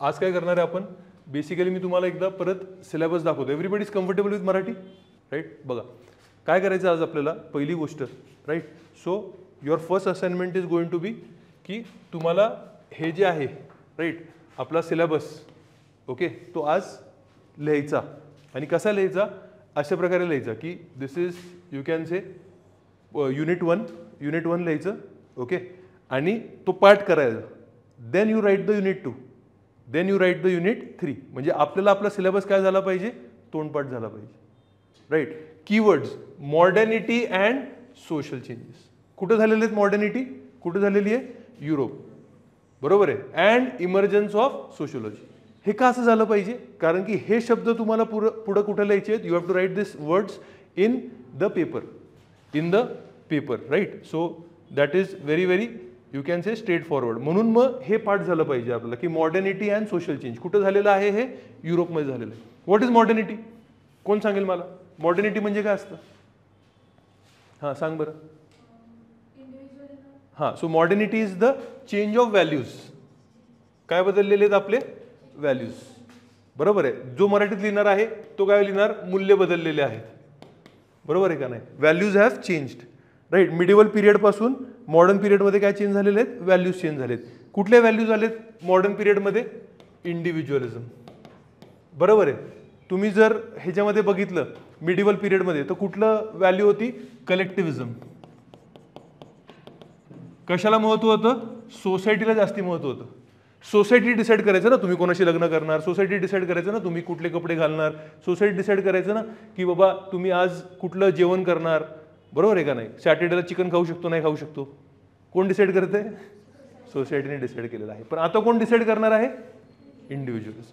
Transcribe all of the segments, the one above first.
आज काय करणार आहे आपण, बेसिकली मी तुम्हाला एकदा परत सिलेबस दाखवतो. Everybody is comfortable with Marathi, right. बघा काय करायचं आज आपल्याला, पहिली गोष्ट, right. So your first assignment is going to be की तुम्हाला हे जे आहे, राईट, आपला सिलेबस, ओके, तो आज लिहायचा. आणि कसा लिहायचा, अशा प्रकारे लिहायचा की this is you can say unit one लिहायचं, ओके. आणि तो पार्ट करायचा. Then you write the unit 2, then you write the unit 3. म्हणजे आपल्याला आपला सिलेबस काय झाला पाहिजे, तोंडपाठ झाला पाहिजे, right. Keywords modernity and social changes. कुठं झालेले आहेत मॉडर्निटी, कुठं झालेली आहे, युरोप, बरोबर आहे. And emergence of sociology. हे का असं झालं पाहिजे, कारण की हे शब्द तुम्हाला पुढं कुठं लिहायचे आहेत, you have to write this words in the paper, right. So that is very you can say straightforward. म्हणून मग हे पाठ झालं पाहिजे आपल्याला की मॉडर्निटी अँड सोशल चेंज कुठं झालेलं आहे, हे युरोपमध्ये झालेलं आहे. व्हॉट इज मॉडर्निटी, कोण सांगेल मला, मॉडर्निटी म्हणजे काय असतं, हां सांग बरं. हां, so modernity is the change of values. काय बदललेले आहेत आपले व्हॅल्यूज, बरोबर आहे. जो मराठीत लिहिणार आहे तो काय लिहिणार, मूल्य बदललेले आहेत, बरोबर आहे का नाही. Values have changed, right. Medieval period पासून मॉडर्न पिरियडमध्ये काय चेंज झालेले आहेत, व्हॅल्यूज चेंज झालेत. कुठले व्हॅल्यूज आलेत मॉडर्न पिरियडमध्ये, इंडिव्हिज्युअलिझम, बरोबर आहे. तुम्ही जर ह्याच्यामध्ये बघितलं मिडिवल पिरियडमध्ये तर कुठलं व्हॅल्यू होती, कलेक्टिव्हिझम. कशाला महत्व होतं, सोसायटीला जास्ती महत्व होतं. सोसायटी डिसाईड करायचं ना तुम्ही कोणाशी लग्न करणार, सोसायटी डिसाईड करायचं ना तुम्ही कुठले कपडे घालणार, सोसायटी डिसाईड करायचं ना की बाबा तुम्ही आज कुठलं जेवण करणार, बरोबर आहे का नाही. सॅटर्डेला चिकन खाऊ शकतो नाही खाऊ शकतो, कोण डिसाईड करते, सोसायटीने डिसाईड केलेलं आहे. पण आता कोण डिसाईड करणार आहे, इंडिव्हिज्युअल्स.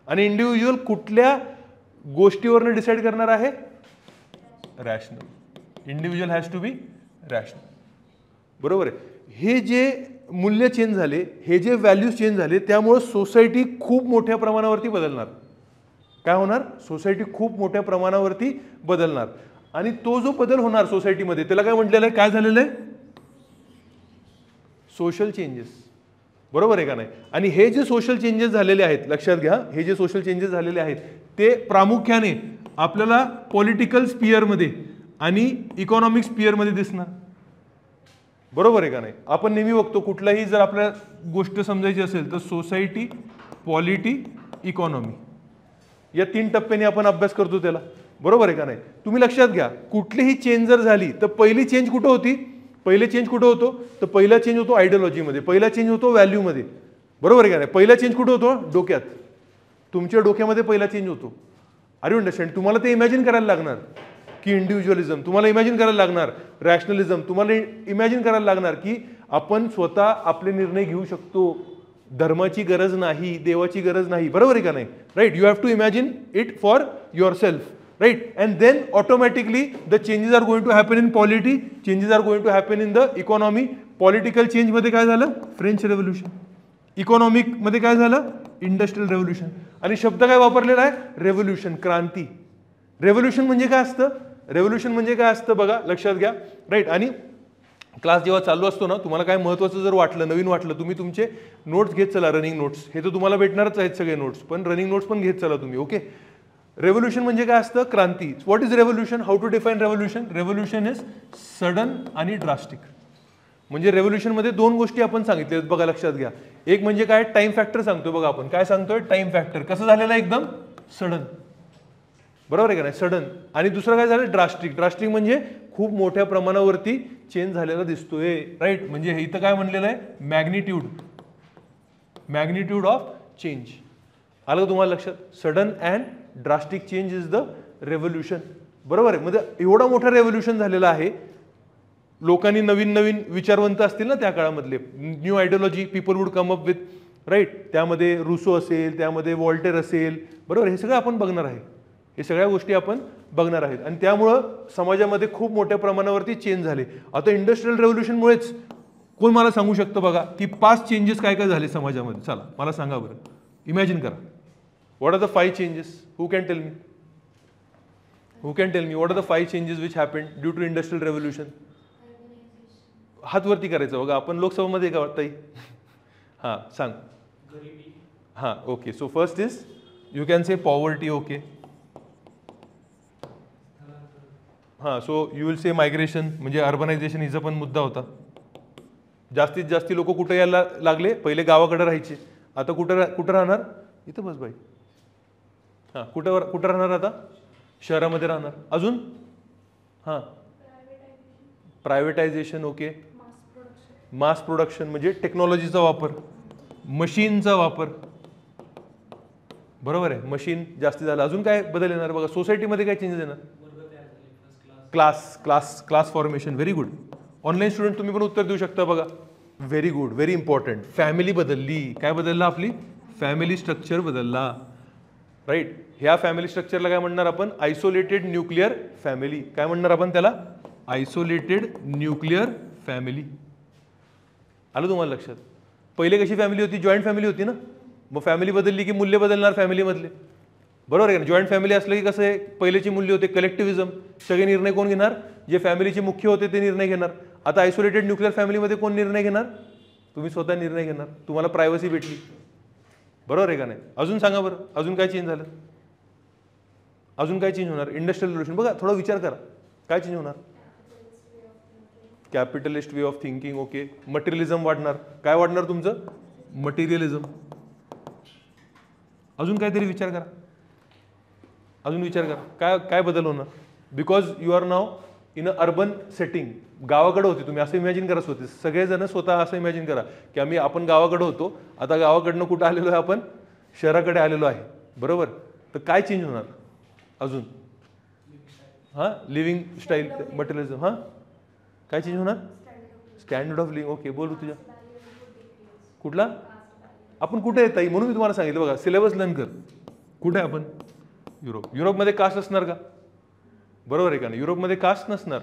आणि इंडिव्हिज्युअल कुठल्या गोष्टीवरनं डिसाईड करणार आहे, rational. Individual has to be rational, बरोबर आहे. हे जे मूल्य चेंज झाले, हे जे व्हॅल्यूज चेंज झाले, त्यामुळे सोसायटी खूप मोठ्या प्रमाणावरती बदलणार. काय होणार, सोसायटी खूप मोठ्या प्रमाणावरती बदलणार. आणि तो जो बदल होणार सोसायटीमध्ये त्याला काय म्हटलेलं आहे, काय झालेलं आहे, सोशल चेंजेस, बरोबर आहे का नाही. आणि हे जे सोशल चेंजेस झालेले आहेत, लक्षात घ्या, हे जे सोशल चेंजेस झालेले आहेत ते प्रामुख्याने आपल्याला पॉलिटिकल स्पिअरमध्ये आणि इकॉनॉमिक स्पिअरमध्ये दिसणार, बरोबर आहे का नाही. आपण नेहमी बघतो कुठलाही जर आपल्या गोष्ट समजायची असेल तर सोसायटी, पॉलिटी, इकॉनॉमी या 3 टप्प्यांनी आपण अभ्यास करतो त्याला, बरोबर आहे का नाही. तुम्ही लक्षात घ्या, कुठलीही चेंज जर झाली तर पहिली चेंज कुठं होती, पहिले चेंज कुठं होतो, तर पहिला चेंज होतो आयडियोलॉजीमध्ये, पहिला चेंज होतो व्हॅल्यूमध्ये, बरोबर आहे का नाही. पहिला चेंज कुठं होतो, डोक्यात, तुमच्या डोक्यामध्ये पहिला चेंज होतो. Are you understand. तुम्हाला ते इमॅजिन करायला लागणार की इंडिव्हिज्युअलिझम, तुम्हाला इमॅजिन करायला लागणार रॅशनलिझम, तुम्हाला इमॅजिन करायला लागणार की आपण स्वतः आपले निर्णय घेऊ शकतो, धर्माची गरज नाही, देवाची गरज नाही, बरोबर आहे का नाही, right. You have to imagine it for yourself, right, and then automatically the changes are going to happen in polity, changes are going to happen in the economy. Political change मध्ये काय झालं, French revolution. Economic मध्ये काय झालं, industrial revolution. आणि शब्द काय वापरलेला आहे, रेव्होल्यूशन, क्रांती. रेव्होल्यूशन म्हणजे काय असतं, रेव्होल्यूशन म्हणजे काय असतं बघा, लक्षात घ्या, राईट. आणि क्लास जेव्हा चालू असतो ना, तुम्हाला काय महत्त्वाचं जर वाटलं, नवीन वाटलं, तुम्ही तुमचे नोट्स घेत चला, रनिंग नोट्स. हे तर तुम्हाला भेटणारच आहेत सगळे नोट्स, पण रनिंग नोट्स पण घेत चला तुम्ही, ओके. रेव्होल्यूशन म्हणजे काय असतं, क्रांती. What is revolution, how to define revolution. Revolution is sudden आणि ड्रास्टिक. म्हणजे रेव्होल्यूशनमध्ये 2 गोष्टी आपण सांगितल्या बघा, लक्षात घ्या. एक म्हणजे काय, टाइम फॅक्टर सांगतो बघा आपण, काय सांगतोय, टाइम फॅक्टर. कसं झालेलं आहे, एकदम सडन, बरोबर आहे का नाही, सडन. आणि दुसरं काय झालं, ड्रास्टिक. ड्रास्टिक म्हणजे खूप मोठ्या प्रमाणावरती चेंज झालेला दिसतोय, राईट. म्हणजे इथं काय म्हणलेलं आहे, मॅग्निट्यूड, मॅग्निट्यूड ऑफ चेंज. आलं का तुम्हाला लक्षात. Sudden and drastic change is the revolution, बरोबर आहे. म्हणजे एवढा मोठा रेव्होल्यूशन झालेला आहे. लोकांनी नवीन नवीन विचारवंत असतील ना त्या काळामधले, new ideology people would come up with, right. त्यामध्ये रुसो असेल, त्यामध्ये वॉल्टेर असेल, बरोबर. हे सगळं आपण बघणार आहे, हे सगळ्या गोष्टी आपण बघणार आहेत. आणि त्यामुळं समाजामध्ये खूप मोठ्या प्रमाणावरती चेंज झाले. आता इंडस्ट्रियल रेव्होल्यूशनमुळेच कोण मला सांगू शकतं बघा की 5 चेंजेस काय काय झाले समाजामध्ये, चला मला सांगा बरं, इमॅजिन करा. What are the 5 changes? Who can tell me? Who can tell me what are the 5 changes which happened due to industrial revolution? हात वरती करायचं बघा, आपण लोकसभेमध्ये का वाटतंय, हां सांग. हां okay. So first is you can say poverty. Okay. हां so you will say migration म्हणजे अर्बनायझेशन हिचा पण मुद्दा होता. जास्तीत जास्त लोक कुठे यायला लागले, पहिले गावाकडे राहायचे, आता कुठं राहणार, इथं बस बाई. हां कुठं राहणार आता, शहरामध्ये राहणार. अजून हां प्रायव्हेटायझेशन. ओके. मास प्रोडक्शन म्हणजे टेक्नॉलॉजीचा वापर, मशीनचा वापर. बरोबर आहे, मशीन जास्ती झालं. अजून काय बदल येणार बघा, सोसायटीमध्ये काय चेंजेस येणार. Class formation. Very good. Online student तुम्ही पण उत्तर देऊ शकता बघा. Very good, very important. Family बदलली. काय बदलला, आपली फॅमिली स्ट्रक्चर बदलला. राईट. ह्या फॅमिली स्ट्रक्चरला काय म्हणणार आपण, आयसोलेटेड न्यूक्लिअर फॅमिली. काय म्हणणार आपण त्याला, आयसोलेटेड न्यूक्लिअर फॅमिली. आलं तुम्हाला लक्षात. पहिले कशी फॅमिली होती, जॉईंट फॅमिली होती ना. मग फॅमिली बदलली की मूल्य बदलणार फॅमिलीमधले. बरोबर आहे ना. जॉईंट फॅमिली असलं की कसं आहे, पहिलेची मूल्य होते कलेक्टिव्हिजम, सगळे निर्णय कोण घेणार, जे फॅमिलीचे मुख्य होते ते निर्णय घेणार. आता आयसोलेटेड न्यूक्लिअर फॅमिलीमध्ये कोण निर्णय घेणार, तुम्ही स्वतः निर्णय घेणार. तुम्हाला प्रायव्हसी भेटली. बरोबर आहे का नाही. अजून सांगा बरं, अजून काय चेंज झालं, अजून काय चेंज होणार. Industrial revolution. बघा थोडा विचार करा, काय चेंज होणार. Capitalist way of thinking. Okay. Materialism वाढणार. काय वाढणार तुमचं, मटेरियलिझम. अजून काहीतरी विचार करा, अजून विचार करा, काय काय बदल होणार. Because you are now in a urban setting. गावाकडे होते तुम्ही, असं इमॅजिन करा. होते सगळेजण स्वतः असं इमॅजिन करा की आपण गावाकडे होतो, आता गावाकडनं कुठं आलेलो आहे, आपण शहराकडे आलेलो आहे. बरोबर. तर काय चेंज होणार अजून. हां लिव्हिंग स्टाईल, मटेरियलिझम. हां काय चेंज होणार, स्टँडर्ड ऑफ लिव्हिंग. ओके बोलू तुझ्या कुठला, आपण कुठे येत आहे म्हणून मी तुम्हाला सांगितलं बघा. सिलेबस लर्न कर. कुठे आहे आपण, युरोपमध्ये कास्ट असणार का, बरोबर आहे का नाही. युरोपमध्ये कास्ट नसणार,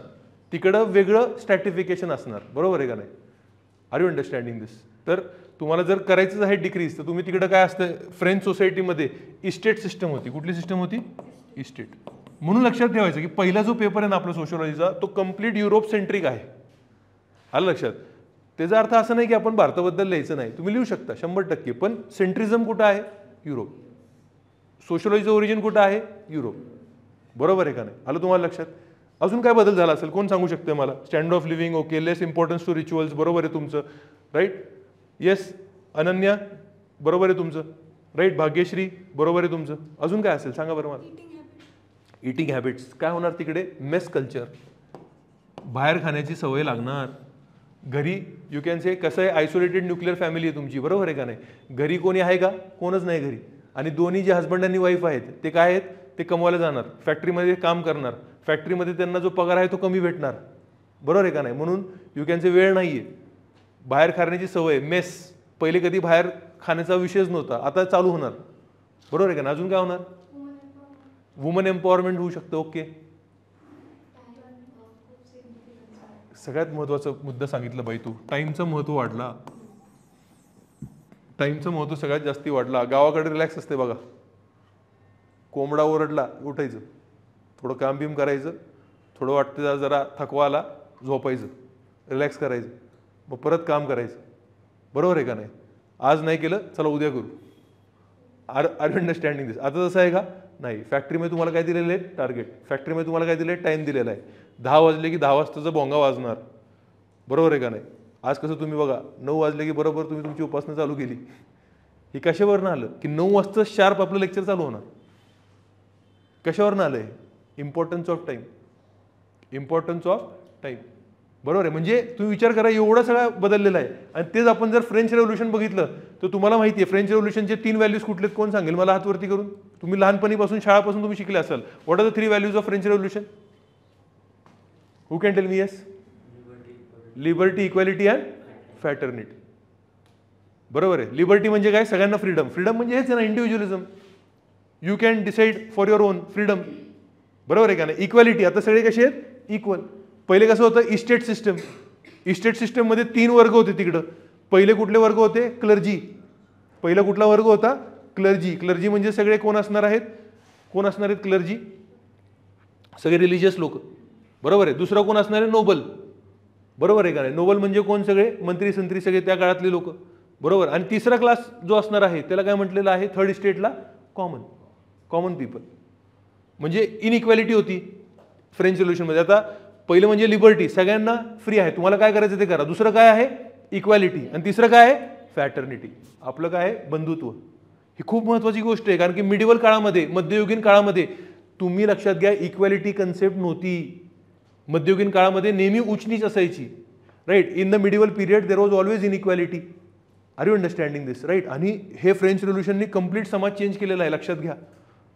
तिकडं वेगळं स्ट्रॅटिफिकेशन असणार. बरोबर आहे का नाही. आर यू अंडरस्टँडिंग दिस. तर तुम्हाला जर करायचंच आहे डिक्रीज, तर तुम्ही तिकडं काय असतं, फ्रेंच सोसायटीमध्ये इस्टेट सिस्टम होती. कुठली सिस्टम होती, इस्टेट. म्हणून लक्षात ठेवायचं की पहिला जो पेपर आहे ना आपला सोशिओलॉजीचा, तो कम्प्लीट युरोप सेंट्रिक आहे. आलं लक्षात. त्याचा अर्थ असं नाही की आपण भारताबद्दल लिहायचं नाही, तुम्ही लिहू शकता 100%. पण सेंट्रिझम कुठं आहे, युरोप. सोशिओलॉजीचं ओरिजिन कुठं आहे, युरोप. बरोबर आहे का नाही. आलं तुम्हाला लक्षात. अजून काय बदल झाला असेल कोण सांगू शकते मला. Standard of living. Okay. Less importance to rituals. बरोबर आहे तुमचं. राईट. येस अनन्या बरोबर आहे तुमचं. राईट. भाग्यश्री बरोबर आहे तुमचं. अजून काय असेल सांगा बरं मला. Eating habits. काय होणार तिकडे, मेस कल्चर. बाहेर खाण्याची सवय लागणार. घरी यू कॅन से कसं आहे, आयसोलेटेड न्यूक्लिअर फॅमिली आहे तुमची. बरोबर आहे का नाही. घरी कोणी आहे का, कोणच नाही घरी. आणि दोन्ही जे हस्बंड आणि वाईफ आहेत ते काय आहेत, ते कमवायला जाणार, फॅक्टरीमध्ये काम करणार. फॅक्टरीमध्ये त्यांना जो पगार आहे तो कमी भेटणार. बरोबर आहे का नाही. म्हणून यू कॅन से वेळ नाही आहे. बाहेर खाण्याची सवय, मेस. पहिले कधी बाहेर खाण्याचा विषयच नव्हता, आता चालू होणार. बरोबर आहे का नाही. अजून काय होणार, वुमन एम्पॉवरमेंट होऊ शकतं. ओके. सगळ्यात महत्त्वाचा मुद्दा सांगितलं बाई तू, टाईमचं महत्त्व वाढला. टाईमचं महत्त्व सगळ्यात जास्ती वाढला. गावाकडे रिलॅक्स असते बघा. कोंबडा ओरडला उठायचं, थोडं काम बिम करायचं, थोडं वाटतं जरा थकवा आला झोपायचं, रिलॅक्स करायचं, मग परत काम करायचं. बरोबर आहे का नाही. आज नाही केलं चला उद्या करू. आर यू अंडरस्टँडिंग दिस. आता तसं आहे का नाही. फॅक्टरीमध्ये तुम्हाला काय दिलेलं आहे, टार्गेट. फॅक्टरीमध्ये तुम्हाला काय दिलं आहे, टाईम दिलेला आहे. 10 वाजले की 10 वाजताचा भोंगा वाजणार. बरोबर आहे का नाही. आज कसं तुम्ही बघा 9 वाजले की बरोबर तुम्ही तुमची उपासना चालू केली. हे कशावरनं आलं की 9 वाजता शार्प आपलं लेक्चर चालू होणार. कशावरनं आलं आहे, importance of time. Importance of time. बरोबर आहे. म्हणजे तुम्ही विचार करा एवढा सगळा बदललेला आहे. आणि तेच आपण जर फ्रेंच रेव्होल्यूशन बघितलं तर तुम्हाला माहिती आहे फ्रेंच रेव्होल्यूशनचे 3 व्हॅल्यूज कुठलेत, कोण सांगेल मला हातवरती करून. तुम्ही लहानपणीपासून शाळापासून तुम्ही शिकले असाल. What are the 3 values of French revolution. Who can tell me. Yes, liberty, equality and fraternity. बरोबर आहे. लिबर्टी म्हणजे काय, सगळ्यांना फ्रीडम. फ्रीडम म्हणजे हेच आहे ना, individualism. You can decide for your on freedom. बरोबर आहे का नाही. इक्वॅलिटी, आता सगळे कसे आहेत, इक्वल. पहिले कसं होतं, इस्टेट सिस्टम. इस्टेट सिस्टममध्ये 3 वर्ग होते तिकडं. पहिले कुठले वर्ग होते, क्लर्जी. पहिला कुठला वर्ग होता, क्लर्जी. क्लर्जी म्हणजे सगळे कोण असणार आहेत, कोण असणार आहेत क्लर्जी, सगळे रिलिजियस लोक. बरोबर आहे. दुसरा कोण असणार आहे, नोबल. बरोबर आहे का नाही. नोबल म्हणजे कोण, सगळे मंत्री संत्री सगळे त्या काळातले लोक. बरोबर. आणि तिसरा क्लास जो असणार आहे त्याला काय म्हटलेलं आहे, थर्ड स्टेटला कॉमन पीपल. म्हणजे इनइक्वॅलिटी होती फ्रेंच रिव्होल्यूशनमध्ये. आता पहिलं म्हणजे लिबर्टी, सगळ्यांना फ्री आहे, तुम्हाला काय करायचं ते करा. दुसरं काय आहे, इक्वॅलिटी. आणि तिसरं काय आहे, फॅटर्निटी. आपलं काय आहे, बंधुत्व. ही खूप महत्त्वाची गोष्ट आहे, कारण की मिडिवल काळामध्ये, मध्ययुगीन काळामध्ये तुम्ही लक्षात घ्या, इक्वॅलिटी कन्सेप्ट नव्हती. मध्ययुगीन काळामध्ये नेहमी उचनीच असायची, right. In the medieval period there was always inequality. Are you understanding this, right. आणि हे फ्रेंच रिव्होल्यूशननी कंप्लीट समाज चेंज केलेला आहे, लक्षात घ्या.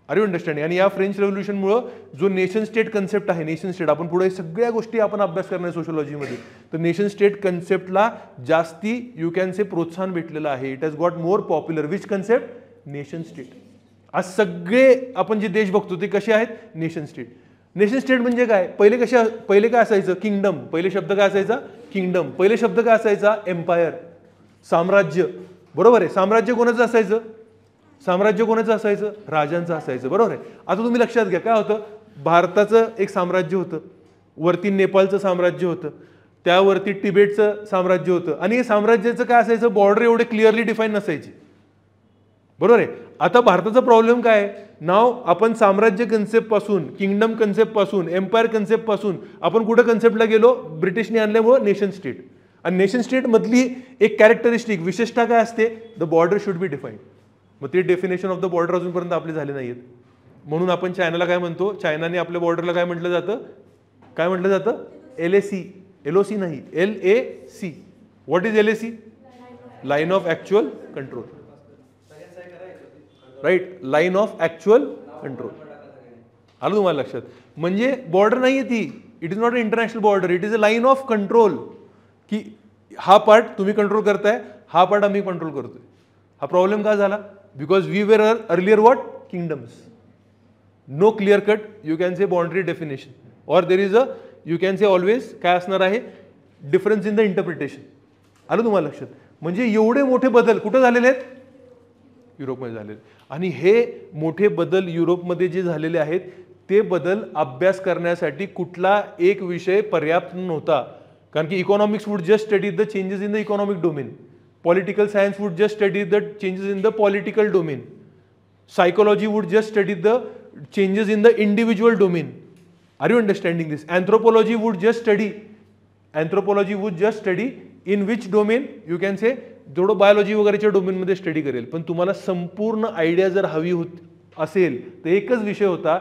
Are you understanding. आणि या फ्रेंच रेव्होल्यूशनमुळं जो नेशन स्टेट कन्सेप्ट आहे, नेशन स्टेट, आपण पुढे सगळ्या गोष्टी आपण अभ्यास करणार सोशियोलॉजीमध्ये, तर नेशन स्टेट कन्सेप्टला जास्ती यू कॅन से प्रोत्साहन भेटलेलं आहे. It has got more popular. Which concept, nation state. आज सगळे आपण जे देश बघतो ते कसे आहेत, नेशन स्टेट. नेशन स्टेट म्हणजे काय, पहिले काय असायचं, किंगडम. पहिले शब्द काय असायचा, किंगडम. पहिले शब्द काय असायचा, एम्पायर, साम्राज्य. बरोबर आहे. साम्राज्य कोणाचं असायचं, राजांचं असायचं. बरोबर आहे. आता तुम्ही लक्षात घ्या, काय होतं, भारताचं एक साम्राज्य होतं, वरती नेपाळचं साम्राज्य होतं, त्यावरती तिबेटचं साम्राज्य होतं. आणि हे साम्राज्याचं काय असायचं, बॉर्डर एवढे क्लिअरली डिफाईन नसायची. बरोबर आहे. आता भारताचा प्रॉब्लेम काय आहे, नाव आपण साम्राज्य कन्सेप्ट पासून, किंगडम कन्सेप्ट पासून, एम्पायर कन्सेप्ट पासून आपण कुठं कन्सेप्टला गेलो, ब्रिटिशने आणल्यामुळं नेशन स्टेट. आणि नेशन स्टेट मधली एक कॅरेक्टरिस्टिक विशेषता काय असते, the border should be defined. मग ते डेफिनेशन ऑफ द बॉर्डर अजूनपर्यंत आपले झाले नाहीत. म्हणून आपण चायनाला काय म्हणतो, चायनाने आपल्या बॉर्डरला काय म्हटलं जातं, LAC. LOC नाही, LAC. What is LAC, line of actual control, right. Line of actual control. आलं तुम्हाला लक्षात. म्हणजे बॉर्डर नाहीये ती, it is not a international border, it is a line of control. की हा पार्ट तुम्ही कंट्रोल करताय, हा पार्ट आम्ही कंट्रोल करतोय. हा प्रॉब्लेम का झाला, because we were earlier what, kingdoms. No clear cut you can say boundary definition, or there is a you can say always काय असणार आहे, डिफरन्स इन द इंटरप्रिटेशन. आलं तुम्हाला लक्षात. म्हणजे एवढे मोठे बदल कुठे झालेले आहेत, युरोपमध्ये झालेले. आणि हे मोठे बदल युरोपमध्ये जे झालेले आहेत ते बदल अभ्यास करण्यासाठी कुठला एक विषय पर्याप्त नव्हता. कारण की economics would just study the changes in the economic domain, political science would just study the changes in the political domain, psychology would just study the changes in the individual domain. Are you understanding this? Anthropology would just study in which domain, you can say थोडं biology वगैरेच्या डोमेनमध्ये study करेल. पण तुम्हाला संपूर्ण idea जर हवी असेल तर एकच विषय होता,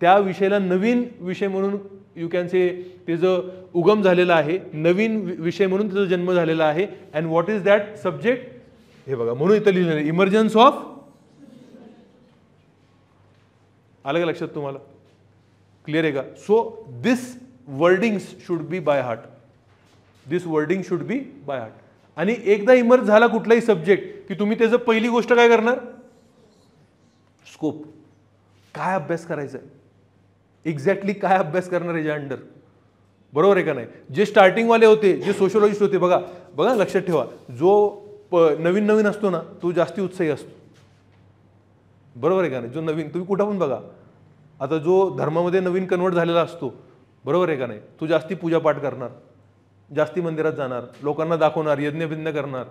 त्या विषयाला नवीन विषय म्हणून यू कॅन से त्याचं उगम झालेला आहे, नवीन विषय म्हणून त्याचा जन्म झालेला आहे. And what is that subject, हे बघा, म्हणून इथं लिहिलेलं आहे, इमर्जन्स ऑफ. आलं का लक्षात तुम्हाला, क्लिअर आहे का. So this wordings should be by heart, आणि एकदा इमर्ज झाला कुठलाही सब्जेक्ट की तुम्ही त्याचं पहिली गोष्ट काय करणार, स्कोप, काय अभ्यास करायचा आहे, एक्झॅक्टली काय अभ्यास करणार याच्या अंडर. बरोबर आहे का नाही. जे स्टार्टिंगवाले होते, जे सोशियोलॉजिस्ट होते, बघा लक्षात ठेवा, जो नवीन असतो ना तो जास्ती उत्साही असतो. बरोबर आहे का नाही. जो नवीन, तुम्ही कुठं पण बघा, आता जो धर्मामध्ये नवीन कन्वर्ट झालेला असतो, बरोबर आहे का नाही, तो जास्ती पूजापाठ करणार, जास्ती मंदिरात जाणार, लोकांना दाखवणार, यज्ञ करणार.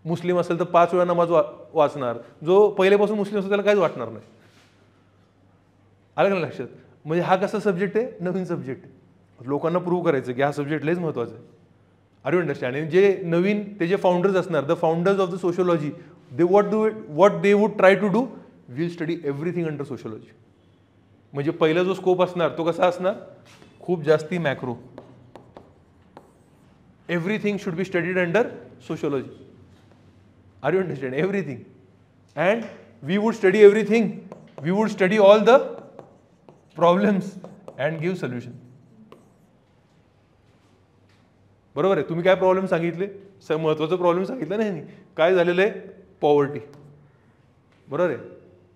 मुस्लिम असेल तर 5 वेळा नमाज वाचणार. जो पहिल्यापासून मुस्लिम असतो त्याला काहीच वाटणार नाही. आलं का लक्षात. म्हणजे हा कसा सब्जेक्ट आहे, नवीन सब्जेक्ट. लोकांना प्रूव्ह करायचं की हा सब्जेक्ट लयच महत्त्वाचा आहे. Are you understand. आणि जे नवीन ते जे फाउंडर्स असणार, the founders of the sociology, they what they would try to do, will study everything under sociology. म्हणजे पहिला जो स्कोप असणार तो कसा असणार, खूप जास्ती macro. Everything should be studied under sociology. Are you understand, everything. And we would study everything, we would study all the problems and give solution. बरोबर आहे. तुम्ही काय प्रॉब्लेम सांगितले, महत्त्वाचं प्रॉब्लेम सांगितलं नाही, काय झालेलं आहे, पॉवर्टी. बरोबर आहे.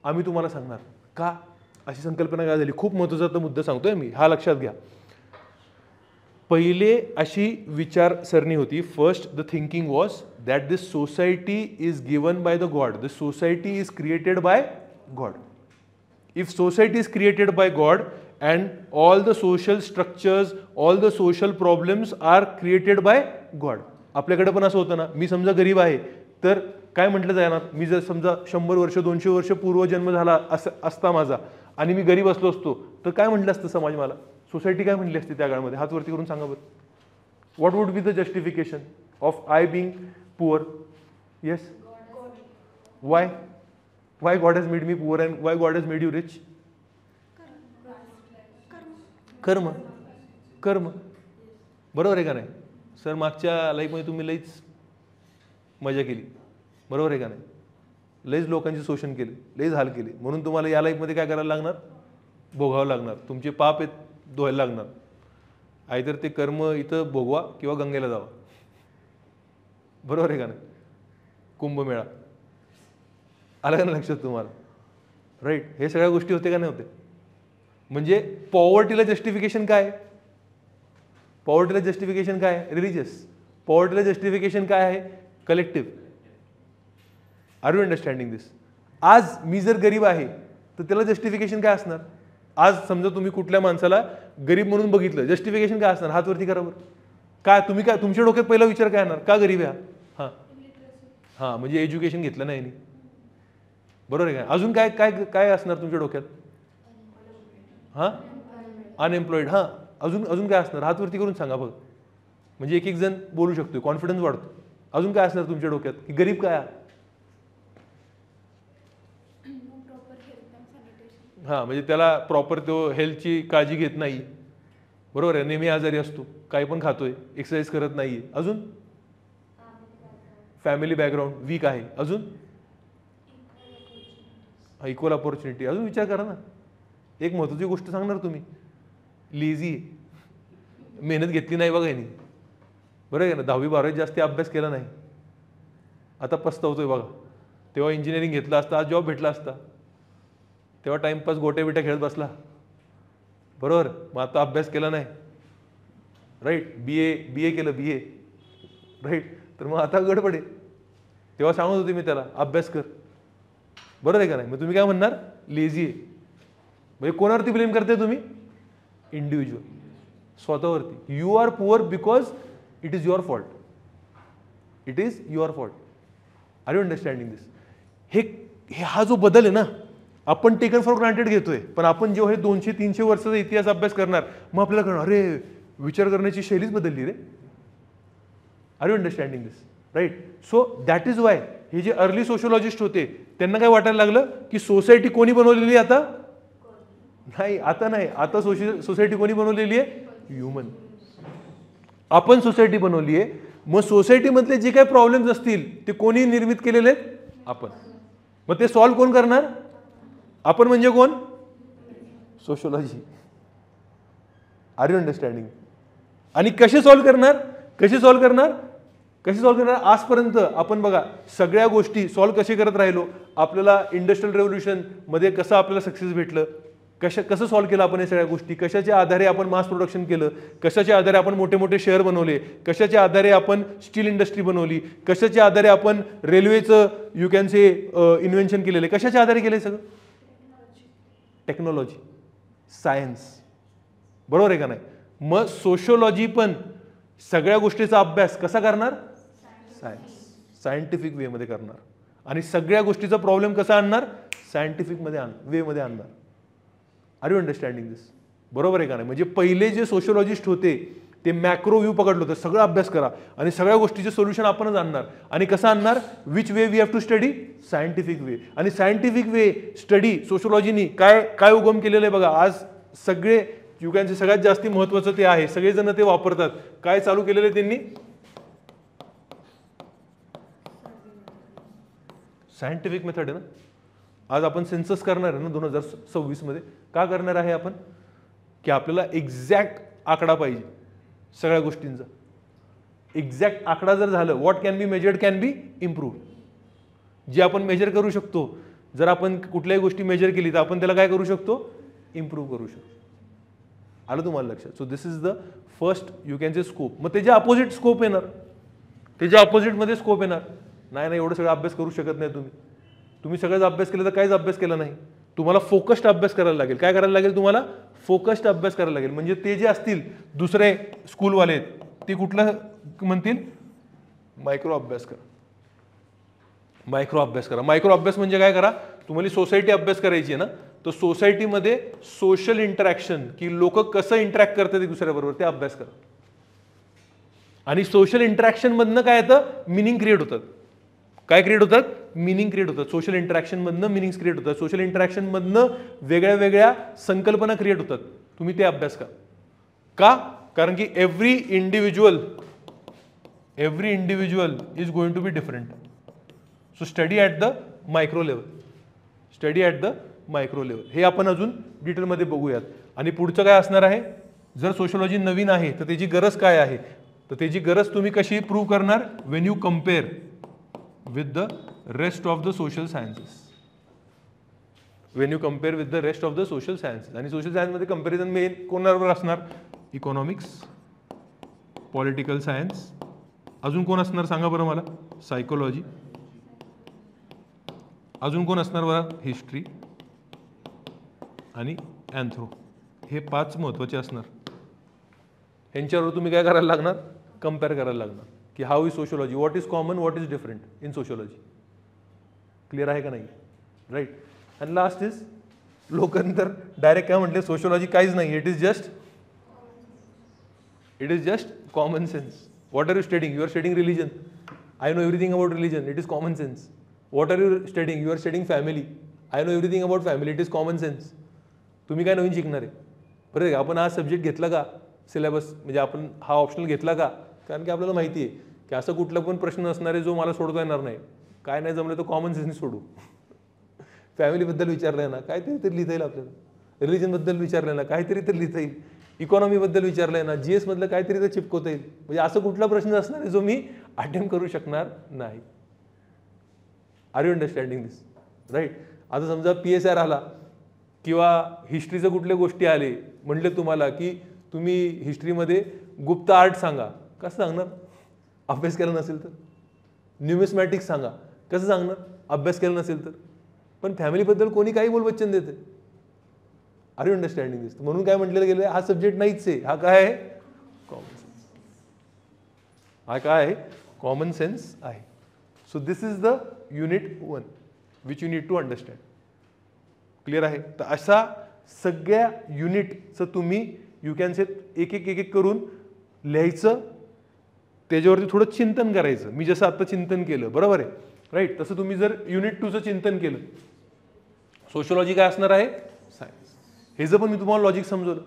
आम्ही तुम्हाला सांगणार का, अशी संकल्पना काय झाली. खूप महत्त्वाचा मुद्दा सांगतोय मी, हा लक्षात घ्या. पहिले अशी विचारसरणी होती, first the thinking was that this society is given by the God, the society is created by God. If society is created by God and all the social structures, all the social problems are created by God. आपल्याकडे पण असं होतं ना, मी समजा गरीब आहे, तर काय म्हटलं जाणार, मी जर समजा 100 वर्ष 200 वर्ष पूर्व जन्म झाला असता माझा आणि मी गरीब असलो असतो तर काय म्हटलं असतं समाज मला, सोसायटी काय म्हटली असते त्या काळामध्ये, हात वरती करून सांगा बरं. What would be the justification of I being poor? Yes, why why God has made me poor and why God has made you rich? Karma, karma, बरोबर आहे का नाही सर? मागच्या लाईफमध्ये तुम्ही लईच मजा केली, बरोबर आहे का नाही? लईच लोकांचे शोषण केले, लईच हाल केले, म्हणून तुम्हाला या लाईफमध्ये काय करायला लागणार, भोगावं लागणार, तुमचे पाप आहेत धुवायला लागणार. आयतर ते कर्म इथं भोगवा किंवा गंगेला जावा, बरोबर आहे का नाही? कुंभमेळा आला का नाही लक्षात तुम्हाला? राईट, हे सगळ्या गोष्टी होते का नाही होते? म्हणजे पॉवर्टीला जस्टिफिकेशन काय? पॉवर्टीला जस्टिफिकेशन काय आहे? रिलिजियस. पॉवर्टीला जस्टिफिकेशन काय आहे? कलेक्टिव्ह. आर यू अंडरस्टँडिंग दिस? आज मी जर गरीब आहे तर त्याला जस्टिफिकेशन काय असणार? आज समजा तुम्ही कुठल्या माणसाला गरीब म्हणून बघितलं, जस्टिफिकेशन काय असणार? हात वरती करा बरं. काय तुम्ही, काय तुमच्या डोक्यात पहिला विचार काय येणार? का गरीब आहे? हां हां, म्हणजे एज्युकेशन घेतलं नाही, बरोबर आहे का? अजून काय काय काय असणार तुमच्या डोक्यात? हां, अनएम्प्लॉईड. हां, अजून अजून काय असणार? हात वरती करून सांगा बघ. म्हणजे एक एक जण बोलू शकतो, कॉन्फिडन्स वाढतो. अजून काय असणार तुमच्या डोक्यात की गरीब काय? हां, म्हणजे त्याला प्रॉपर तो हेल्थची काळजी घेत नाही, बरोबर आहे, नेहमी आजारी असतो, काही पण खातोय, एक्सरसाइज करत नाहीये. अजून फॅमिली बॅकग्राऊंड वीक आहे. अजून इक्वल अपॉर्च्युनिटी. अजून विचार करा ना. एक महत्त्वाची गोष्ट सांगणार तुम्ही, लेझी, मेहनत घेतली नाही बघा यांनी, बरं आहे ना? 10वी 12वी जास्त अभ्यास केला नाही, आता पस्तावतोय बघा. तेव्हा इंजिनिअरिंग घेतलं असतं, आज जॉब भेटला असता. तेव्हा टाइमपास गोट्या बिट्या खेळत बसला, बरोबर. मग आता अभ्यास केला नाही, राईट. बी ए केलं, BA, राईट. तर मग आता गडबड आहे. तेव्हा सांगत होते मी त्याला अभ्यास कर, बरोबर आहे का नाही? मग तुम्ही काय म्हणणार? लेझी आहे. म्हणजे कोणावरती ब्लेम करताय तुम्ही? इंडिव्हिज्युअल, स्वतःवरती. You are poor because it is your fault. It is your fault. Are you understanding this? हे हा जो बदल आहे ना, आपण टेकन फॉर ग्रांटेड घेतोय, पण आपण जेव्हा हे 200-300 वर्षाचा इतिहास अभ्यास करणार, मग आपल्याला कळणार, अरे विचार करण्याची शैलीच बदलली रे. Are you understanding this? Right. So that is why हे जे अर्ली सोशोलॉजिस्ट होते त्यांना काय वाटायला लागलं की सोसायटी कोणी बनवलेली? आता नाही, आता नाही, आता सोसायटी कोणी बनवलेली आहे? ह्युमन. आपण सोसायटी बनवली आहे. मग सोसायटीमधले जे काही प्रॉब्लेम्स असतील ते कोणी निर्मित केलेले आहेत? आपण. मग ते सॉल्व्ह कोण करणार? आपण म्हणजे कोण? सोशोलॉजी. Are you understanding? आणि कसे सॉल्व्ह करणार? कसे सॉल्व्ह करणार? कसे सॉल्व्ह करणार? आजपर्यंत आपण बघा सगळ्या गोष्टी सॉल्व्ह कसे करत राहिलो. आपल्याला इंडस्ट्रियल रेव्होल्युशन मध्ये कसं आपल्याला सक्सेस भेटलं, कसं सॉल्व्ह केलं आपण हे सगळ्या गोष्टी, कशाच्या आधारे आपण मास प्रोडक्शन केलं, कशाच्या आधारे आपण मोठे मोठे शहर बनवले, कशाच्या आधारे आपण स्टील इंडस्ट्री बनवली, कशाच्या आधारे आपण रेल्वेचं यू कॅन से इन्व्हेन्शन केलेलं आहे, कशाच्या आधारे केलं सगळं? टेक्नॉलॉजी, सायन्स, बरोबर आहे का नाही? मग सोशोलॉजी पण सगळ्या गोष्टीचा अभ्यास कसा करणार? सायन्स, सायंटिफिक वे मध्ये करणार. आणि सगळ्या गोष्टीचा प्रॉब्लेम कसा आणणार? सायंटिफिक वे मध्ये आणणार. आर यू अंडरस्टँडिंग दिस? बरोबर आहे का नाही? म्हणजे पहिले जे सोशोलॉजिस्ट होते ते मॅक्रो व्ह्यू पकडलं होतं, सगळं अभ्यास करा आणि सगळ्या गोष्टीचे सोल्युशन आपणच आणणार. आणि कसं आणणार? Which way we have to study? Scientific way. आणि सायंटिफिक वे स्टडी सोशोलॉजीनी काय काय उगम केलेलं आहे बघा. आज सगळे युगांचे सगळ्यात जास्ती महत्वाचं ते आहे, सगळेजण ते वापरतात. काय चालू केलेलं आहे त्यांनी? सायंटिफिक मेथड आहे ना. आज आपण सेन्सस करणार आहे ना 2026 मध्ये. का करणार आहे आपण? की आपल्याला एक्झॅक्ट आकडा पाहिजे सगळ्या गोष्टींचा. एक्झॅक्ट आकडा जर झालं, what can be measured can be improve. जे आपण मेजर करू शकतो, जर आपण कुठल्याही गोष्टी मेजर केली तर आपण त्याला काय करू शकतो? इम्प्रूव्ह करू शकतो. आलं तुम्हाला लक्षात? So this is the first you can say scope. मग त्याच्या अपोजिट स्कोप येणार, त्याच्या अपोजिटमध्ये स्कोप येणार. नाही एवढं सगळं अभ्यास करू शकत नाही तुम्ही. तुम्ही सगळंच अभ्यास केला तर काहीच अभ्यास केला नाही. तुम्हाला फोकस्ड अभ्यास करायला लागेल. काय करायला लागेल तुम्हाला? फोकस्ड अभ्यास करायला लागेल. म्हणजे ते जे असतील दुसरे स्कूलवाले ते कुठलं म्हणतील? मायक्रो अभ्यास करा. मायक्रो अभ्यास करा. मायक्रो अभ्यास म्हणजे काय करा, तुम्हाला सोसायटी अभ्यास करायची आहे ना, तर सोसायटीमध्ये सोशल इंटरॅक्शन की लोक कसं इंटरॅक्ट करतात एक दुसऱ्याबरोबर ते अभ्यास करा. आणि सोशल इंटरॅक्शन मधनं काय येतं, मिनिंग क्रिएट होतात. काय क्रिएट होतात, मिनिंग क्रिएट होतात. सोशल इंटरॅक्शन मधनं मिनिंग्स क्रिएट होतात. सोशल इंटरॅक्शन मधनं वेगळ्या वेगळ्या संकल्पना क्रिएट होतात. तुम्ही ते अभ्यास करा. का, कारण की every individual is going to be different. So study at the micro level. Study at the micro level. हे आपण अजून डिटेलमध्ये बघूयात. आणि पुढचं काय असणार आहे, जर सोशलॉजी नवीन आहे तर त्याची गरज काय आहे, तर त्याची गरज तुम्ही कशी प्रूव्ह करणार, Wien you compare with the rest of the social sciences. Wien you compare with the rest of the social sciences. आणि सोशल सायन्समध्ये कंपॅरिझन मेन कोणाबरोबर असणार, इकॉनॉमिक्स, पॉलिटिकल सायन्स, अजून कोण असणार सांगा बरं मला, सायकोलॉजी, अजून कोण असणार बघा, हिस्ट्री आणि अँथ्रो. हे 5 महत्त्वाचे असणार. यांच्यावर तुम्ही काय करायला लागणार, कम्पेअर करायला लागणार की how is sociology, what is common, what is different in sociology. Clear आहे का नाही, राईट. अँड लास्ट इज, लोकांतर डायरेक्ट काय म्हटले, सोशोलॉजी काहीच नाही, it is just common sense. What are you studying, you are studying religion, I know everything about religion, it is common sense. What are you studying, you are studying family, I know everything about family, it is common sense. तुम्ही काय नवीन शिकणार आहे, बरं. आपण हा subject घेतला का syllabus, म्हणजे आपण हा ऑप्शनल घेतला का, कारण की आपल्याला माहिती आहे की असं कुठला पण प्रश्न असणार आहे जो मला सोडता येणार नाही. काय नाही जमलं तर कॉमन सेन्सनी सोडू. फॅमिलीबद्दल विचारलंय ना, काहीतरी तरी लिहिता येईल आपल्याला. रिलिजनबद्दल विचारलंय ना, काहीतरी तर लिहिता येईल. इकॉनॉमीबद्दल विचारलंय ना, GS मधलं काहीतरी तर चिपकवता येईल. म्हणजे असं कुठला प्रश्न असणार आहे जो मी अटेम्प्ट करू शकणार नाही. Are you understanding this, right. आता समजा PSR आला किंवा हिस्ट्रीचं कुठल्या गोष्टी आले, म्हटले तुम्हाला की तुम्ही हिस्ट्रीमध्ये गुप्त आर्ट सांगा, कसं सांगणार, अभ्यास केला नसेल तर. न्यूमिस्मॅटिक्स सांगा, कसं सांगणार, अभ्यास केला नसेल तर. पण फॅमिलीबद्दल कोणी काही बोलवचन देते. आर यू अंडरस्टँडिंग दिस. म्हणून काय म्हटलेलं गेलं, हा सब्जेक्ट नाहीच आहे, हा काय आहे, कॉमन सेन्स. हा काय आहे, कॉमन सेन्स आहे. So this is the unit 1 which you need to understand. Clear आहे. तर अशा सगळ्या युनिटचं तुम्ही यू कॅन से एक एक करून लिहायचं, त्याच्यावरती थोडं चिंतन करायचं. मी जसं आता चिंतन केलं, बरोबर आहे, राईट. तसं तुम्ही जर युनिट 2चं चिंतन केलं, सोशोलॉजी काय असणार आहे, सायन्स. हे जर पण मी तुम्हाला लॉजिक समजवलं,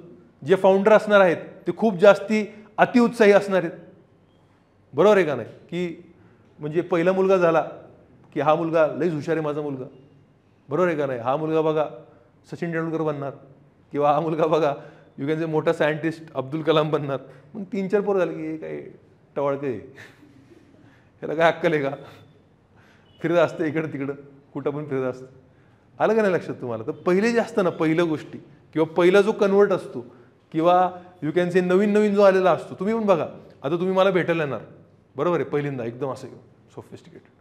जे फाउंडर असणार आहेत ते खूप जास्ती अतिउत्साही असणार आहेत, बरोबर आहे का नाही. की म्हणजे पहिला मुलगा झाला की हा मुलगा लईच हुशार आहे माझा मुलगा, बरोबर आहे का नाही. हा मुलगा बघा सचिन तेंडुलकर बनणार, किंवा हा मुलगा बघा यू कॅन से मोठा सायंटिस्ट अब्दुल कलाम बनणार. मग 3-4 पोरं झाले की हे काय टवाळकं आहे, ह्याला काय अक्कल आहे का, फिरत असतं इकडं तिकडं, कुठं पण फिरत असतं. आलं का नाही लक्षात तुम्हाला. तर पहिले जे असतं ना, पहिल्या गोष्टी किंवा पहिला जो कन्वर्ट असतो किंवा यू कॅन से नवीन जो आलेला असतो, तुम्ही पण बघा. आता तुम्ही मला भेटायला येणार, बरोबर आहे, पहिल्यांदा एकदम असं सोफिस्टिकेटेड,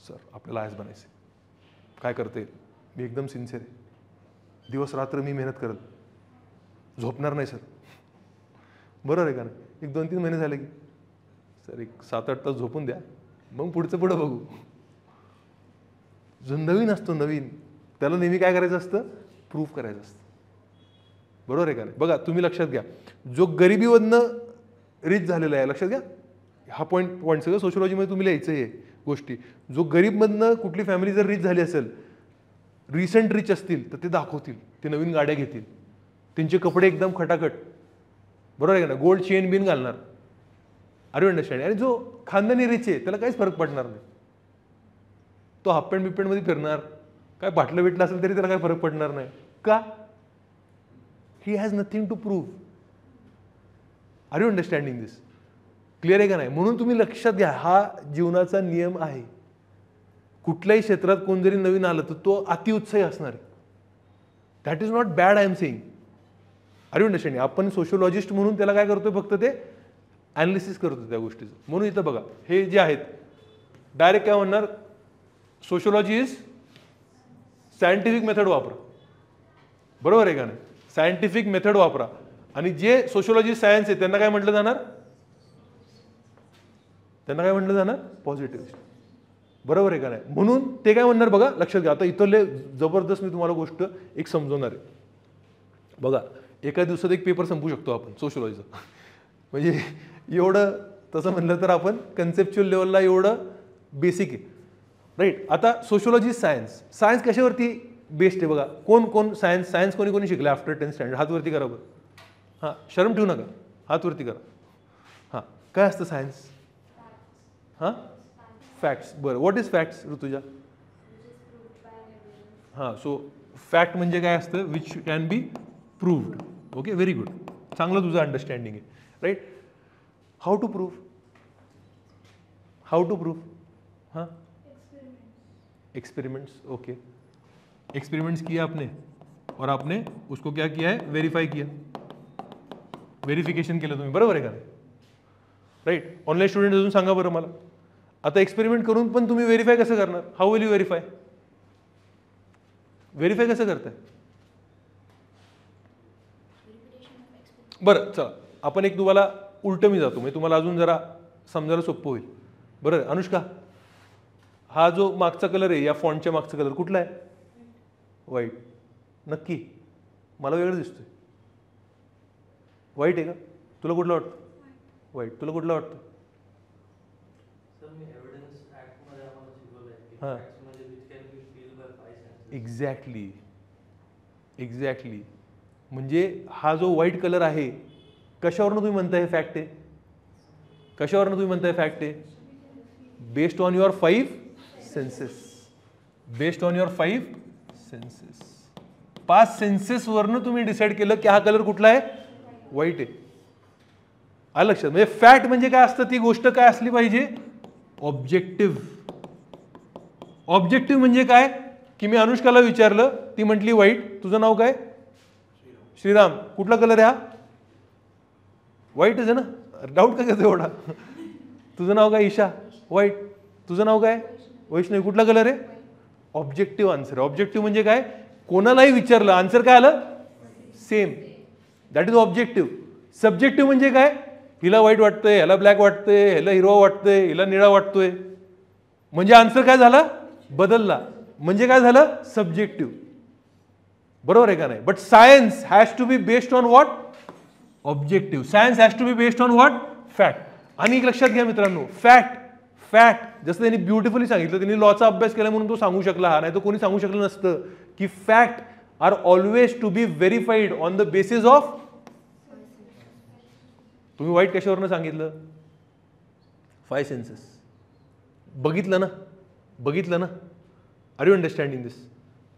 सर आपल्याला आयस बनायचं, काय करता येईल, मी एकदम सिन्सिअर आहे, दिवस रात्र मी मेहनत करत, झोपणार नाही सर, बरोबर आहे का नाही. एक 2-3 महिने झाले की सर एक 7-8 तास झोपून द्या, मग पुढचं बघू. जो नवीन असतो, नवीन, त्याला नेहमी काय करायचं असतं, प्रूफ करायचं असतं, बरोबर आहे का नाही. बघा तुम्ही लक्षात घ्या, जो गरिबीमधनं रिच झालेला आहे, लक्षात घ्या, हा पॉईंट सगळं सोशोलॉजीमध्ये तुम्ही लिहायचं आहे गोष्टी. जो गरीबमधनं कुठली फॅमिली जर रिच झाली असेल, रिसेंट रिच असतील, तर ते दाखवतील, ते नवीन गाड्या घेतील, त्यांचे कपडे एकदम खटाखट, बरोबर आहे का नाही, गोल्ड चेन बिन घालणार. Are you understand. आणि जो खानदानी रिच आहे त्याला काहीच फरक पडणार नाही, तो हाफ पॅन्ट बिपॅन्टमध्ये फिरणार, काय बाटलं बिटलं असेल तरी त्याला काय फरक पडणार नाही. का, he has nothing to prove. Are you understanding this. Clear आहे का नाही. म्हणून तुम्ही लक्षात घ्या, हा जीवनाचा नियम आहे. कुठल्याही क्षेत्रात कोण जरी नवीन आलं तर तो अतिउत्साही असणार आहे. That is not bad, I am saying. Are you understanding. आपण सोशोलॉजिस्ट म्हणून त्याला काय करतोय, फक्त ते ॲनालिसिस करतो त्या गोष्टीचं. म्हणून इथं बघा, हे जे आहेत डायरेक्ट काय म्हणणार, सोशोलॉजी इज सायंटिफिक मेथड वापरा, बरोबर आहे का नाही. सायंटिफिक मेथड वापरा. आणि जे सोशोलॉजी सायन्स आहे त्यांना काय म्हटलं जाणार, त्यांना काय म्हटलं जाणार, पॉझिटिव्हिस्ट. बरोबर आहे का नाही? म्हणून ते काय म्हणणार बघा, लक्षात घ्या. आता इथले जबरदस्त मी तुम्हाला गोष्ट एक समजवणार आहे बघा. एका दिवसात एक पेपर संपू शकतो आपण सोशलॉजीचा. म्हणजे एवढं तसं म्हणलं तर आपण कन्सेप्च्युअल लेवलला एवढं बेसिक आहे, राईट. आता सोशलॉजी सायन्स, सायन्स कशावरती बेस्ड आहे बघा. कोण कोण सायन्स कोणी कोणी शिकलं आफ्टर 10th स्टँडर्ड? हातवरती करा बरं. हां, शरम ठेवू नका, हातवरती करा. हां, काय असतं सायन्स? हां, फॅक्ट्स. बरं, व्हॉट इज फॅक्ट्स ऋतुजा? हां, सो फॅक्ट म्हणजे काय असतं? Which can be proved. Okay, very good, चांगलं तुझं अंडरस्टँडिंग आहे, right. How to prove? How to prove? हाँ, एक्सपेरिमेंट्स. ओके, एक्सपेरिमेंट्स किया आपने और आपने उसको क्या किया है? वेरीफाई किया, व्हेरिफिकेशन केलं तुम्ही, बरोबर आहे का? राईट. ऑनलाईन स्टुडंट अजून सांगा बरं मला. आता एक्सपेरिमेंट करून पण तुम्ही व्हेरीफाय कसं करणार? How will you verify? Verify कसं करताय? बरं, चला आपण एक तुम्हाला उलटं मी जातो, म्हणजे तुम्हाला अजून जरा समजायला सोपं होईल. बरं अनुष्का, हा जो मागचा कलर आहे, या फॉन्टच्या मागचा कलर कुठला आहे? व्हाईट. नक्की? मला वेगळं दिसतोय. व्हाईट आहे का? तुला कुठला वाटतं? व्हाईट. तुला कुठला वाटतं? हां, एक्झॅक्टली एक्झॅक्टली. म्हणजे हा जो व्हाईट कलर आहे, कशावरनं तुम्ही म्हणताय हे फॅक्ट आहे? कशावरनं तुम्ही म्हणताय फॅक्ट आहे? Based on your 5 census. Based on your 5 census. 5 census वरनं तुम्ही डिसाईड केलं की हा कलर कुठला आहे? व्हाईट आहे. आलं लक्षात? म्हणजे फॅक्ट म्हणजे काय असतं? ती गोष्ट काय असली पाहिजे? ऑब्जेक्टिव्ह. ऑब्जेक्टिव्ह म्हणजे काय? की मी अनुष्काला विचारलं, ती म्हटली व्हाईट. तुझं नाव काय? श्रीराम. कुठला कलर आहे हा? व्हाईटच आहे ना? डाऊट का घेतो एवढा? तुझं नाव काय? ईशा. व्हाईट. तुझं नाव काय? वैष्णवी. कुठला कलर आहे? Objective answer. ऑब्जेक्टिव्ह म्हणजे काय? कोणालाही विचारलं, आन्सर काय आलं? Same. That is objective. Subjective म्हणजे काय? हिला व्हाईट वाटतंय, ह्याला ब्लॅक वाटतंय, ह्याला हिरवा वाटतंय, हिला निळा वाटतोय, म्हणजे आन्सर काय झाला? बदलला. म्हणजे काय झालं? सब्जेक्टिव्ह. बरोबर आहे का नाही? But science has to be based on what? Objective. Science has to be based on what? Fact. आणि एक लक्षात घ्या मित्रांनो, फॅक्ट जसं त्यांनी ब्युटिफुली सांगितलं, त्यांनी लॉचा अभ्यास केला म्हणून तो सांगू शकला, हा नाही तर कोणी सांगू शकलं नसतं की fact are always to be verified on the basis of. तुम्ही व्हाईट कशावरनं सांगितलं? 5 सेन्सेस. बघितलं ना? बघितलं ना? R you understanding this?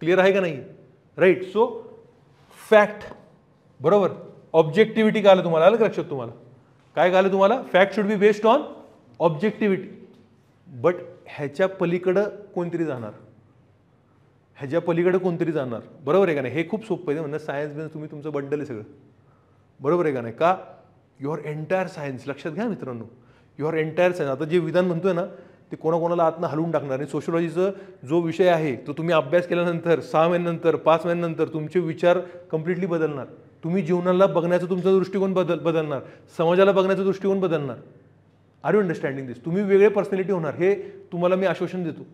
Clear आहे का नाही? राईट. सो फॅक्ट, बरोबर. ऑब्जेक्टिव्हिटी काय आलं तुम्हाला? आलं का लक्षात तुम्हाला? काय आलं तुम्हाला? Fact should be based on objectivity. But ह्याच्या पलीकडं कोणतरी जाणार, ह्याच्या पलीकडे कोणतरी जाणार, बरोबर आहे का नाही? हे खूप सोपं आहे म्हणणं. सायन्स बिन्स तुम्ही तुमचं बंडल आहे सगळं, बरोबर आहे का नाही? का? Your entire science. लक्षात घ्या मित्रांनो, युअर एंटायर सायन्स. आता जे विधान म्हणतोय ना, ते कोणाकोणाला आतनं हलवून टाकणार. आणि सोशलॉजीचा जो विषय आहे तो तुम्ही अभ्यास केल्यानंतर 6 महिन्यानंतर 5 महिन्यानंतर तुमचे विचार कम्प्लिटली बदलणार. तुम्ही जीवनाला बघण्याचा तुमचा दृष्टिकोन बदलणार, समाजाला बघण्याचा दृष्टिकोन बदलणार. आर यू अंडरस्टँडिंग दिस? तुम्ही वेगळे पर्सनॅलिटी होणार, हे तुम्हाला मी आश्वासन देतो.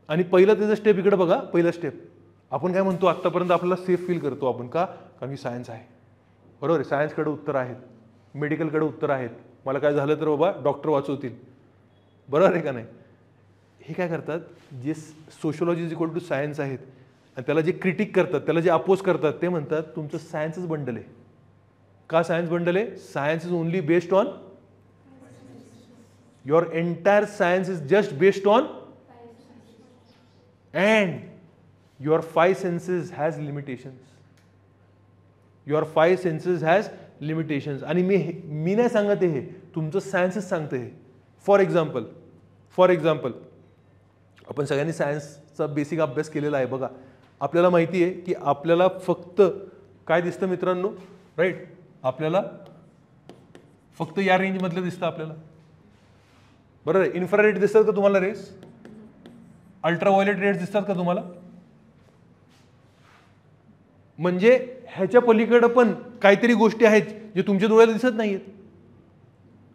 आणि पहिलं त्याचं स्टेप इकडे बघा. पहिलं स्टेप आपण काय म्हणतो? आत्तापर्यंत आपल्याला सेफ फील करतो आपण. का? कारण की सायन्स आहे, बरोबर आहे. सायन्सकडे उत्तर आहेत, मेडिकलकडे उत्तर आहेत. मला काय झालं तर बाबा डॉक्टर वाचवतील, बरोबर आहे का नाही? हे काय करतात? जे sociology is equal to science आहेत आणि त्याला जे क्रिटिक करतात, त्याला जे अपोज करतात, ते म्हणतात तुमचं सायन्सच बंडल आहे. का सायन्स बंडल आहे? Science is only based on, your entire science is just based on, and your 5 senses has limitations. Your 5 senses has limitations. आणि मी नाही सांगत हे, तुमचं सायन्सच सांगतं हे. फॉर एक्झाम्पल आपण सगळ्यांनी सायन्सचा बेसिक अभ्यास केलेला आहे बघा. आपल्याला माहिती आहे की आपल्याला फक्त काय दिसतं मित्रांनो? राईट, आपल्याला फक्त या रेंजमधलं दिसतं आपल्याला, बरोबर आहे. इन्फ्रारेड दिसतात का तुम्हाला रेस? अल्ट्राव्हायोलेट रेड्स दिसतात का तुम्हाला? म्हणजे ह्याच्या पलीकडे पण काहीतरी गोष्टी आहेत जे तुमच्या डोळ्याला दिसत नाहीयेत,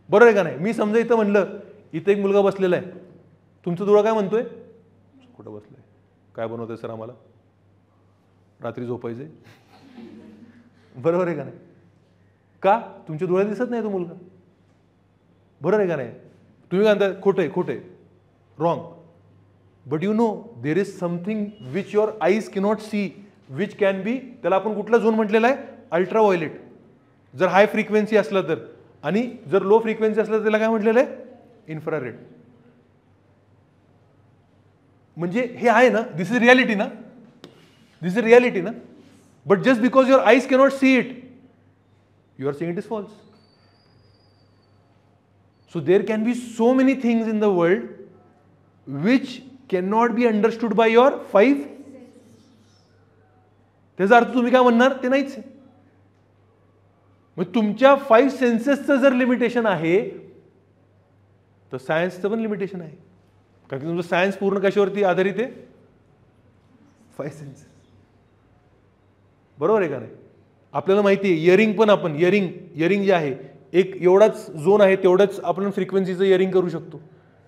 बरोबर आहे का नाही? मी समजा इथं म्हणलं, इथं एक मुलगा बसलेला आहे, तुमचं डोळं काय म्हणतोय, कुठं बसलंय, काय बनवतंय सर आम्हाला, रात्री झोपायचे, बरोबर आहे का नाही? का तुमच्या डोळ्यात दिसत नाही तो मुलगा, बरोबर आहे का नाही? तुम्ही काय म्हणता खोटं आहे, खोटं आहे, wrong. But you know there is something which your eyes cannot see, which can be, त्याला आपण कुठला झोन म्हटलेला आहे, अल्ट्राव्हायोलेट. जर हाय फ्रिक्वेन्सी असलं तर, आणि जर लो फ्रिक्वेन्सी असलं तर त्याला काय म्हटलेलं आहे, इन्फ्रारेड. म्हणजे हे आहे ना, दिस इज रियालिटी ना, दिस इज रियालिटी ना. But just because your eyes cannot see it, you are saying it is false. So there can be so many things in the world which cannot be understood by your five. त्याचा अर्थ तुम्ही काय म्हणणार, ते नाहीच. मग तुमच्या 5 सेन्सेसचं जर लिमिटेशन आहे तर सायन्सचं पण लिमिटेशन आहे. कारण की तुमचं सायन्स पूर्ण कशावरती आधारित आहे, 5 सेन्सेस. बरोबर आहे का नाही? आपल्याला माहिती आहे इयरिंग पण, आपण इयरिंग जे आहे एक एवढाच झोन आहे, तेवढंच आपण फ्रिक्वेन्सीचं इयरिंग करू शकतो.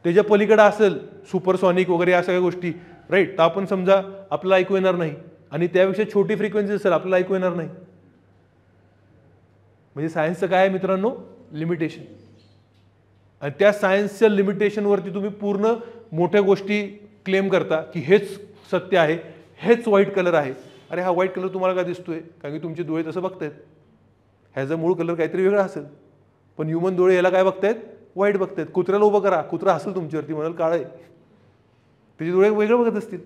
त्याच्या पलीकडे असेल सुपरसॉनिक वगैरे या सगळ्या गोष्टी, राईट, तर आपण समजा आपल्याला ऐकू येणार नाही, आणि त्यापेक्षा छोटी फ्रिक्वेन्सी असेल आपल्याला ऐकू येणार नाही. म्हणजे सायन्सचं काय आहे मित्रांनो, लिमिटेशन. आणि त्या सायन्सच्या लिमिटेशनवरती तुम्ही पूर्ण मोठ्या गोष्टी क्लेम करता की हेच सत्य आहे, हेच व्हाईट कलर आहे. अरे हा व्हाईट कलर तुम्हाला का दिसतोय, कारण की तुमचे डोळे तसं बघतायत. ह्याचा मूळ कलर काहीतरी वेगळा असेल, पण ह्युमन डोळे याला काय बघतायत, व्हाईट बघतायत. कुत्र्याला उभं करा, कुत्रा हसेल तुमच्यावरती, म्हणाल काळं आहे, त्याचे डोळे वेगळं बघत असतील.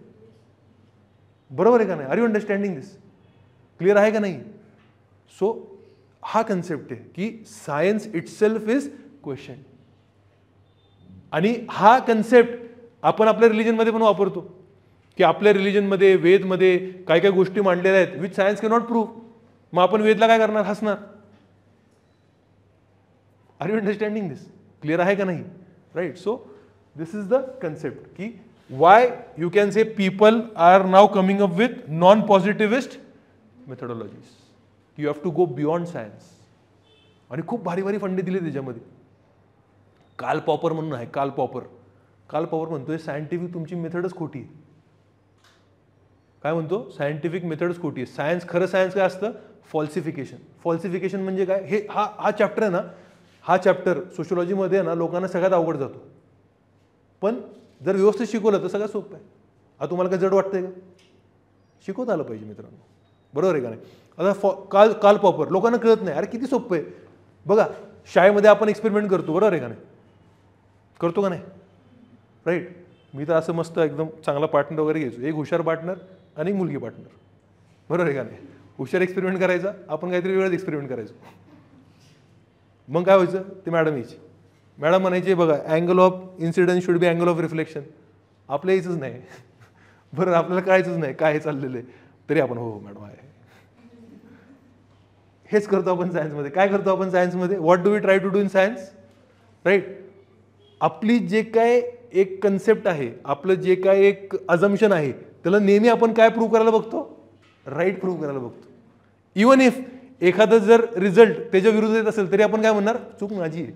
बरोबर आहे का नाही? Are you understanding this? Clear आहे का नाही? सो हा कन्सेप्ट आहे की सायन्स इटसेल्फ इज क्वेश्चन. आणि हा कन्सेप्ट आपण आपल्या रिलिजनमध्ये पण वापरतो की आपल्या रिलिजनमध्ये वेदमध्ये काय काय गोष्टी मांडलेल्या आहेत which science can not prove. मग आपण वेदला काय करणार, हसणार. Are you understanding this? Clear आहे का नाही? Right. So this is the concept की why you can say people are now coming up with non positivist methodologies. You have to go beyond science. आणि खूप भारी भारी फंडे दिले त्याच्यामध्ये. कार्ल पॉपर म्हणून आहे, कार्ल पॉपर म्हणतोय सायंटिफिक तुमची मेथडच खोटी आहे. काय म्हणतो, सायंटिफिक मेथडच खोटी आहे. सायन्स, खरं सायन्स काय असतं, फॉल्सिफिकेशन. फॉल्सिफिकेशन म्हणजे काय, हे हा चॅप्टर आहे ना, हा चॅप्टर सोशिओलॉजीमध्ये ना लोकांना सगळ्यात अवघड जातो. पण जर व्यवस्थित शिकवलं तर सगळ्यात सोपं आहे. आता तुम्हाला काय जड वाटतंय का? शिकवता आलं पाहिजे मित्रांनो, बरोबर आहे का नाही? आता कार्ल पॉपर लोकांना कळत नाही. अरे किती सोपं आहे बघा. शाळेमध्ये आपण एक्सपेरिमेंट करतो, बरोबर आहे का नाही? करतो का नाही? राईट. मी तर असं मस्त एकदम चांगला पार्टनर वगैरे घ्यायचो, एक हुशार पार्टनर आणि एक मुलगी पार्टनर, बरोबर आहे का नाही? हुशार एक्सपेरिमेंट करायचा, आपण काहीतरी वेगळाच एक्सपेरिमेंट करायचो. मग काय व्हायचं, ते मॅडम यायची. मॅडम म्हणायचे बघा angle of incidence should be angle of reflection. आपल्या यायचंच नाही, बरं आपल्याला कळायचंच नाही काय चाललेलं आहे, तरी आपण हो मॅडम आहे. हेच करतो आपण सायन्समध्ये. काय करतो आपण सायन्समध्ये, what do we try to do in science, right? आपली जे काय एक कन्सेप्ट आहे, आपलं जे काय एक अजम्पशन आहे, त्याला नेहमी आपण काय प्रूव्ह करायला बघतो, राईट प्रूव्ह करायला बघतो. इवन इफ एखादं जर रिझल्ट त्याच्या विरुद्ध येत असेल तरी आपण काय म्हणणार, चूक माझी आहे.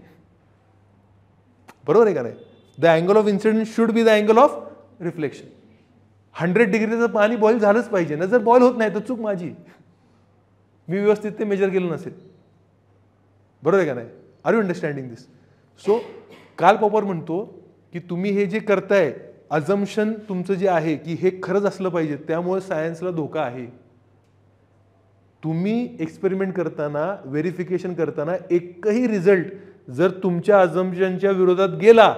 बरोबर आहे का नाही? The angle of incident should be the angle of reflection. 100 डिग्रीचं पाणी बॉईल झालंच पाहिजे ना, जर बॉईल होत नाही तर चूक माझी, मी व्यवस्थित ते मेजर केलं नसेल. बरोबर आहे का नाही? Are you understanding this? So Karl Popper म्हणतो की तुम्ही हे जे करताय अजम्पशन तुमचं जे आहे की हे खरंच असलं पाहिजे, त्यामुळे सायन्सला धोका आहे. तुम्ही एक्सपेरिमेंट करताना, व्हेरिफिकेशन करताना एकही रिझल्ट जर तुमच्या अजम्पशनच्या विरोधात गेला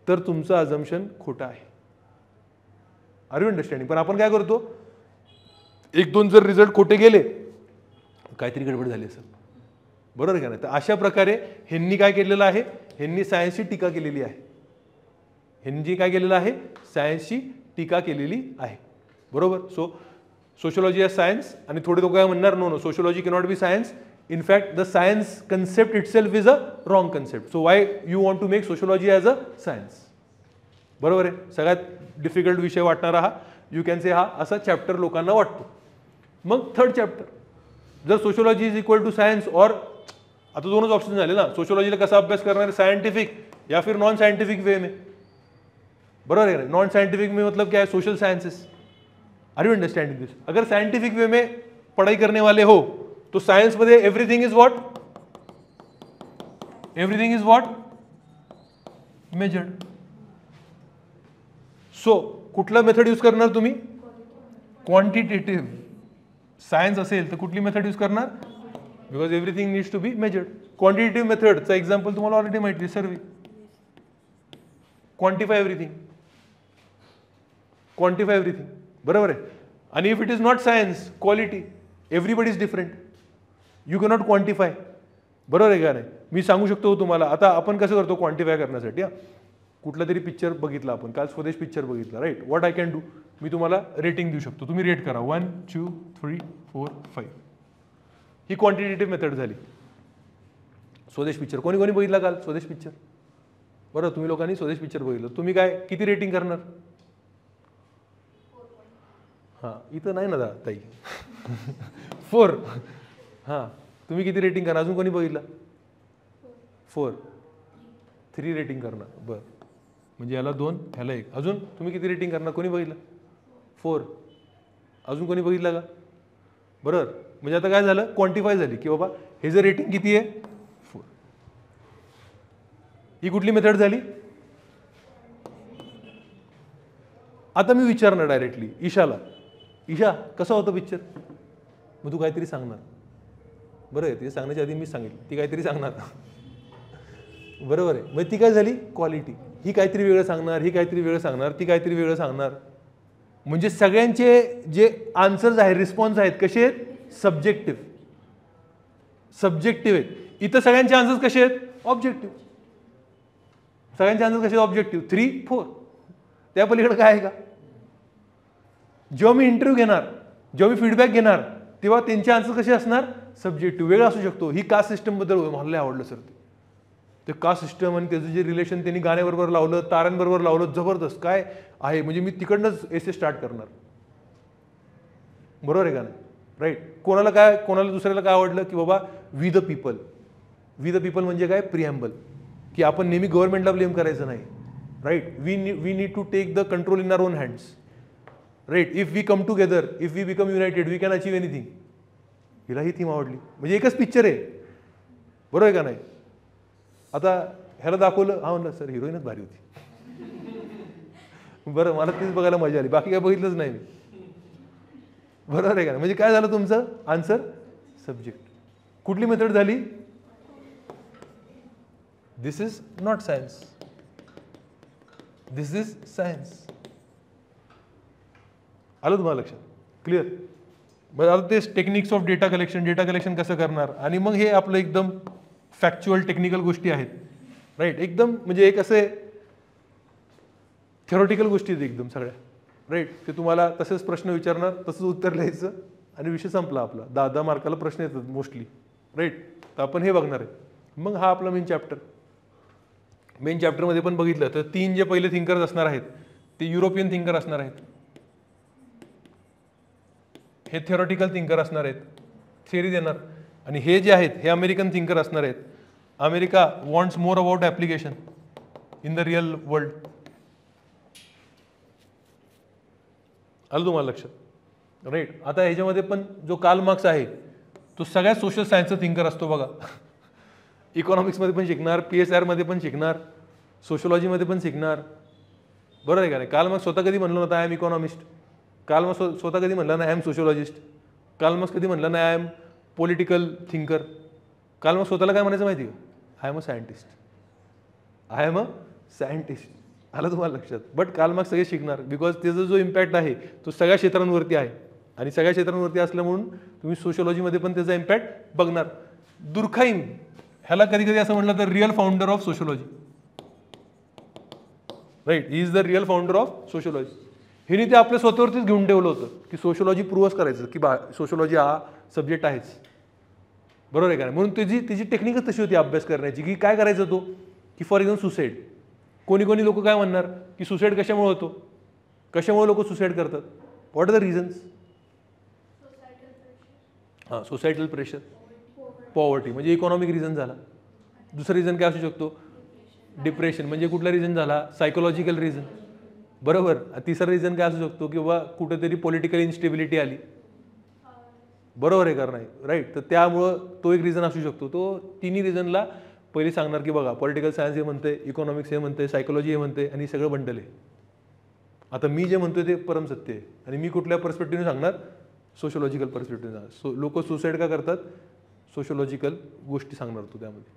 तर तुमचं अजम्पशन खोटं आहे. Are you understanding? पण आपण काय करतो, 1-2 जर रिझल्ट खोटे गेले, काहीतरी गडबड झाली असेल, बरोबर आहे का नाही? तर अशा प्रकारे ह्यांनी काय केलेलं आहे, ह्यांनी सायन्सची टीका केलेली आहे. ह्यांनी काय केलेलं आहे, सायन्सची टीका केलेली आहे. बरोबर. So sociology is science. आणि थोडे लोक काय म्हणणार, no sociology cannot be science. In fact, the science concept itself is a wrong concept. So why you want to make sociology as a science? बरोबर आहे. सगळ्यात डिफिकल्ट विषय वाटणारा हा, यू कॅन से हा असा चॅप्टर लोकांना वाटतो. मग थर्ड चॅप्टर, जर sociology is equal to science, और आता दोनच ऑप्शन झाले ना, सोशियोलॉजीला कसा अभ्यास करणार, सायंटिफिक या फिर नॉन सायंटिफिक वे में. बराबर है। नॉन साइंटिफिक में मतलब क्या है, social sciences. Are you understanding this? अगर साइंटिफिक वे में पढ़ाई करने वाले हो तो सायन्स मध्ये everything is what, everything is what, measured. So कुठला मेथड यूज करणार तुम्ही? क्वांटिटेटिव्ह. सायन्स असेल तर कुठली मेथड यूज करणार? Because everything needs to be measured. Quantitative मेथडचा एक्झाम्पल तुम्हाला ऑलरेडी माहिती आहे, survey. Quantify everything, quantify everything, बरोबर आहे. आणि if it is not science, quality, everybody is different, you cannot quantify. बरोबर आहे का नाही? मी सांगू शकतो तुम्हाला. आता आपण कसं करतो क्वांटिफाय करण्यासाठी? कुठला तरी पिक्चर बघितला आपण, काल स्वदेश पिक्चर बघितला, right. What I can do, मी तुम्हाला रेटिंग देऊ शकतो, तुम्ही रेट करा 1 2 3 4 5. ही क्वांटिटेटिव्ह मेथड झाली. स्वदेश पिक्चर कोणी कोणी बघितला काल स्वदेश पिक्चर? बरं, तुम्ही लोकांनी स्वदेश पिक्चर बघितलं, तुम्ही काय किती रेटिंग करणार? हां, इथं नाही ना दा ताई. 4. हां, तुम्ही किती रेटिंग करणार? अजून कोणी बघितलं? 4. 3 रेटिंग करणार. बरं, म्हणजे याला 2, ह्याला 1. अजून तुम्ही किती रेटिंग करणार? कोणी बघितलं? 4. अजून कोणी बघितलं का? बरोबर. म्हणजे आता काय झालं, क्वांटिफाय झाली की बाबा हे जर रेटिंग किती आहे? 4. ही कुठली मेथड झाली? आता मी विचारणार डायरेक्टली ईशाला, ईशा कसा होता पिक्चर? मग तू काहीतरी सांगणार. बरं आहे, ते सांगण्याच्या आधी मी सांगितलं, ती काहीतरी सांगणार. बरोबर आहे. मग ती काय झाली? क्वालिटी. ही काहीतरी वेगळं सांगणार, ही काहीतरी वेगळं सांगणार, ती काहीतरी वेगळं सांगणार. म्हणजे सगळ्यांचे जे आन्सर्स आहेत, रिस्पॉन्स आहेत, कसे आहेत? सब्जेक्टिव्ह. सब्जेक्टिव्ह आहेत. इथं सगळ्यांचे आन्सर्स कसे आहेत? ऑब्जेक्टिव्ह. सगळ्यांचे आन्सर्स कसे? ऑब्जेक्टिव्ह. 3 4. त्या पलीकडे काय आहे का? जेव्हा मी इंटरव्ह्यू घेणार, जेव्हा मी फीडबॅक घेणार, तेव्हा त्यांचे आन्सर कसे असणार? सब्जेक्टिव्ह. वेगळा असू शकतो. ही कास्ट सिस्टमबद्दल मला लय आवडलं सर, ते कास्ट सिस्टम आणि त्याचं जे रिलेशन त्यांनी गाण्याबरोबर लावलं, ताऱ्यांबरोबर लावलं, जबरदस्त काय आहे. म्हणजे मी तिकडनंच एसे स्टार्ट करणार. बरोबर आहे का नाही? राईट. कोणाला काय, कोणाला दुसऱ्याला काय आवडलं की बाबा we the people. We the people म्हणजे काय? प्रिॲम्बल. की आपण नेहमी गव्हर्नमेंटला ब्लेम करायचं नाही. Right. We need to take the control in our own hands. Right. If we come together, if we become united, we can achieve anything. हिला ही theme आवडली. म्हणजे एकच पिक्चर आहे. बरोबर आहे का नाही? आता ह्याला दाखवलं, हा म्हणलं सर हिरोईनच भारी होती. बरं, मला तीच बघायला मजा आली, बाकी काय बघितलंच नाही मी. बरोबर आहे का? म्हणजे काय झालं तुमचं आन्सर? सब्जेक्ट. कुठली मेथड झाली? This is not science, this is science. आलं तुम्हाला लक्षात? क्लिअर? बरं, आता तेच techniques of data collection. Data collection कसं करणार, आणि मग हे आपलं एकदम फॅक्च्युअल टेक्निकल गोष्टी आहेत. राईट. एकदम म्हणजे एक असे थेरॉटिकल गोष्टी आहेत एकदम सगळ्या. राईट. ते तुम्हाला तसेच प्रश्न विचारणार, तसंच उत्तर लिहायचं आणि विषय संपला आपला. 10 मार्काला प्रश्न येतात मोस्टली. राईट. तर आपण हे बघणार आहे. मग हा आपला मेन चॅप्टर. मेन चॅप्टरमध्ये पण बघितलं तर 3 जे पहिले थिंकर्स असणार आहेत ते युरोपियन थिंकर असणार आहेत. हे थेरॉटिकल थिंकर असणार आहेत, थिअरी देणार. आणि हे जे आहेत हे अमेरिकन थिंकर असणार आहेत. America wants more about application in the real world. आलं तुम्हाला लक्षात? राईट. आता ह्याच्यामध्ये पण जो कार्ल मार्क्स आहे तो सगळ्यात सोशल सायन्सचा थिंकर असतो बघा. इकॉनॉमिक्समध्ये पण शिकणार, PSR मध्ये पण शिकणार, सोशोलॉजीमध्ये पण शिकणार. बरोबर आहे का नाही? कार्ल मार्क्स स्वतः कधी म्हणलं नव्हतं I am economist. Karl Marx स्वतः कधी म्हणलं नाही I am sociologist. Karl Marx कधी म्हणलं नाही I am political thinker. Karl Marx स्वतःला काय म्हणायचं माहिती आहे? I am a scientist. I am a scientist. आलं तुम्हाला लक्षात? बट कार्ल मार्क्स सगळे शिकणार बिकॉज त्याचा जो इम्पॅक्ट आहे तो सगळ्या क्षेत्रांवरती आहे. आणि सगळ्या क्षेत्रांवरती असलं म्हणून तुम्ही सोशोलॉजीमध्ये पण त्याचा इम्पॅक्ट बघणार. दुर्खाईम ह्याला कधी कधी असं म्हटलं तर real founder of sociology. Right. He is the real founder of sociology. हिने ते आपल्या स्वतःवरतीच घेऊन ठेवलं होतं की सोशोलॉजी प्रूव्हच करायचं की सोशोलॉजी हा सब्जेक्ट आहेच. बरोबर आहे का नाही? म्हणून त्याची टेक्निकच तशी होती अभ्यास करण्याची की काय करायचं तो की फॉर एक्झाम्पल सुसाईड. कोणी कोणी लोक काय म्हणणार की सुसाईड कशामुळे होतो, कशामुळे लोक सुसाईड करतात, व्हॉट आर द रिझन्स? हां, सोसायटल प्रेशर, पॉवर्टी म्हणजे इकॉनॉमिक रिझन झाला. दुसरा रिझन काय असू शकतो? डिप्रेशन. म्हणजे कुठला रिझन झाला? Psychological reason. बरोबर. तिसरा रिझन काय असू शकतो, किंवा कुठेतरी पॉलिटिकल इन्स्टेबिलिटी आली, बरोबर आहे का नाही, राईट. तर त्यामुळं तो एक रिझन असू शकतो. तो तिन्ही रिझनला पहिले सांगणार की बघा पॉलिटिकल सायन्स हे म्हणते, इकॉनॉमिक्स हे म्हणते, सायकोलॉजी हे म्हणते, आणि सगळं बंडल आहे. आता मी जे म्हणतोय ते परम सत्य आहे, आणि मी कुठल्या पर्स्पेक्टिव्हने सांगणार, सोशोलॉजिकल पर्स्पेक्टिव्हने सांगणार. लोक सुसाईड का करतात, सोशोलॉजिकल गोष्टी सांगणार तू त्यामध्ये.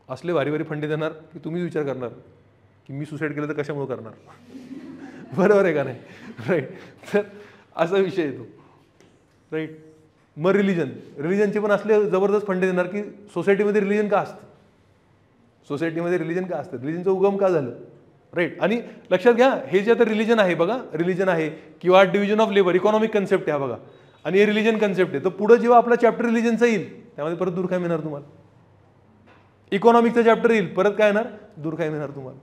असले भारी भारी फंडे देणार की तुम्ही विचार करणार की मी सुसाईड केलं तर कशामुळे करणार. बरोबर आहे का नाही, राईट. तर असा विषय येतो, राईट. मग रिलिजनचे पण असले जबरदस्त फंडे देणार की सोसायटीमध्ये रिलिजन का असतं, सोसायटीमध्ये रिलिजन का असतं, रिलिजनचं उगम का झालं, राईट. आणि लक्षात घ्या, हे जे आता रिलिजन आहे बघा, रिलिजन आहे किंवा division of labour, economic concept आहे बघा, आणि हे रिलिजन कन्सेप्ट आहे. तर पुढे जेव्हा आपला चॅप्टर रिलिजनचा येईल त्यामध्ये परत दूर काय मिळणार तुम्हाला, इकॉनॉमिकचा चॅप्टर येईल परत काय येणार, दूर काय मिळणार तुम्हाला.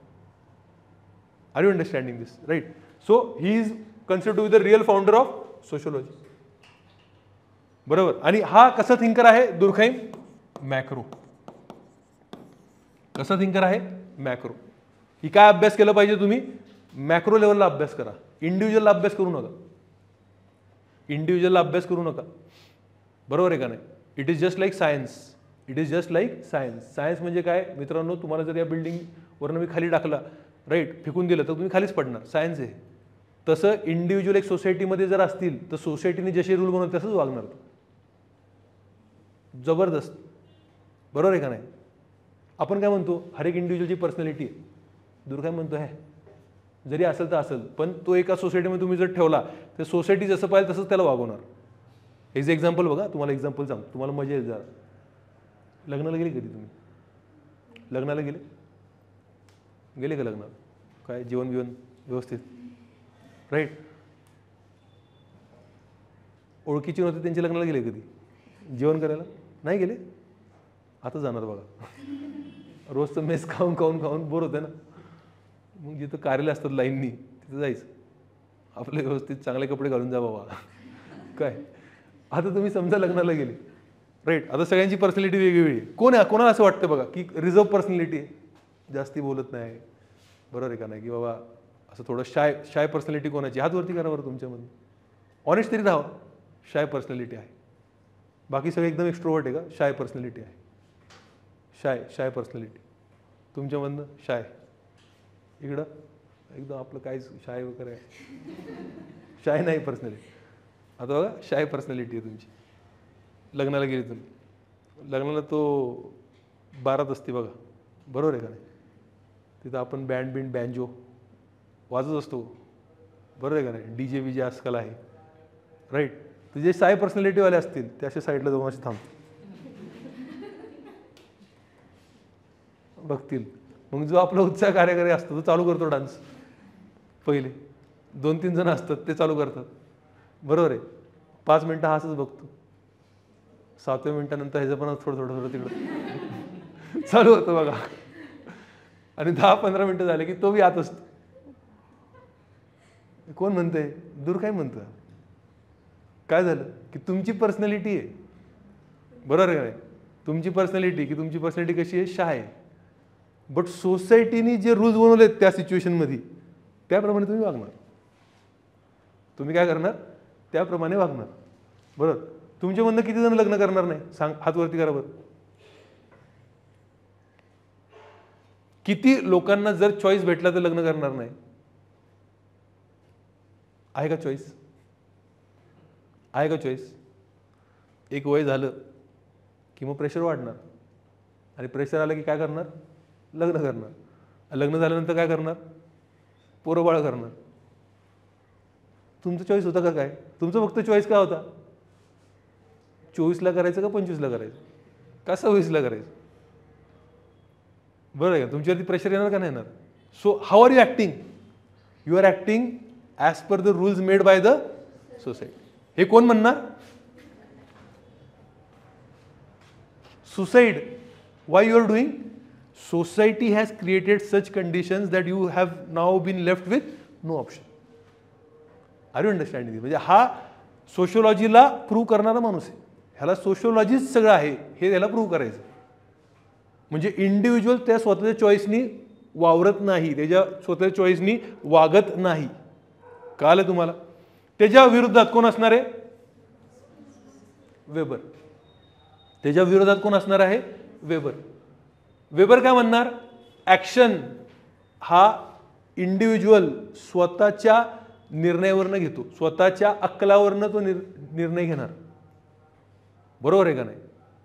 Are you understanding this, right. So he is considered to be the real founder of sociology, बरोबर. आणि हा कसा थिंकर आहे, दुर्खाइम मॅक्रो. कसा थिंकर आहे, मॅक्रो. ही काय अभ्यास केला पाहिजे तुम्ही, मॅक्रो लेवलला अभ्यास करा, इंडिव्हिज्युअलला अभ्यास करू नका, इंडिव्हिज्युअलला अभ्यास करू नका, बरोबर आहे का नाही. It is just like science, it is just like science. Science म्हणजे काय मित्रांनो, तुम्हाला जर या बिल्डिंगवरनं मी खाली टाकला, राईट, फेकून दिलं तर तुम्ही खालीच पडणार, सायन्स आहे. तसं इंडिव्हिज्युअल एक सोसायटीमध्ये जर असतील तर सोसायटीने जसे रूल बनवले तसंच वागणार, जबरदस्त, बरोबर आहे का नाही. आपण काय म्हणतो, हर एक इंडिव्हिज्युअलची पर्सनॅलिटी आहे, दूर काय म्हणतो आहे, जरी असेल तर असेल, पण तो एका सोसायटीमध्ये तुम्ही जर ठेवला तर सोसायटी जसं पाहिजे तसंच त्याला वागवणार. हेच एक्झाम्पल बघा, तुम्हाला एक्झाम्पल सांगतो, तुम्हाला मजा येईल जरा. लग्नाला गेले कधी तुम्ही, लग्नाला गेले का लग्नाला, काय जेवण बिवण व्यवस्थित, राईट. ओळखीची नव्हती त्यांच्या लग्नाला गेले कधी जेवण करायला, नाही गेले, आता जाणार बघा. रोजचं मेस खाऊन खाऊन खाऊन बोर होते ना, मग जिथं कार्यालय असतात लाईननी तिथं जायचं, आपले व्यवस्थित चांगले कपडे घालून जा बाबा. काय आता तुम्ही समजा लग्नाला गेले, राईट. आता सगळ्यांची पर्सनॅलिटी वेगवेगळी आहे. कोणाला असं वाटतं बघा की रिझर्व पर्सनॅलिटी आहे, जास्ती बोलत नाही, बरोबर आहे का नाही, की बाबा असं थोडं शाय पर्सनॅलिटी कोणाची, हात वरती करा बरं तुमच्यामध्ये, ऑनेस्ट तरी राहा, शाय पर्सनॅलिटी आहे. बाकी सगळे एकदम एक्स्ट्रोवर्ट आहे का, शाय पर्सनॅलिटी आहे, शाय पर्सनॅलिटी तुमच्यामधनं, शाय इकडं एकदम आपलं काय शाय वगैरे आहे, शाय नाही पर्सनॅलिटी. आता बघा शाय पर्सनॅलिटी आहे तुमची. लग्नाला गेली तुम्ही, लग्नाला तो बारात असते बघा, बरोबर आहे का नाही, तिथं आपण बँजो वाजत असतो, बरोबर आहे का नाही, DJ विजे आजकाल आहे, राईट. तर जे शाय पर्सनॅलिटीवाले असतील ते अशा साईडला जाऊन असे थांबतील, बघतील. मग जो आपला उत्साह कार्यकारी असतो तो चालू करतो डान्स, पहिले 2-3 जण असतात ते चालू करतात, बरोबर आहे. 5 मिनटं हा असंच बघतो, 7व्या मिनिटानंतर ह्याचं पण थोडं तिकडं चालू होतं बघा, आणि 10-15 मिनटं झाले की तो बी आत असतो. कोण म्हणतंय, दूर काय म्हणतं, काय झालं की तुमची पर्सनॅलिटी आहे, बरोबर आहे काय, तुमची पर्सनॅलिटी की तुमची पर्सनॅलिटी कशी आहे, शाय आहे. बट सोसायटीने जे रूल्स बनवलेत त्या सिच्युएशनमध्ये त्याप्रमाणे तुम्ही वागणार, तुम्ही काय करणार, त्याप्रमाणे वागणार, बरोबर. तुमच्यामधनं किती जण लग्न करणार नाही, सांग, हात वरती करा बरं. किती लोकांना जर चॉईस भेटला तर लग्न करणार नाही, आहे का चॉईस, आहे का चॉईस. एक वय झालं की मग प्रेशर वाढणार, आणि प्रेशर आलं की काय करणार, लग्न करणार. लग्न झाल्यानंतर काय करणार, पोरं बाळ करणार. तुमचं चॉईस होता का काय, तुमचं फक्त चॉईस काय होता, 24ला करायचं का 25ला करायचं का 26ला करायचं, बरोबर आहे का. तुमच्यावरती प्रेशर येणार का नाही येणार. So how are you acting, you are acting as per the rules made by the society. हे कोण म्हणणार, suicide. Why you are doing, society has created such conditions that you have now been left with no option. Are you understanding. म्हणजे हा सोशिओलॉजीला prove करणारा माणूस आहे, ह्याला सोशिओलॉजीच सगळं आहे हे त्याला प्रूव्ह करायचं. म्हणजे इंडिव्हिज्युअल त्या स्वतःच्या चॉईसनी वावरत नाही, त्याच्या स्वतःच्या चॉईसनी वागत नाही. कळालं तुम्हाला? त्याच्या विरोधात कोण असणार आहे? वेबर. त्याच्या विरोधात कोण असणार आहे? वेबर. वेबर काय म्हणणार? ऍक्शन हा इंडिव्हिज्युअल स्वतःच्या निर्णयावरनं घेतो, स्वतःच्या अक्कलावरनं तो निर्णय घेणार. बरोबर आहे का नाही?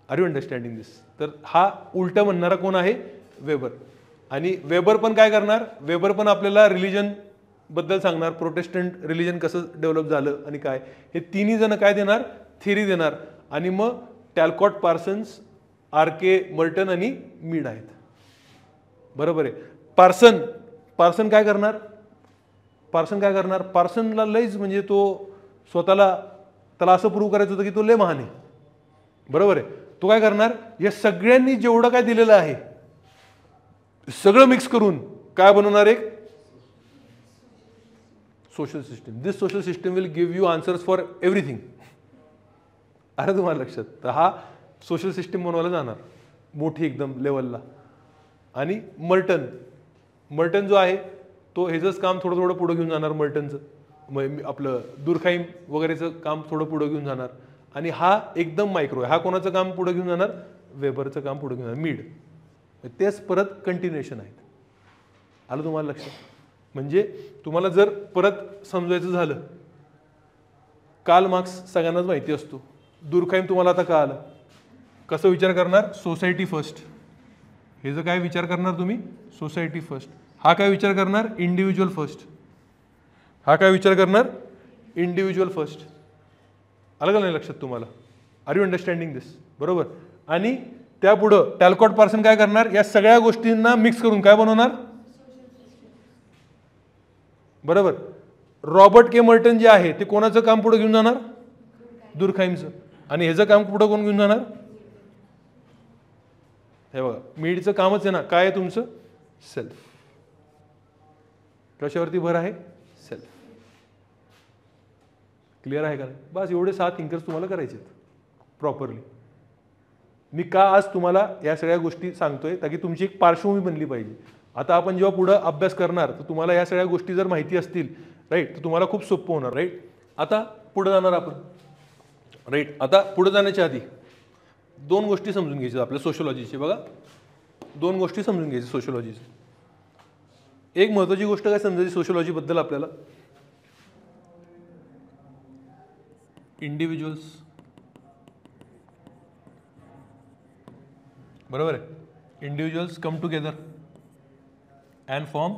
आर यू अंडरस्टँडिंग दिस? तर हा उलट म्हणणारा कोण आहे? वेबर. आणि वेबर पण काय करणार? वेबर पण आपल्याला रिलिजन बद्दल सांगणार, प्रोटेस्टंट रिलिजन कसं डेव्हलप झालं आणि काय, हे तिन्ही जण काय देणार? थिअरी देणार. आणि मग टॅलकॉट, पार्सन्स, आर.के. मर्टन आणि मीड आहेत. बरोबर आहे. पार्सन काय करणार? पार्सनला लईच म्हणजे तो स्वतःला त्याला असं प्रूव्ह करायचं होतं की तो लय महान आहे. बरोबर आहे. तो काय करणार? या सगळ्यांनी जेवढं काय दिलेलं आहे सगळं मिक्स करून काय बनवणार? एक social system. This social system will give you answers for everything. अरे तुम्हाला लक्षात? तर हा सोशल सिस्टम बनवायला जाणार मोठी एकदम लेवलला. आणि मर्टन जो आहे तो ह्याचंच काम थोडं थोडं पुढं घेऊन जाणार. मर्टनचं आपलं दुर्खाईम वगैरेचं काम थोडं पुढं घेऊन जाणार. आणि हा एकदम मायक्रो आहे. हा कोणाचं काम पुढं घेऊन जाणार? वेबरचं काम पुढं घेऊन जाणार. मीड. तेच परत कंटिन्युएशन आहेत. आलं तुम्हाला लक्षात? म्हणजे तुम्हाला जर परत समजायचं झालं, कार्ल मार्क्स सगळ्यांनाच माहिती असतो. दुर्खाईम तुम्हाला आता कळालं. कसं विचार करणार? Society first. हे जर काय विचार करणार तुम्ही? Society first. हा काय विचार करणार? Individual first. हा काय विचार करणार? Individual first. आलं का नाही लक्षात तुम्हाला? आर यू अंडरस्टँडिंग दिस? बरोबर. आणि त्यापुढं टॅलकॉट, पार्सन काय करणार? या सगळ्या गोष्टींना मिक्स करून काय बनवणार? बरोबर. रॉबर्ट के मर्टन जे आहे ते कोणाचं काम पुढे घेऊन जाणार? दुर्खाईमचं. आणि ह्याचं काम पुढं कोण घेऊन जाणार? हे बघा, मीडचं कामच आहे ना, काय आहे तुमचं? सेल्फ. कशावरती भर आहे? सेल्फ. क्लिअर आहे का नाही? बस एवढे 7 थिंकर्स तुम्हाला करायचे प्रॉपरली. मी का आज तुम्हाला या सगळ्या गोष्टी सांगतोय? ताकी तुमची एक पार्श्वभूमी बनली पाहिजे. आता आपण जेव्हा पुढे अभ्यास करणार तर तुम्हाला या सगळ्या गोष्टी जर माहिती असतील, राईट, तर तुम्हाला खूप सोपं होणार. राईट. आता पुढे जाणार आपण. राईट. आता पुढे जाण्याच्या आधी 2 गोष्टी समजून घ्यायच्या आपल्या सोशिओलॉजीची. बघा, 2 गोष्टी समजून घ्यायच्या सोशिओलॉजीची. एक महत्त्वाची गोष्ट काय समजायची सोशिओलॉजी बद्दल आपल्याला? इंडिव्हिज्युअल्स. बरोबर आहे. Individuals come together and form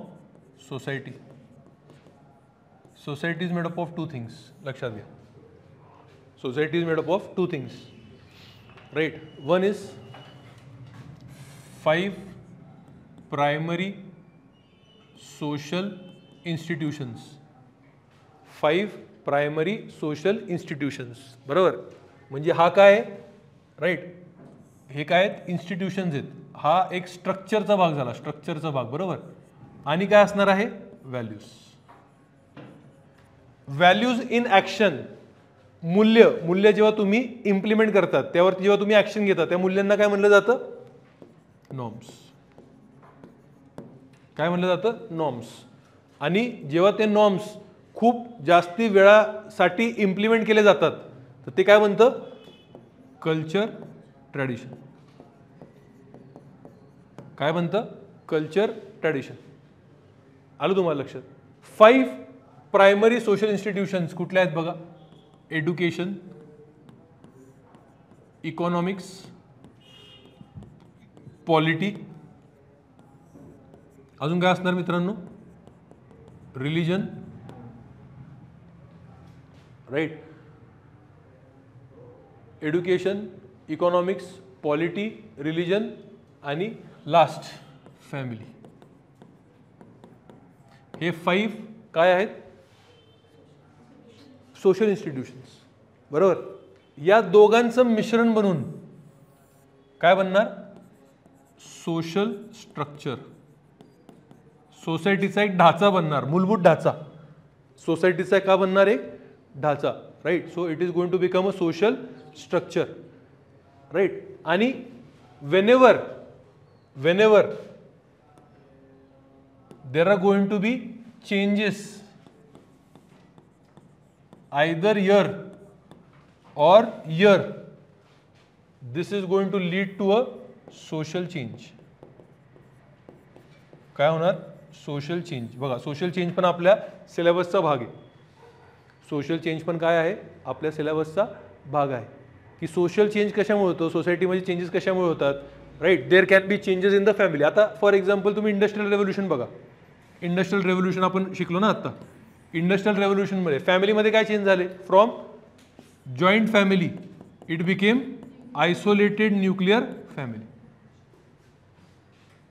society. Society is made up of 2 things. लक्षात घ्या. Society is made up of 2 things. Right. One is 5 primary social institutions. 5 primary social institutions. बरोबर. म्हणजे हा काय आहे? राईट. हे काय आहेत? इन्स्टिट्यूशन्स आहेत. हा एक स्ट्रक्चरचा भाग झाला, स्ट्रक्चरचा भाग. बरोबर. आणि काय असणार आहे? व्हॅल्यूज. Values in action. मूल्य जेव्हा तुम्ही इम्प्लिमेंट करतात त्यावरती जेव्हा तुम्ही ऍक्शन घेता त्या मूल्यांना काय म्हणलं जातं? नॉर्म्स. काय म्हणलं जातं? नॉर्म्स. आणि जेव्हा ते नॉर्म्स खूप जास्ती वेळासाठी इम्प्लिमेंट केले जातात तर ते काय म्हणतं? Culture, tradition. काय म्हणतं? Culture, tradition. आलं तुम्हाला लक्षात? 5 प्रायमरी सोशल इन्स्टिट्यूशन्स कुठल्या आहेत बघा? एज्युकेशन, इकॉनॉमिक्स, पॉलिटी, अजून काय असणार मित्रांनो? Religion. Right. Education, economics, polity, religion आणि लास्ट फॅमिली. हे 5 काय आहेत? Social institutions. बरोबर. या दोघांचं मिश्रण बनून काय बनणार? Social structure. सोसायटीचा एक ढाचा बनणार, मूलभूत ढाचा. सोसायटीचा का बनणार? एक ढाचा. Right. So it is going to become a social structure. Right. आणि whenever there are going to be changes either year or year. This is going to lead to a social change. काय होणार? Social change. बघा, social change पण आपल्या सिलेबसचा भाग आहे. Social change पण काय आहे? आपल्या सिलेबसचा भाग आहे. की सोशल चेंज कशामुळे होतो, सोसायटीमध्ये चेंजेस कशामुळे होतात, right. There can be changes in the family. आता फॉर एक्झाम्पल तुम्ही इंडस्ट्रियल रेव्होल्यूशन बघा. इंडस्ट्रियल रेव्होल्यूशन आपण शिकलो ना आता. इंडस्ट्रियल रेव्होल्यूशनमध्ये फॅमिलीमध्ये काय चेंज झाले? From joint family it became isolated nuclear family.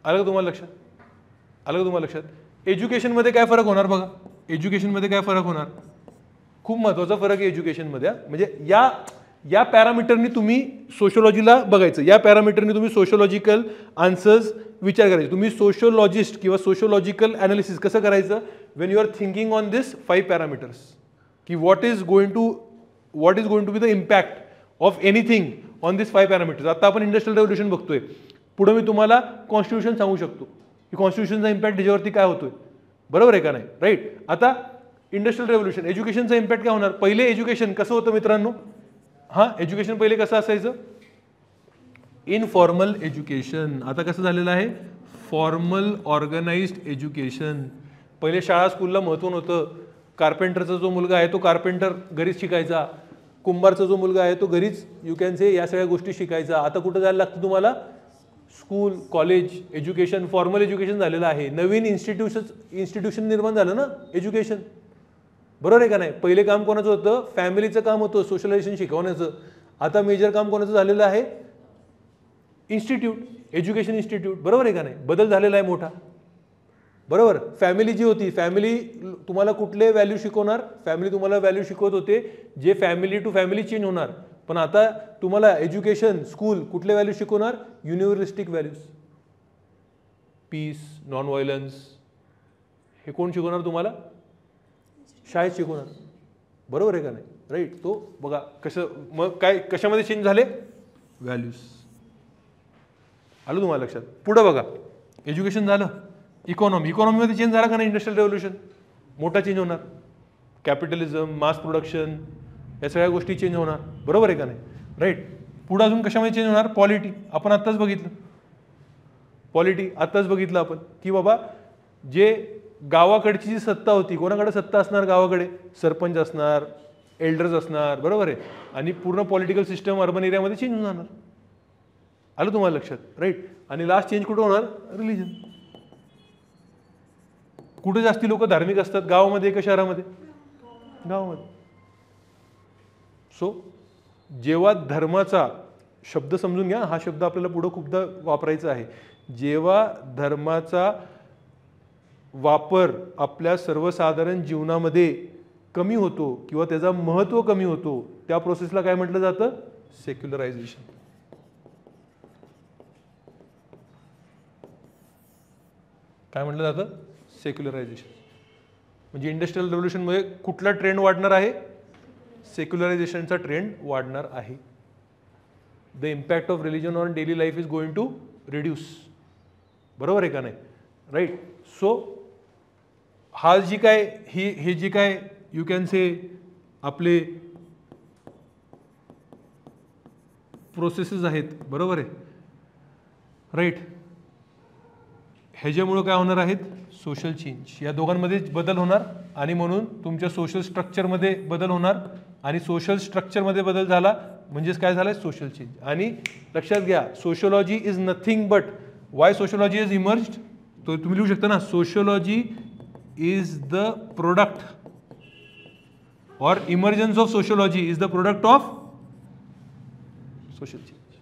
आलं का तुम्हाला लक्षात? आलं का तुम्हाला लक्षात? एज्युकेशनमध्ये काय फरक होणार बघा. एज्युकेशनमध्ये काय फरक होणार? खूप महत्त्वाचा फरक आहे एज्युकेशनमध्ये. म्हणजे या पॅरामीटरनी तुम्ही सोशोलॉजीला बघायचं. या पॅरामीटरनी तुम्ही सोशोलॉजिकल आन्सर्स विचार करायचे. तुम्ही सोशोलॉजिस्ट किंवा सोशोलॉजिकल ॲनालिसिस कसं करायचं? when you are thinking on this 5 parameters की what is going to be the impact of anything on these 5 parameters. आता आपण इंडस्ट्रियल रेव्होल्यूशन बघतोय. पुढे मी तुम्हाला कॉन्स्टिट्यूशन सांगू शकतो की कॉन्स्टिट्यूशनचा इम्पॅक्ट त्याच्यावरती काय होतोय. बरोबर आहे का नाही? राईट. आता इंडस्ट्रियल रेव्होल्यूशन, एज्युकेशनचा इम्पॅक्ट काय होणार? पहिले एज्युकेशन कसं होतं मित्रांनो? एज्युकेशन पहिले कसं असायचं? Informal education. आता कसं झालेलं आहे? Formal organised education. पहिले शाळा स्कूलला महत्त्व नव्हतं. कार्पेंटरचा जो मुलगा आहे तो कार्पेंटर घरीच शिकायचा. कुंभारचा जो मुलगा आहे तो घरीच यू कॅन से या सगळ्या गोष्टी शिकायचा. आता कुठं जायला लागतं तुम्हाला? School, college, education, formal education झालेलं आहे. नवीन इन्स्टिट्यूशन निर्माण झालं ना एज्युकेशन. बरोबर आहे का नाही? पहिले काम कोणाचं होतं? फॅमिलीचं काम होतं सोशलायझेशन शिकवण्याचं. आता मेजर काम कोणाचं झालेलं आहे? Institute, education institute. बरोबर आहे का नाही? बदल झालेला आहे मोठा. बरोबर. फॅमिली जी होती, फॅमिली तुम्हाला कुठले व्हॅल्यू शिकवणार? फॅमिली तुम्हाला व्हॅल्यू शिकवत होते जे फॅमिली टू फॅमिली चेंज होणार. पण आता तुम्हाला एज्युकेशन, स्कूल कुठले व्हॅल्यू शिकवणार? युनिव्हर्सिस्टिक व्हॅल्यूज. पीस, नॉन व्हायलन्स हे कोण शिकवणार तुम्हाला? शाळेत शिकवणार. बरोबर आहे का नाही? राईट. तो बघा कसं मग काय कशामध्ये चेंज झाले? व्हॅल्यूज. आलं तुम्हाला लक्षात? पुढं बघा, एज्युकेशन झालं. इकॉनॉमीमध्ये चेंज झाला का नाही? इंडस्ट्रियल रेव्होल्यूशन मोठा चेंज होणार. कॅपिटलिझम, मास प्रोडक्शन या सगळ्या गोष्टी चेंज होणार. बरोबर आहे का नाही? राईट. पुढं अजून कशामध्ये चेंज होणार? पॉलिटी. आपण आत्ताच बघितलं. पॉलिटी आत्ताच बघितलं आपण की बाबा जे गावाकडची जी सत्ता होती, कोणाकडे सत्ता असणार? गावाकडे सरपंच असणार, एल्डर्स असणार. बरोबर आहे. आणि पूर्ण पॉलिटिकल सिस्टम अर्बन एरियामध्ये चेंज होऊन जाणार. आलं तुम्हाला लक्षात? राईट. आणि लास्ट चेंज कुठं होणार? रिलिजन. कुठे जास्ती लोक धार्मिक असतात? गावामध्ये का शहरामध्ये? गावामध्ये. सो जेव्हा धर्माचा शब्द समजून घ्या, हा शब्द आपल्याला पुढे खूपदा वापरायचा आहे. जेव्हा धर्माचा वापर आपल्या सर्वसाधारण जीवनामध्ये कमी होतो किंवा त्याचा महत्त्व कमी होतो, त्या प्रोसेसला काय म्हटलं जातं? सेक्युलरायझेशन. काय म्हटलं जातं? सेक्युलरायझेशन. म्हणजे इंडस्ट्रियल रेव्होल्यूशनमध्ये कुठला ट्रेंड वाढणार आहे? सेक्युलरायझेशनचा ट्रेंड वाढणार आहे. The impact of religion on daily life is going to reduce. बरोबर आहे का नाही? राईट. सो हा जी काय हे जी काय यू कॅन से आपले प्रोसेसेस आहेत, बरोबर आहे, राईट, ह्याच्यामुळं काय होणार आहेत? Social change. या दोघांमध्ये बदल होणार आणि म्हणून तुमच्या सोशल स्ट्रक्चरमध्ये बदल होणार. आणि सोशल स्ट्रक्चरमध्ये बदल झाला म्हणजेच काय झालं? Social change. आणि लक्षात घ्या, sociology is nothing but why sociology is emerged. तो तुम्ही लिहू शकता ना, sociology is the product or emergence of sociology is the product of social change.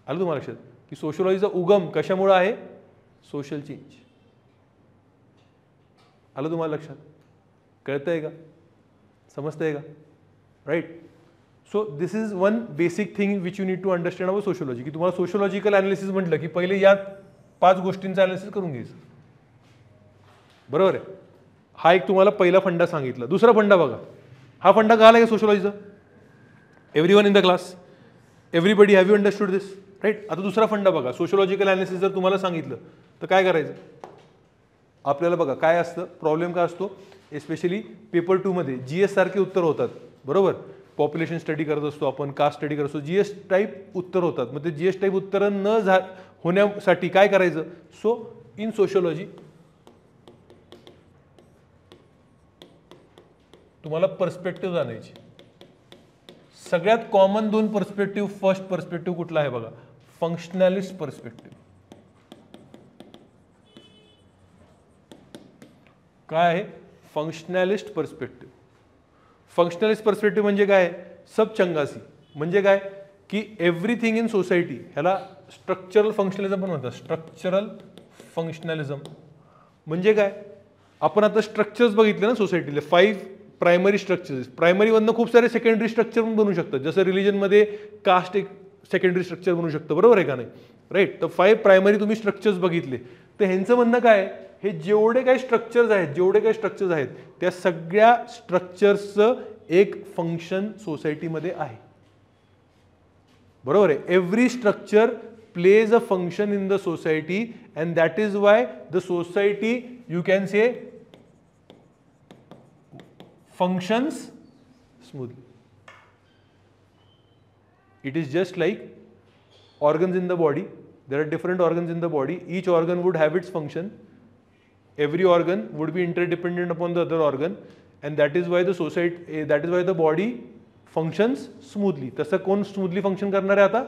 आलं तुम्हाला लक्षात की सोशियोलॉजीचा उगम कशामुळे आहे? Social change. आलं तुम्हाला लक्षात? कळतंय का? समजतंय का? Right. So this is one basic thing which you need to understand about sociology. की तुम्हाला सोशियोलॉजिकल ॲनालिसिस म्हटलं की पहिले या 5 गोष्टींचं ॲनालिसिस करून घ्यायचं. बरोबर आहे. हा एक तुम्हाला पहिला फंडा सांगितला. दुसरा फंडा बघा. हा फंडा कळाला का सोशियोलॉजीचा? Everyone in the class, everybody, have you understood this? Right. आता दुसरा फंडा बघा. सोशियोलॉजिकल ॲनालिसिस जर तुम्हाला सांगितलं तर काय करायचं आपल्याला बघा काय असतं प्रॉब्लेम काय असतो एस्पेशली पेपर 2 मध्ये GS सारखे उत्तर होतात बरोबर पॉप्युलेशन स्टडी करत असतो आपण कास्ट स्टडी करत असतो GS टाईप उत्तर होतात मग ते GS टाईप उत्तर न होण्यासाठी काय करायचं सो इन सोशियोलॉजी तुम्हाला पर्स्पेक्टिव्ह जाणायची सगळ्यात कॉमन दोन पर्स्पेक्टिव्ह फर्स्ट पर्स्पेक्टिव्ह कुठला आहे बघा फंक्शनॅलिस्ट पर्स्पेक्टिव्ह काय आहे फंक्शनॅलिस्ट पर्स्पेक्टिव्ह फंक्शनॅलिस्ट पर्स्पेक्टिव्ह म्हणजे काय सब चंगासी म्हणजे काय की एव्हरीथिंग इन सोसायटी ह्याला स्ट्रक्चरल फंक्शनलिझम पण म्हणतात स्ट्रक्चरल फंक्शनलिझम म्हणजे काय आपण आता स्ट्रक्चर्स बघितले ना सोसायटीले 5 प्रायमरी स्ट्रक्चर्स प्रायमरीमधनं खूप सारे सेकंडरी स्ट्रक्चर पण बनू शकतात जसं रिलिजनमध्ये कास्ट एक सेकंडरी स्ट्रक्चर बनू शकतं बरोबर आहे का नाही राईट तर 5 प्रायमरी तुम्ही स्ट्रक्चर्स बघितले तर ह्यांचं म्हणणं काय हे जेवढे काही स्ट्रक्चर्स आहेत त्या सगळ्या स्ट्रक्चर्सचं एक फंक्शन सोसायटीमध्ये आहे बरोबर आहे every structure plays a function in the society and that is why the society you can say functions smoothly. It is just like organs in the body. There are different organs in the body. Each organ would have its function. Every organ would be interdependent upon the other organ, and that is why the society, that is why the body functions smoothly. तसं कोण smoothly function करणार आहे आता?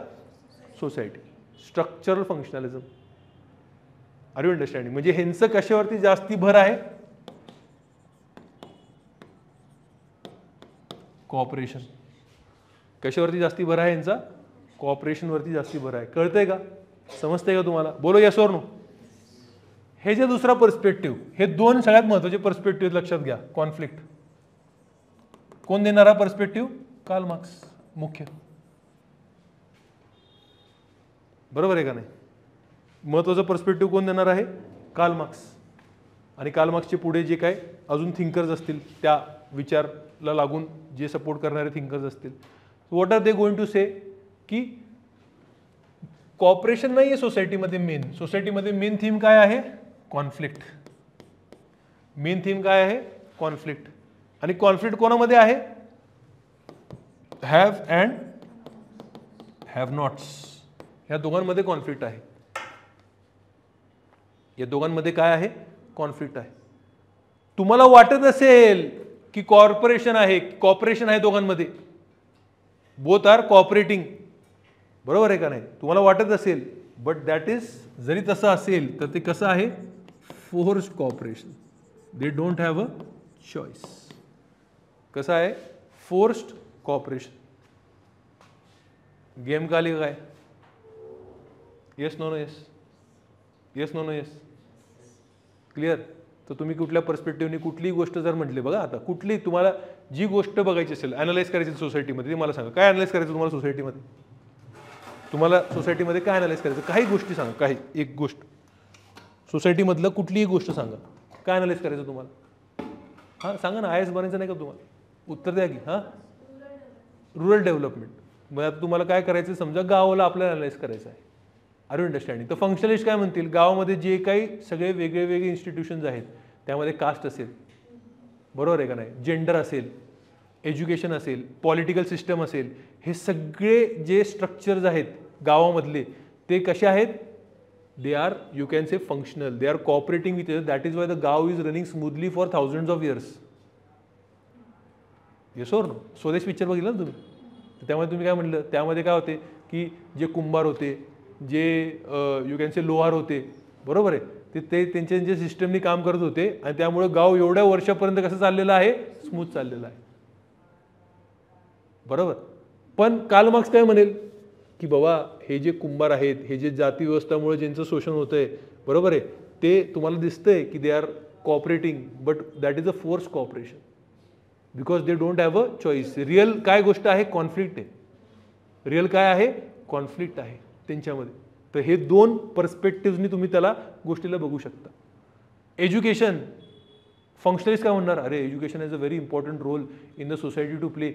Society. Structural functionalism. Are you understanding? म्हणजे ह्यांचं कशावरती जास्ती भर आहे? कॉपरेशन कशावरती जास्ती भर आहे यांचा कॉपरेशनवरती जास्ती भर आहे कळतंय का समजतंय का तुम्हाला बोलो यस और नो हे जे दुसरा पर्स्पेक्टिव्ह हे दोन सगळ्यात महत्त्वाचे पर्स्पेक्टिव्ह लक्षात घ्या कॉन्फ्लिक्ट कोण देणारा पर्स्पेक्टिव्ह कार्ल मार्क्स मुख्य बरोबर आहे का नाही महत्त्वाचा पर्स्पेक्टिव्ह कोण देणार आहे कार्ल मार्क्स आणि कार्ल मार्क्सचे पुढे जे काय अजून थिंकर्स असतील त्या विचारला लागून जे सपोर्ट करणारे थिंकर्स असतील what are they going to say की कॉपरेशन नाही आहे सोसायटीमध्ये मेन थीम काय आहे कॉन्फ्लिक्ट मेन थीम काय आहे कॉन्फ्लिक्ट आणि कॉन्फ्लिक्ट कोणामध्ये आहे हॅव अँड हॅव नॉट्स ह्या दोघांमध्ये कॉन्फ्लिक्ट आहे या दोघांमध्ये काय आहे कॉन्फ्लिक्ट आहे तुम्हाला वाटत असेल की कॉर्पोरेशन आहे दोघांमध्ये बोथ आर कॉपरेटिंग बरोबर आहे का नाही तुम्हाला वाटत असेल बट दॅट इज जरी तसं असेल तर ते कसं आहे forced cooperation they don't have a choice कसं आहे फोर्स्ड कॉपरेशन गेम का आली काय yes no no yes clear तर तुम्ही कुठल्या पर्स्पेक्टिव्हने कुठलीही गोष्ट जर म्हटली बघा आता कुठली तुम्हाला जी गोष्ट बघायची असेल अॅनालाइज करायची सोसायटीमध्ये ती मला सांगा काय अॅनालाइज करायचं तुम्हाला सोसायटीमध्ये काय अॅनालाइज करायचं काही गोष्टी सांगा काही एक गोष्ट सोसायटीमधलं कुठलीही गोष्ट सांगा काय अॅनालाइज करायचं तुम्हाला हां सांगा ना IAS बनायचं नाही का तुम्हाला उत्तर द्या की हां रुरल डेव्हलपमेंट मग आता तुम्हाला काय करायचं समजा गावाला आपल्याला अॅनालाइज करायचं आहे आर यू अंडरस्टँडिंग तर फंक्शनलिस्ट काय म्हणतील गावामध्ये जे काही सगळे वेगळे इन्स्टिट्यूशन्स आहेत त्यामध्ये कास्ट असेल बरोबर आहे का नाही जेंडर असेल एज्युकेशन असेल पॉलिटिकल सिस्टम असेल हे सगळे जे स्ट्रक्चर्स आहेत गावामधले ते कसे आहेत they are you can say functional they are cooperating with that is why the गाव is running smoothly for thousands of years yes or no Swades picture बघितलं ना तुम्ही त्यामध्ये तुम्ही काय म्हटलं त्यामध्ये काय होते की जे कुंभार होते जे यू कॅन से लोहार होते बरोबर आहे ते त्यांच्या सिस्टमनी काम करत होते आणि त्यामुळे गाव एवढ्या वर्षापर्यंत कसं चाललेलं आहे स्मूथ चाललेलं आहे बरोबर पण कार्ल मार्क्स काय म्हणेल की बाबा हे जे कुंभार आहेत हे जे जाती व्यवस्थामुळे ज्यांचं शोषण होतंय बरोबर आहे ते तुम्हाला दिसतंय की they are cooperating but that is a force cooperation because they don't have a choice real काय गोष्ट आहे कॉन्फ्लिक्ट आहे रिअल काय आहे कॉन्फ्लिक्ट आहे त्यांच्यामध्ये तर हे दोन पर्स्पेक्टिव्हनी तुम्ही त्याला गोष्टीला बघू शकता एज्युकेशन फंक्शनलिस्ट काय म्हणणार अरे education is a very important role in the society to play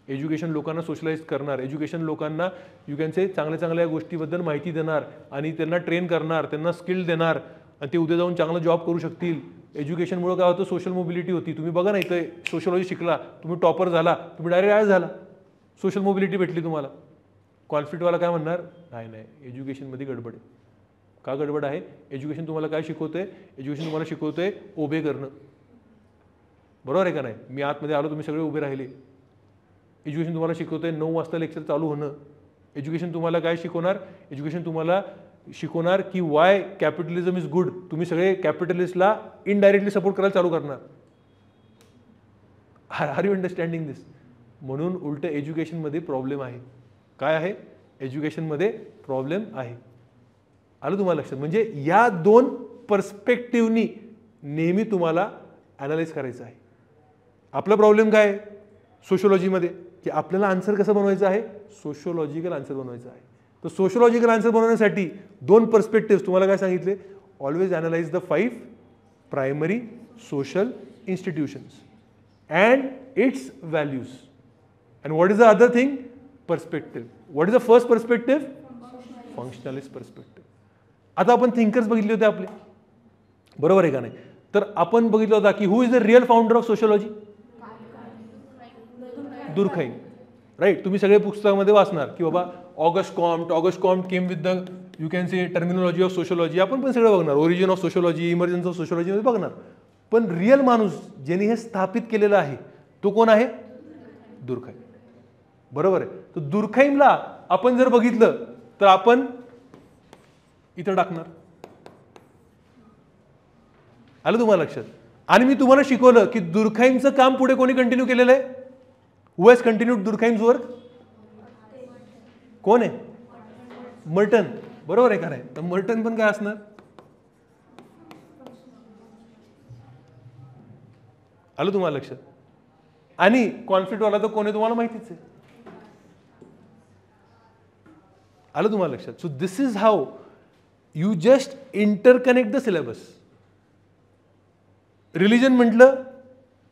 education लोकांना सोशलाइज करणार एज्युकेशन लोकांना यू कॅन से चांगल्या गोष्टीबद्दल माहिती देणार आणि त्यांना ट्रेन करणार त्यांना स्किल देणार आणि ते उद्या जाऊन चांगला जॉब करू शकतील. एज्युकेशनमुळे काय होतं, सोशल मोबिलिटी होती. तुम्ही बघा ना, इथं सोशलॉजी शिकला, तुम्ही टॉपर झाला, तुम्ही डायरेक्ट आय झाला, सोशल मोबिलिटी भेटली तुम्हाला. कॉन्फ्लिक्टवाला काय म्हणणार, नाही नाही एज्युकेशनमध्ये गडबड आहे. का गडबड आहे, एज्युकेशन तुम्हाला काय शिकवतंय, एज्युकेशन तुम्हाला शिकवतंय ओबे करणं. बरोबर आहे का नाही, मी आतमध्ये आलो तुम्ही सगळे उभे राहिले. एज्युकेशन तुम्हाला शिकवतंय 9 वाजता लेक्चर चालू होणं. एज्युकेशन तुम्हाला काय शिकवणार, एज्युकेशन तुम्हाला शिकवणार की वाय कॅपिटलिझम इज गुड. तुम्ही सगळे कॅपिटलिस्टला इनडायरेक्टली सपोर्ट करायला चालू करणार. आर यू अंडरस्टँडिंग दिस. म्हणून उलट एज्युकेशनमध्ये प्रॉब्लेम आहे. काय आहे, एज्युकेशनमध्ये प्रॉब्लेम आहे. आलं तुम्हाला लक्षात. म्हणजे या 2 पर्स्पेक्टिव्हनी नेहमी तुम्हाला ॲनालाइज करायचं आहे. आपला प्रॉब्लेम काय आहे सोशिओलॉजीमध्ये, की आपल्याला आन्सर कसं बनवायचं आहे, सोशिओलॉजिकल आन्सर बनवायचं आहे. तर सोशिओलॉजिकल आन्सर बनवण्यासाठी 2 पर्स्पेक्टिव्ह तुम्हाला काय सांगितले, always analyse the 5 primary social institutions and it's values. And what is the other thing, perspective. What is the first perspective, functionalist perspective. आता आपण थिंकर्स बघितले होते आपले, बरोबर आहे का नाही. तर आपण बघितलं होता की who is the real founder of sociology, Durkheim. Right. तुम्ही सगळे पुस्तकामध्ये वाचणार की बाबा August Comte came with the you can say terminology of sociology. आपण पण सगळं बघणार, origin of sociology, emergence of sociology मध्ये बघणार. पण रिअल माणूस ज्यांनी हे स्थापित केलेलं आहे तो कोण आहे, दुर्खाइम. बरोबर आहे. तर दुर्खाइमला आपण जर बघितलं तर आपण इथं टाकणार. आलं तुम्हाला लक्षात. आणि मी तुम्हाला शिकवलं की दुर्खाइमचं काम पुढे कोणी कंटिन्यू केलेलं आहे, हु हॅज कंटिन्यूड दुर्खाइम्स वर्क, कोण आहे, मर्टन. बरोबर आहे का नाही. तर मर्टन पण काय असणार, आलं तुम्हाला लक्षात. आणि कॉन्फ्लिक्टवाला तर कोण आहे तुम्हाला माहितीच आहे. आलं तुम्हाला लक्षात. So this is how you just interconnect the syllabus. Religion म्हटलं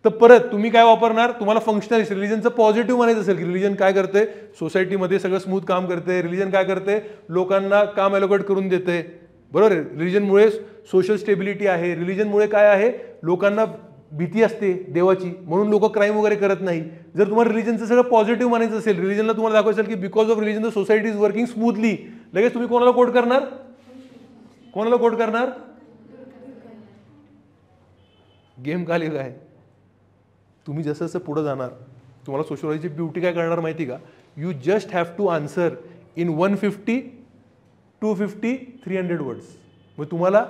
तर परत तुम्ही काय वापरणार, तुम्हाला फंक्शनलिस्ट. रिलिजनचं पॉझिटिव्ह म्हणायचं असेल की रिलिजन काय करते, सोसायटीमध्ये सगळं स्मूथ काम करते. रिलिजन काय करते, लोकांना काम अलोकेट करून देते. बरोबर आहे. रिलिजनमुळे सोशल स्टेबिलिटी आहे. रिलिजनमुळे काय आहे, लोकांना भीती असते देवाची, म्हणून लोक क्राईम वगैरे करत नाही. जर तुम्हाला रिलिजनचं सगळं पॉझिटिव्ह म्हणायचं असेल, रिलिजनला तुम्हाला दाखवायचं असेल की because of religion the society is working smoothly, लगेच तुम्ही कोणाला कोट करणार, कोणाला कोट करणार, गेम का लिहिला आहे. तुम्ही जसं जसं पुढे जाणार तुम्हाला सोशिओलॉजीची ब्युटी काय करणार माहिती का, you just have to answer in 150, 250, 300 words. मग तुम्हाला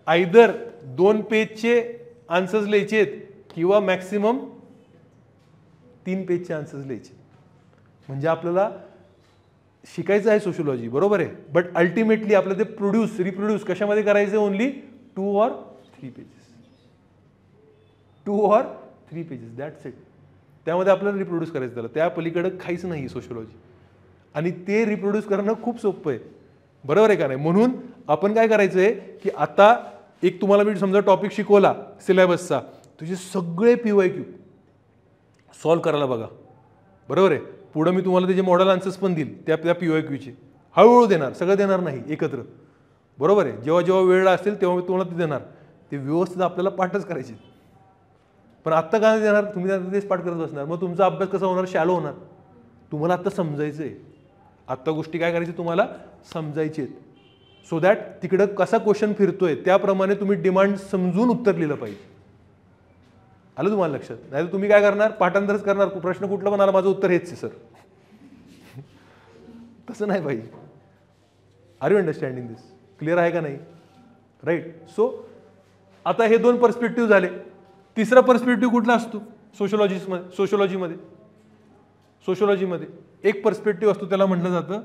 आयदर 2 पेजचे आन्सर्स लिहायचे आहेत किंवा मॅक्सिमम 3 पेजचे आन्सर्स लिहायचे. म्हणजे आपल्याला शिकायचं आहे सोशिओलॉजी, बरोबर आहे. बट अल्टिमेटली आपल्याला ते रिप्रोड्यूस कशामध्ये करायचं, only 2 or 3 pages. 2 or 3 pages, that's it. त्यामध्ये आपल्याला रिप्रोड्यूस करायचं त्याला, त्या पलीकडे काहीच नाही सोशिओलॉजी. आणि ते रिप्रोड्यूस करणं खूप सोपं आहे. बरोबर आहे का नाही. म्हणून आपण काय करायचं आहे की आता एक तुम्हाला मी समजा टॉपिक शिकवला सिलेबसचा, तुझे सगळे PYQ सॉल्व्ह करायला बघा. बरोबर आहे. पुढे मी तुम्हाला त्याचे मॉडेल आन्सर्स पण देईल त्या PYQचे. हळूहळू देणार, सगळं देणार नाही एकत्र. बरोबर आहे. जेव्हा जेव्हा वेळ असेल तेव्हा मी तुम्हाला ते देणार. ते व्यवस्थित आपल्याला पाठच करायचे. पण आत्ता काय देणार, तुम्ही तेच पाठ करत बसणार. मग तुमचा अभ्यास कसा होणार, शॅलो होणार. तुम्हाला आत्ता समजायचं आहे. आत्ता गोष्टी काय करायची तुम्हाला समजायची आहेत. सो दॅट तिकडं कसा क्वेश्चन फिरतोय त्याप्रमाणे तुम्ही डिमांड समजून उत्तर लिहिलं पाहिजे. आलं तुम्हाला लक्षात. नाही तर तुम्ही काय करणार, पाठांतरच करणार. प्रश्न कुठला पण आला माझं उत्तर हेच आहे सर. तसं नाही पाहिजे. Are you understanding this. Clear आहे का नाही. राईट. सो आता हे 2 पर्स्पेक्टिव्ह झाले. तिसरा पर्स्पेक्टिव्ह कुठला असतो सोशिओलॉजीमध्ये एक पर्स्पेक्टिव्ह असतो, त्याला म्हटलं जातं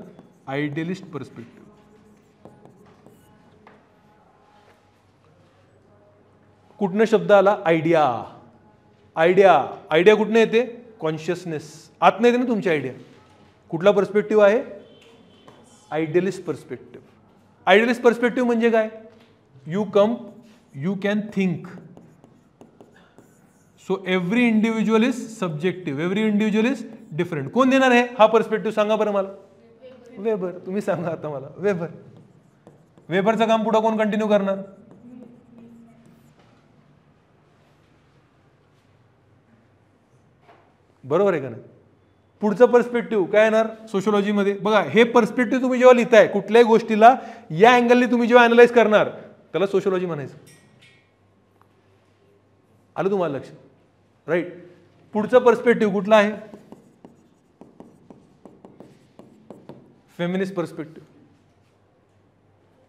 आयडियलिस्ट पर्स्पेक्टिव्ह. कुठनं शब्द आला, आयडिया. आयडिया कुठनं येते, कॉन्शियसनेस. आतनं येते ना तुमची आयडिया. कुठला पर्स्पेक्टिव्ह आहे, आयडियलिस्ट पर्स्पेक्टिव्ह. आयडियलिस्ट पर्स्पेक्टिव्ह म्हणजे काय, you can think. So every individual is subjective, every individual is different. कोण देणार आहे हा पर्स्पेक्टिव्ह, सांगा बरं मला. वेबर. तुम्ही सांगा आता मला. वेबरचं काम पुढं कोण कंटिन्यू करणार, बरोबर आहे का नाही? पुढचं पर्स्पेक्टिव्ह काय येणार सोशिओलॉजीमध्ये? बघा, हे पर्स्पेक्टिव्ह तुम्ही जेव्हा लिहिताय कुठल्याही गोष्टीला या अँगलने तुम्ही जेव्हा अॅनलाइज करणार त्याला सोशिओलॉजी म्हणायचं. आलं तुम्हाला लक्ष? राईट. पुढचा पर्स्पेक्टिव्ह कुठला आहे? Feminist perspective.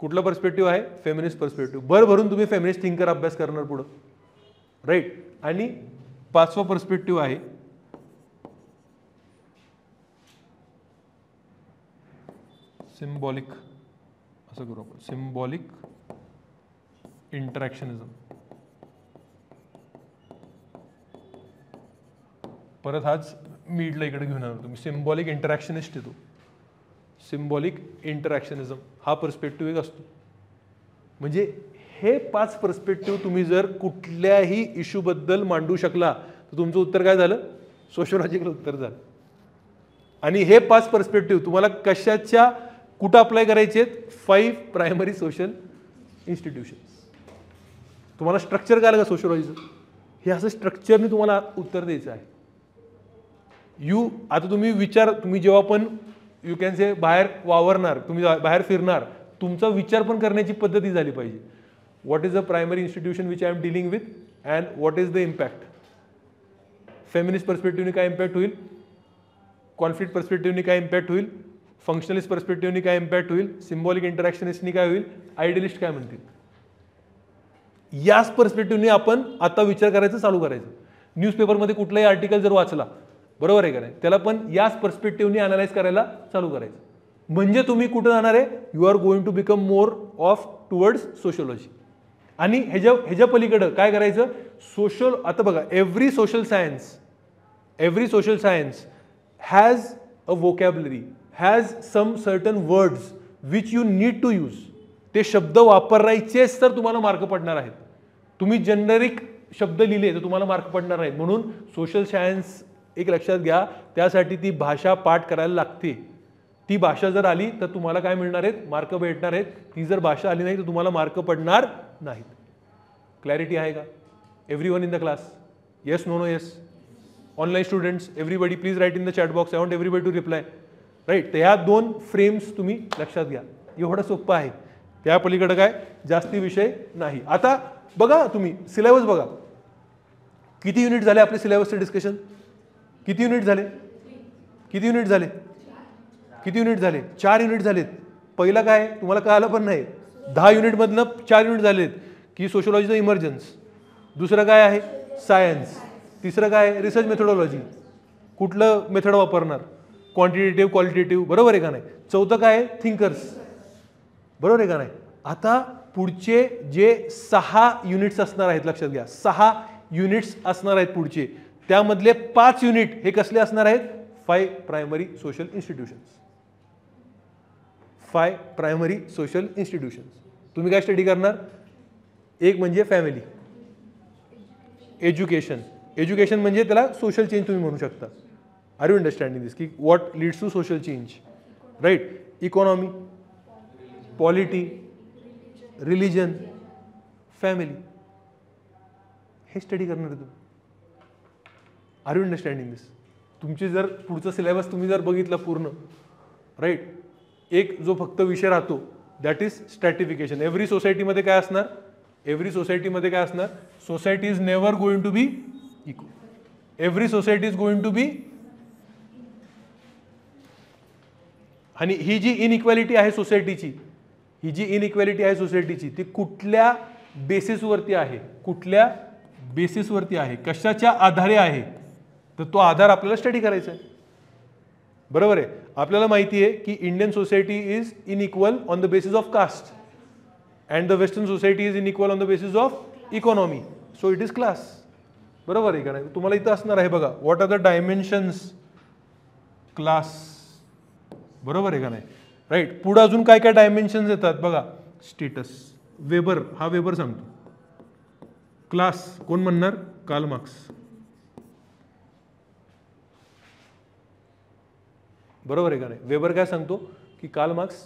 कुठला पर्स्पेक्टिव्ह आहे? Feminist perspective. भरभरून तुम्ही फेमिनिस्ट थिंकर अभ्यास करणार पुढं. राईट. आणि पाचवा पर्स्पेक्टिव्ह आहे सिम्बॉलिक. असं करू आपण, सिम्बॉलिक इंटरॅक्शनिझम. परत हाच मीडला इकडे घेऊन आलो तुम्ही. सिम्बॉलिक इंटरॅक्शनिस्ट येतो. सिम्बॉलिक इंटरॅक्शनिझम हा पर्स्पेक्टिव्ह एक असतो. म्हणजे हे 5 पर्स्पेक्टिव्ह तुम्ही जर कुठल्याही इश्यूबद्दल मांडू शकला तर तुमचं उत्तर काय झालं? सोशिओलॉजिकल उत्तर झालं. आणि हे 5 पर्स्पेक्टिव्ह तुम्हाला कशाच्या कुठं अप्लाय करायचे आहेत? 5 प्रायमरी सोशल इन्स्टिट्यूशन्स. तुम्हाला स्ट्रक्चर काय का सोशिओलॉजीचं? हे असं स्ट्रक्चरने तुम्हाला उत्तर द्यायचं आहे. आता तुम्ही जेव्हा पण यू कॅन से बाहेर वावरणार, तुम्ही बाहेर फिरणार, तुमचा विचार पण करण्याची पद्धती झाली पाहिजे. What is the primary institution which I am dealing with and what is the impact? Feminist पर्स्पेक्टिव्हने काय इम्पॅक्ट होईल? कॉन्फ्लिक्ट पर्स्पेक्टिव्हने काय इम्पॅक्ट होईल? फंक्शनलिस्ट पर्स्पेक्टिव्हने काय इम्पॅक्ट होईल? सिम्बॉलिक इंटरॅक्शनिस्टनी काय होईल? आयडियलिस्ट काय म्हणतील? याच पर्स्पेक्टिव्हने आपण आता विचार करायचं चालू करायचं. न्यूजपेपरमध्ये कुठलाही आर्टिकल जर वाचला, बरोबर आहे का नाही, त्याला पण याच पर्स्पेक्टिव्हने अनालाइज करायला चालू करायचं. म्हणजे तुम्ही कुठं जाणार आहे? You are going to become more of towards sociology. आणि ह्याच्या पलीकडं काय करायचं? आता बघा, every social science has a vocabulary, has some certain words which you need to use. ते शब्द वापरायचेच तर तुम्हाला मार्क पडणार आहेत. तुम्ही जेनरिक शब्द लिहिले तर तुम्हाला मार्क पडणार नाहीत. म्हणून सोशल सायन्स एक लक्षात घ्या, त्यासाठी ती भाषा पाठ करायला लागते. ती भाषा जर आली तर तुम्हाला काय मिळणार आहेत? मार्क भेटणार आहेत. ती जर भाषा आली नाही तर तुम्हाला मार्क पडणार नाहीत. क्लॅरिटी आहे का? Everyone in the class? Yes, no, no, yes. Online students, everybody please write in the chat box. I want everybody to reply. Right. तर ह्या 2 फ्रेम्स तुम्ही लक्षात घ्या. एवढं सोपं आहे. त्या पलीकडे काय जास्ती विषय नाही. आता बघा, तुम्ही सिलेबस बघा. किती युनिट झाले आपले सिलेबसचे डिस्कशन? किती युनिट झाले? 4 युनिट झालेत. पहिला काय तुम्हाला कळालं पण नाही. 10 युनिटमधनं 4 युनिट झालेत की सोशिओलॉजीचं इमर्जन्स. दुसरं काय आहे? सायन्स. तिसरं काय आहे? Research methodology. कुठलं मेथड वापरणार? Quantitative, qualitative. बरोबर आहे का नाही? चौथं काय आहे? थिंकर्स. बरोबर आहे का नाही? आता पुढचे जे 6 युनिट्स असणार आहेत, लक्षात घ्या, 6 युनिट्स असणार आहेत पुढचे. त्यामधले 5 युनिट हे कसले असणार आहेत? 5 primary social institutions. 5 primary social institutions. तुम्ही काय स्टडी करणार? एक म्हणजे फॅमिली, एज्युकेशन म्हणजे त्याला सोशल चेंज तुम्ही म्हणू शकता. Are you understanding this? की what leads to social change. Right. Economy, polity, religion, family, हे स्टडी करणार आहे तुम्ही. Are you understanding this? तुमची जर पुढचा सिलेबस तुम्ही जर बघितला पूर्ण, राईट, एक जो फक्त विषय राहतो दॅट इज स्ट्रॅटिफिकेशन. एव्हरी सोसायटीमध्ये काय असणार? Society is never going to be equal. Every society is going to be. आणि ही जी इनइक्वॅलिटी आहे सोसायटीची, ती कुठल्या बेसिसवरती आहे? कशाच्या आधारे आहे? तर तो आधार आपल्याला स्टडी करायचा आहे. बरोबर आहे. आपल्याला माहिती आहे की Indian society is unequal on the basis of caste and the western society is unequal on the basis of economy. So it is class. बरोबर आहे का नाही? तुम्हाला इथं असणार आहे बघा, what are the dimensions class. बरोबर आहे का नाही? राईट. पुढे अजून काय काय डायमेन्शन्स येतात बघा. स्टेटस. वेबर सांगतो. क्लास कोण म्हणणार? Karl Marx. बरोबर आहे का नाही? वेबर काय सांगतो की कार्ल मार्क्स,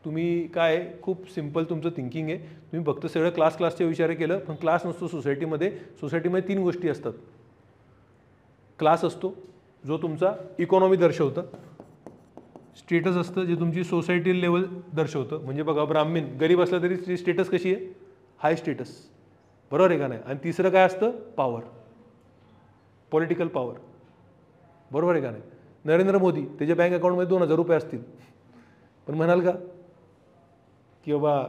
तुम्ही काय खूप सिंपल तुमचं थिंकिंग आहे. तुम्ही फक्त सगळं क्लासचे विचार केलं, पण क्लास नसतो सोसायटीमध्ये. सोसायटीमध्ये 3 गोष्टी असतात. क्लास असतो, जो तुमचा इकॉनॉमी दर्शवतं, स्टेटस असतं जे तुमची सोसायटी लेवल दर्शवतं. म्हणजे बघा, ब्राह्मण गरीब असला तरी त्याची स्टेटस कशी आहे? हाय स्टेटस, बरोबर आहे का नाही? आणि तिसरं काय असतं? पॉवर, पॉलिटिकल पॉवर, बरोबर आहे का नाही? नरेंद्र मोदी, त्याच्या बँक अकाउंटमध्ये 2000 रुपये असतील, पण म्हणाल का की बाबा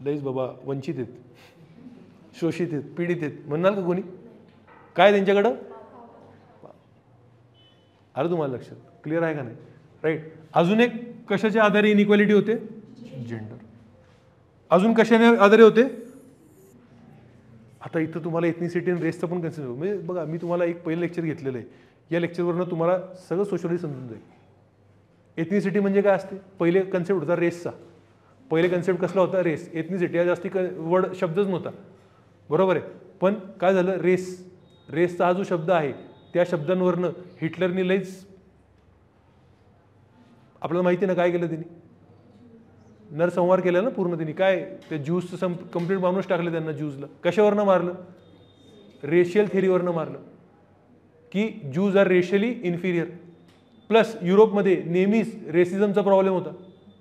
लईच बाबा वंचित आहेत, शोषित आहेत, पीडित आहेत, म्हणाल का कोणी? काय त्यांच्याकडं? आलं तुम्हाला लक्षात? क्लिअर आहे का नाही? राईट. अजून एक कशाच्या आधारे इनइक्वालिटी होते? जेंडर. अजून कशाने आधारे होते? आता इथं तुम्हाला एथनिसिटी आणि रेसचं पण कन्सिडर, म्हणजे बघा, मी तुम्हाला एक पहिलं लेक्चर घेतलेलं आहे, या लेक्चरवरनं तुम्हाला सगळं सोशली समजून जाईल. एथनिसिटी म्हणजे काय असते? पहिले कन्सेप्ट होता रेसचा. पहिले कन्सेप्ट कसला होता? रेस. एथनिसिटी हा जास्ती वर्ड शब्दच नव्हता, बरोबर आहे. पण काय झालं? रेसचा हा जो शब्द आहे, त्या शब्दांवरनं हिटलरनी लईच, आपल्याला माहिती ना काय केलं त्यांनी? नरसंहार केला ना पूर्ण त्यांनी. काय ते ज्यूजचं कम्प्लीट माणूस टाकले त्यांना. ज्यूजला कशावरनं मारलं? रेशियल थेरीवरनं मारलं, की ज्यूज आर रेशियली इन्फिरियर. प्लस युरोपमध्ये नेहमीच रेसिझमचा प्रॉब्लेम होता,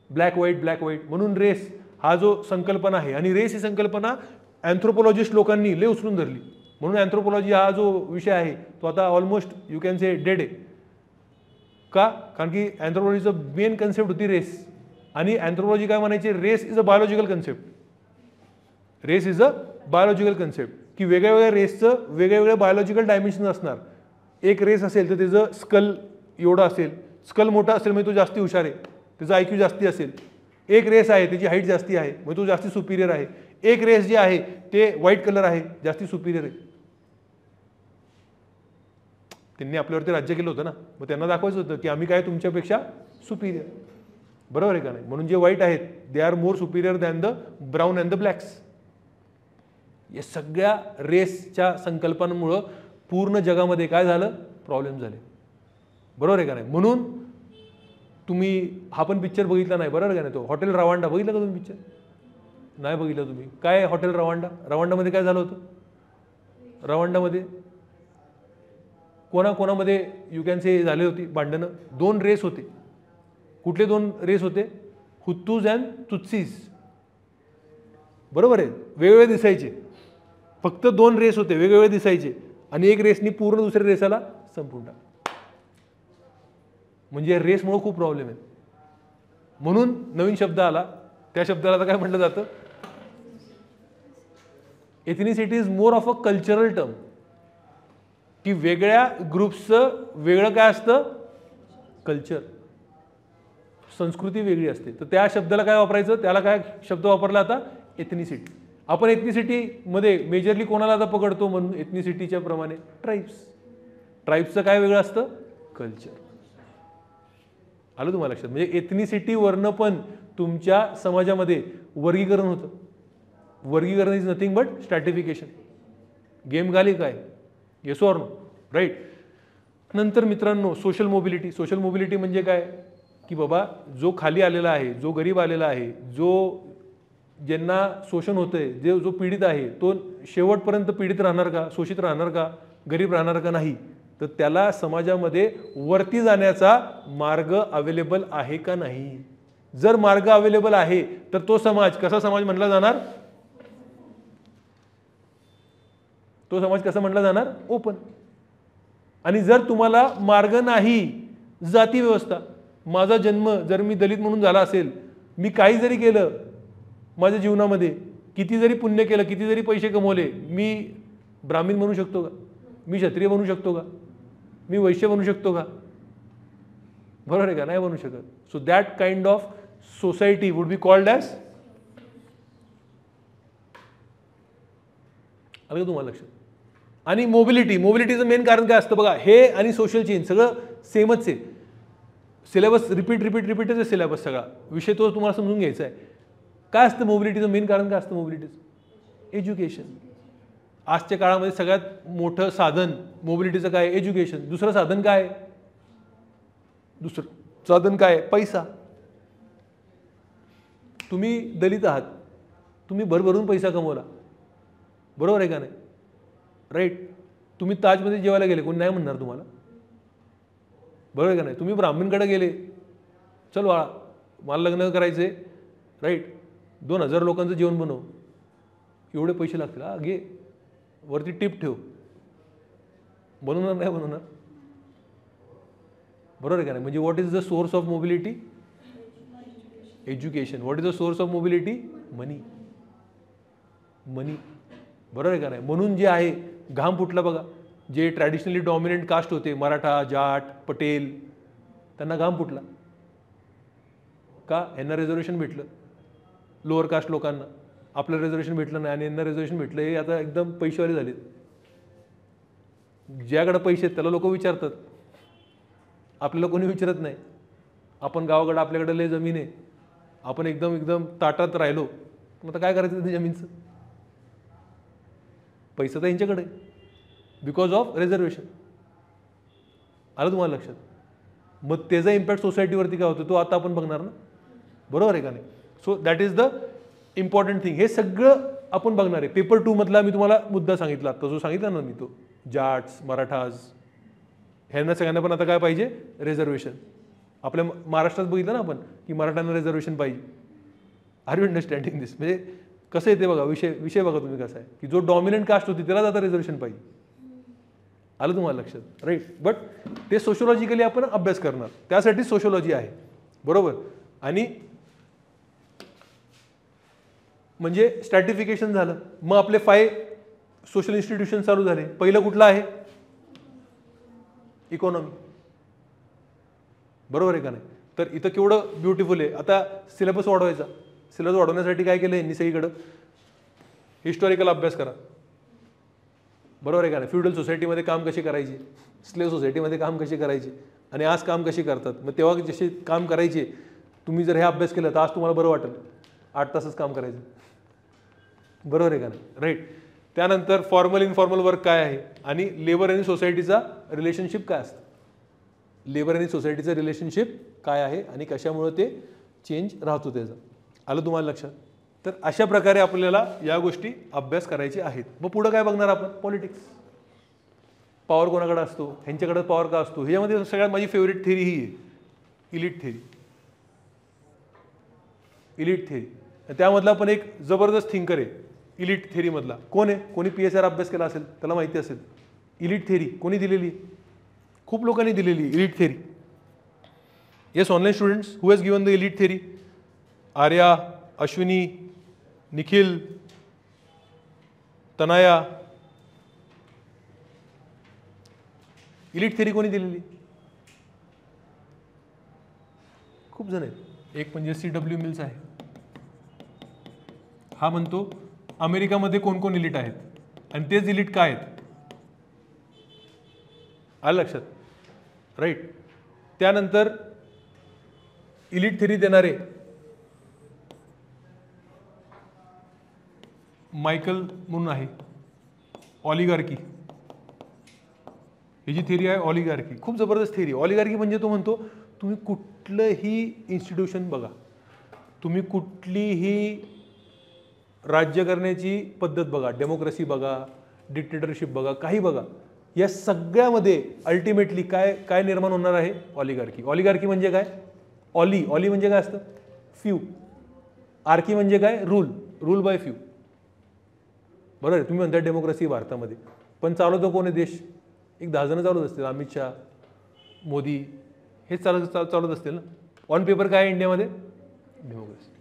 ब्लॅक व्हाईट, म्हणून रेस हा जो संकल्पना आहे, आणि रेस ही संकल्पना अँथ्रोपोलॉजिस्ट लोकांनी लय उचलून धरली. म्हणून अँथ्रोपोलॉजी हा जो विषय आहे तो आता almost you can say dead आहे. का? कारण की अँथ्रोपोलॉजीचं मेन कन्सेप्ट होती रेस. आणि अँथ्रोपोलॉजी काय म्हणायची? Race is a biological concept. Race is a biological concept, की वेगळ्या रेसचं वेगवेगळ्या बायोलॉजिकल डायमेन्शन असणार. एक रेस असेल तर त्याचं स्कल एवढं असेल, स्कल मोठा असेल म्हणजे तो जास्ती हुशार आहे, त्याचा IQ जास्ती असेल. एक रेस आहे त्याची हाईट जास्ती आहे म्हणजे तो जास्ती सुपिरियर आहे. एक रेस जे आहे ते व्हाईट कलर आहे, जास्ती सुपिरियर आहे. त्यांनी आपल्यावरती राज्य केलं होतं ना, मग त्यांना दाखवायचं होतं की आम्ही काय तुमच्यापेक्षा सुपिरियर, बरोबर आहे का नाही? म्हणून जे व्हाईट आहेत they are more Superior than the brown and the blanks. या सगळ्या रेसच्या संकल्पनांमुळं पूर्ण जगामध्ये काय झालं? प्रॉब्लेम झाले, बरोबर आहे का नाही? म्हणून तुम्ही हा पण पिक्चर बघितला नाही, बरोबर आहे का नाही? तो हॉटेल रवांडा बघितला का तुम्ही? पिक्चर नाही बघितला तुम्ही? काय हॉटेल रवांडा? रवांडामध्ये काय झालं होतं? रवांडामध्ये कोणामध्ये यू कॅन से झाले होती भांडणं? 2 रेस होते. कुठले 2 रेस होते? हुत्तूज अँड तुत्सीज, बरोबर आहे. वेगवेगळे दिसायचे, फक्त 2 रेस होते, वेगवेगळे दिसायचे, आणि एक रेसनी पूर्ण दुसऱ्या रेसाला संपवून टाकलं. म्हणजे रेसमुळे खूप प्रॉब्लेम आहे. म्हणून नवीन शब्द आला, त्या शब्दाला आता काय म्हटलं जातं? Ethnicity is more of a cultural term, की वेगळ्या ग्रुप्सचं वेगळं काय असतं? कल्चर, संस्कृती वेगळी असते. तर त्या शब्दाला काय वापरायचं? त्याला काय शब्द वापरला आता? एथनिसिटी. आपण एथनिसिटीमध्ये मेजरली कोणाला आता पकडतो? म्हणून एथनिसिटीच्या प्रमाणे ट्राईब्सचं काय वेगळं असतं? कल्चर. आलं तुम्हाला लक्षात? म्हणजे एथनिसिटीवरनं पण तुमच्या समाजामध्ये वर्गीकरण होतं. वर्गीकरण इज नथिंग बट स्ट्रॅटिफिकेशन. गेम घाली काय? Yes or no? राईट. नंतर मित्रांनो, सोशल मोबिलिटी. सोशल मोबिलिटी म्हणजे काय? की बाबा जो खाली आलेला आहे, जो गरीब आलेला आहे, जो ज्यांना शोषण होतंय, जो पीडित आहे, तो शेवटपर्यंत पीडित राहणार का? शोषित राहणार का? गरीब राहणार का? नाही. तर त्याला समाजामध्ये वरती जाण्याचा मार्ग अवेलेबल आहे का नाही? जर मार्ग अवेलेबल आहे तर तो समाज कसा समाज म्हटला जाणार? तो समाज कसा म्हटला जाणार? ओपन. आणि जर तुम्हाला मार्ग नाही, जाती व्यवस्था. माझा जन्म जर मी दलित म्हणून झाला असेल, मी काही जरी केलं माझ्या जीवनामध्ये, किती जरी पुण्य केलं, किती जरी पैसे कमवले, मी ब्राह्मण बनू शकतो का? मी क्षत्रिय बनू शकतो का? मी वैश्य बनू शकतो का? बरोबर आहे का? नाही बनू शकत. So that kind of society would be called as, आलं का तुम्हाला लक्षात? आणि मोबिलिटीचं मेन कारण काय असतं? बघा, हे आणि सोशल चेंज सगळं सेमच आहे. सिलेबस रिपीटच आहे सिलेबस सगळा. विषय तो तुम्हाला समजून घ्यायचा आहे. काय असतं मोबिलिटीचं मेन कारण? काय असतं मोबिलिटीचं? एज्युकेशन. आजच्या काळामध्ये सगळ्यात मोठं साधन मोबिलिटीचं काय? एज्युकेशन. दुसरं साधन काय? पैसा. तुम्ही दलित आहात, तुम्ही भरभरून पैसा कमवला, बरोबर आहे का नाही? राईट. तुम्ही ताजमध्ये जेवायला गेले, कोणी नाही म्हणणार तुम्हाला? बरोबर आहे का नाही. तुम्ही ब्राह्मणकडे गेले, चल बाळा मला लग्न करायचे, राईट, 2000 लोकांचं जेवण बनव, एवढे पैसे लागतील, हा घे, वरती टिप ठेव, बनवणार नाही बनवणार. बरोबर आहे का नाही. म्हणजे what is the source of mobility? Education. What is the source of mobility? Money. Money. बरोबर आहे का नाही. म्हणून जे आहे घाम फुटला बघा, जे ट्रॅडिशनली डॉमिनंट कास्ट होते, मराठा, जाट, पटेल, त्यांना घाम फुटला का? यांना रिझर्वेशन भेटलं, लोअर कास्ट लोकांना. आपलं रिझर्वेशन भेटलं नाही आणि यांना रिझर्वेशन भेटलं. हे आता एकदम पैसेवाले झालेत. ज्याकडे पैसे आहेत त्याला लोक विचारतात, आपल्याला कोणी विचारत नाही. आपण गावाकडे आपल्याकडे लय जमीन आहे, आपण एकदम एकदम ताटात राहिलो, मग आता काय करायचं ते जमीनचं? पैसा तर यांच्याकडे, बिकॉज ऑफ रिझर्वेशन. आलं तुम्हाला लक्षात? मग त्याचा इम्पॅक्ट सोसायटीवरती काय होतो तो आता आपण बघणार ना. बरोबर आहे का नाही. So that is the important thing. हे सगळं आपण बघणार आहे. पेपर 2 मधला मी तुम्हाला मुद्दा सांगितला आता, जो सांगितला ना मी, तो जाट्स, मराठाज, ह्यांना सगळ्यांना पण आता काय पाहिजे? रिझर्वेशन. आपल्या महाराष्ट्रात बघितलं ना आपण की मराठ्यांना रिझर्वेशन पाहिजे. आर यू अंडरस्टँडिंग दिस? म्हणजे कसं येते बघा, विषय बघा तुम्ही कसा आहे की जो डॉमिनंट कास्ट होती त्यालाच आता रिझर्वेशन पाहिजे. आलं तुम्हाला लक्षात? राईट. बट ते सोशिओलॉजिकली आपण अभ्यास करणार, त्यासाठी सोशिओलॉजी आहे. बरोबर. आणि म्हणजे स्ट्रॅटिफिकेशन झालं. मग आपले 5 सोशल इन्स्टिट्यूशन चालू झाले. पहिलं कुठलं आहे? इकॉनॉमी. बरोबर आहे का नाही. तर इथं केवढं ब्युटिफुल आहे. आता सिलेबस वाढवायचा. सिलेबस वाढवण्यासाठी काय केलं यांनी सगळीकडं? हिस्टॉरिकल अभ्यास करा. बरोबर आहे का नाही. फ्युडल सोसायटीमध्ये काम कशी करायची, स्लेव्ह सोसायटीमध्ये काम कशी करायची आणि आज काम कशी करतात. मग तेव्हा जसे काम करायचे, तुम्ही जर हे अभ्यास केला तर आज तुम्हाला बरं वाटेल. 8 तासच काम करायचं. बरोबर आहे का नाही. राईट. त्यानंतर फॉर्मल इनफॉर्मल वर्क काय आहे आणि लेबर आणि सोसायटीचा रिलेशनशिप काय असतं. लेबर आणि सोसायटीचं रिलेशनशिप काय आहे आणि कशामुळे ते चेंज राहतो त्याचं. आलं तुम्हाला लक्षात? तर अशा प्रकारे आपल्याला या गोष्टी अभ्यास करायचे आहेत. मग पुढं काय बघणार आपण? पॉलिटिक्स. पॉवर कोणाकडे असतो, ह्यांच्याकडे पॉवर का असतो. ह्याच्यामध्ये सगळ्यात माझी फेवरेट थेरी ही आहे, इलिट थेरी. Elite theory. त्यामधला पण एक जबरदस्त थिंकर आहे इलिट थेरीमधला. कोण आहे? कोणी PSR अभ्यास केला असेल त्याला माहिती असेल. इलिट थेरी कोणी दिलेली? खूप लोकांनी दिलेली elite theory. Yes, online students who has given the elite theory? Arya, Ashwini, Nikhil, तनाया. Elite theory कोणी दिलेली? खूप जण आहेत. एक म्हणजे CW मिल्स आहे. हा म्हणतो अमेरिकामध्ये कोण कोण इलिट आहेत आणि तेच इलिट काय आहेत. आलं लक्षात? राईट. त्यानंतर इलिट थेरी देणारे मायकल म्हणून आहे. ऑलिगार्की ही जी थेरी आहे, ऑलिगार्की खूप जबरदस्त थेरी. ऑलिगार्की म्हणजे तो म्हणतो तुम्ही कुठलंही इन्स्टिट्यूशन बघा, तुम्ही कुठलीही राज्य करण्याची पद्धत बघा, डेमोक्रेसी बघा, डिक्टेटरशिप बघा, काही बघा, या सगळ्यामध्ये अल्टिमेटली काय काय निर्माण होणार आहे? ऑलिगार्की. ऑलिगार्की म्हणजे काय? ऑली म्हणजे काय असतं? फ्यू. आर्की म्हणजे काय? Rule by few. बरोबर आहे. तुम्ही म्हणता डेमोक्रेसी भारतामध्ये, पण चालवतो कोणी देश? एक 10 जण चालवत असतील. अमित शाह, मोदी, हेच चालवत असतील ना. ऑन पेपर काय आहे इंडियामध्ये? डेमोक्रेसी.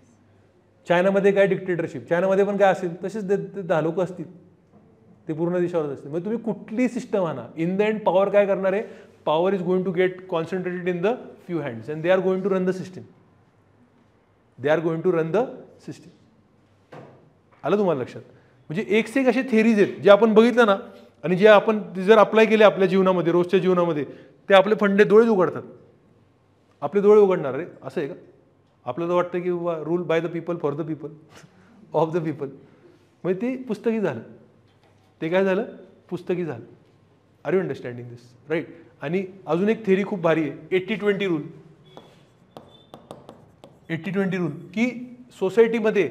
चायनामध्ये काय? डिक्टेटरशिप. चायनामध्ये पण काय असेल तसेच 10 लोक असतील, ते पूर्ण देशावर असतील. मग तुम्ही कुठली सिस्टम आणा, इन द एंड पॉवर काय करणार आहे? Power is going to get concentrated in the few hands and they are going to run the system. आलं तुम्हाला लक्षात? म्हणजे एक से एक असे थेरीज आहेत जे आपण बघितलं ना आणि जे आपण जर अप्लाय केले आपल्या जीवनामध्ये, रोजच्या जीवनामध्ये, ते आपले फंडे डोळे उघडतात. आपले डोळे उघडणार आहे असं आहे का? आपल्याला वाटतं की rule by the people, for the people, of the people. म्हणजे ते पुस्तकी झालं. ते काय झालं? पुस्तकी झालं. Are you understanding this? Right. आणि अजून एक थेरी खूप भारी आहे, 80-20 रूल. 80-20 रूल की सोसायटीमध्ये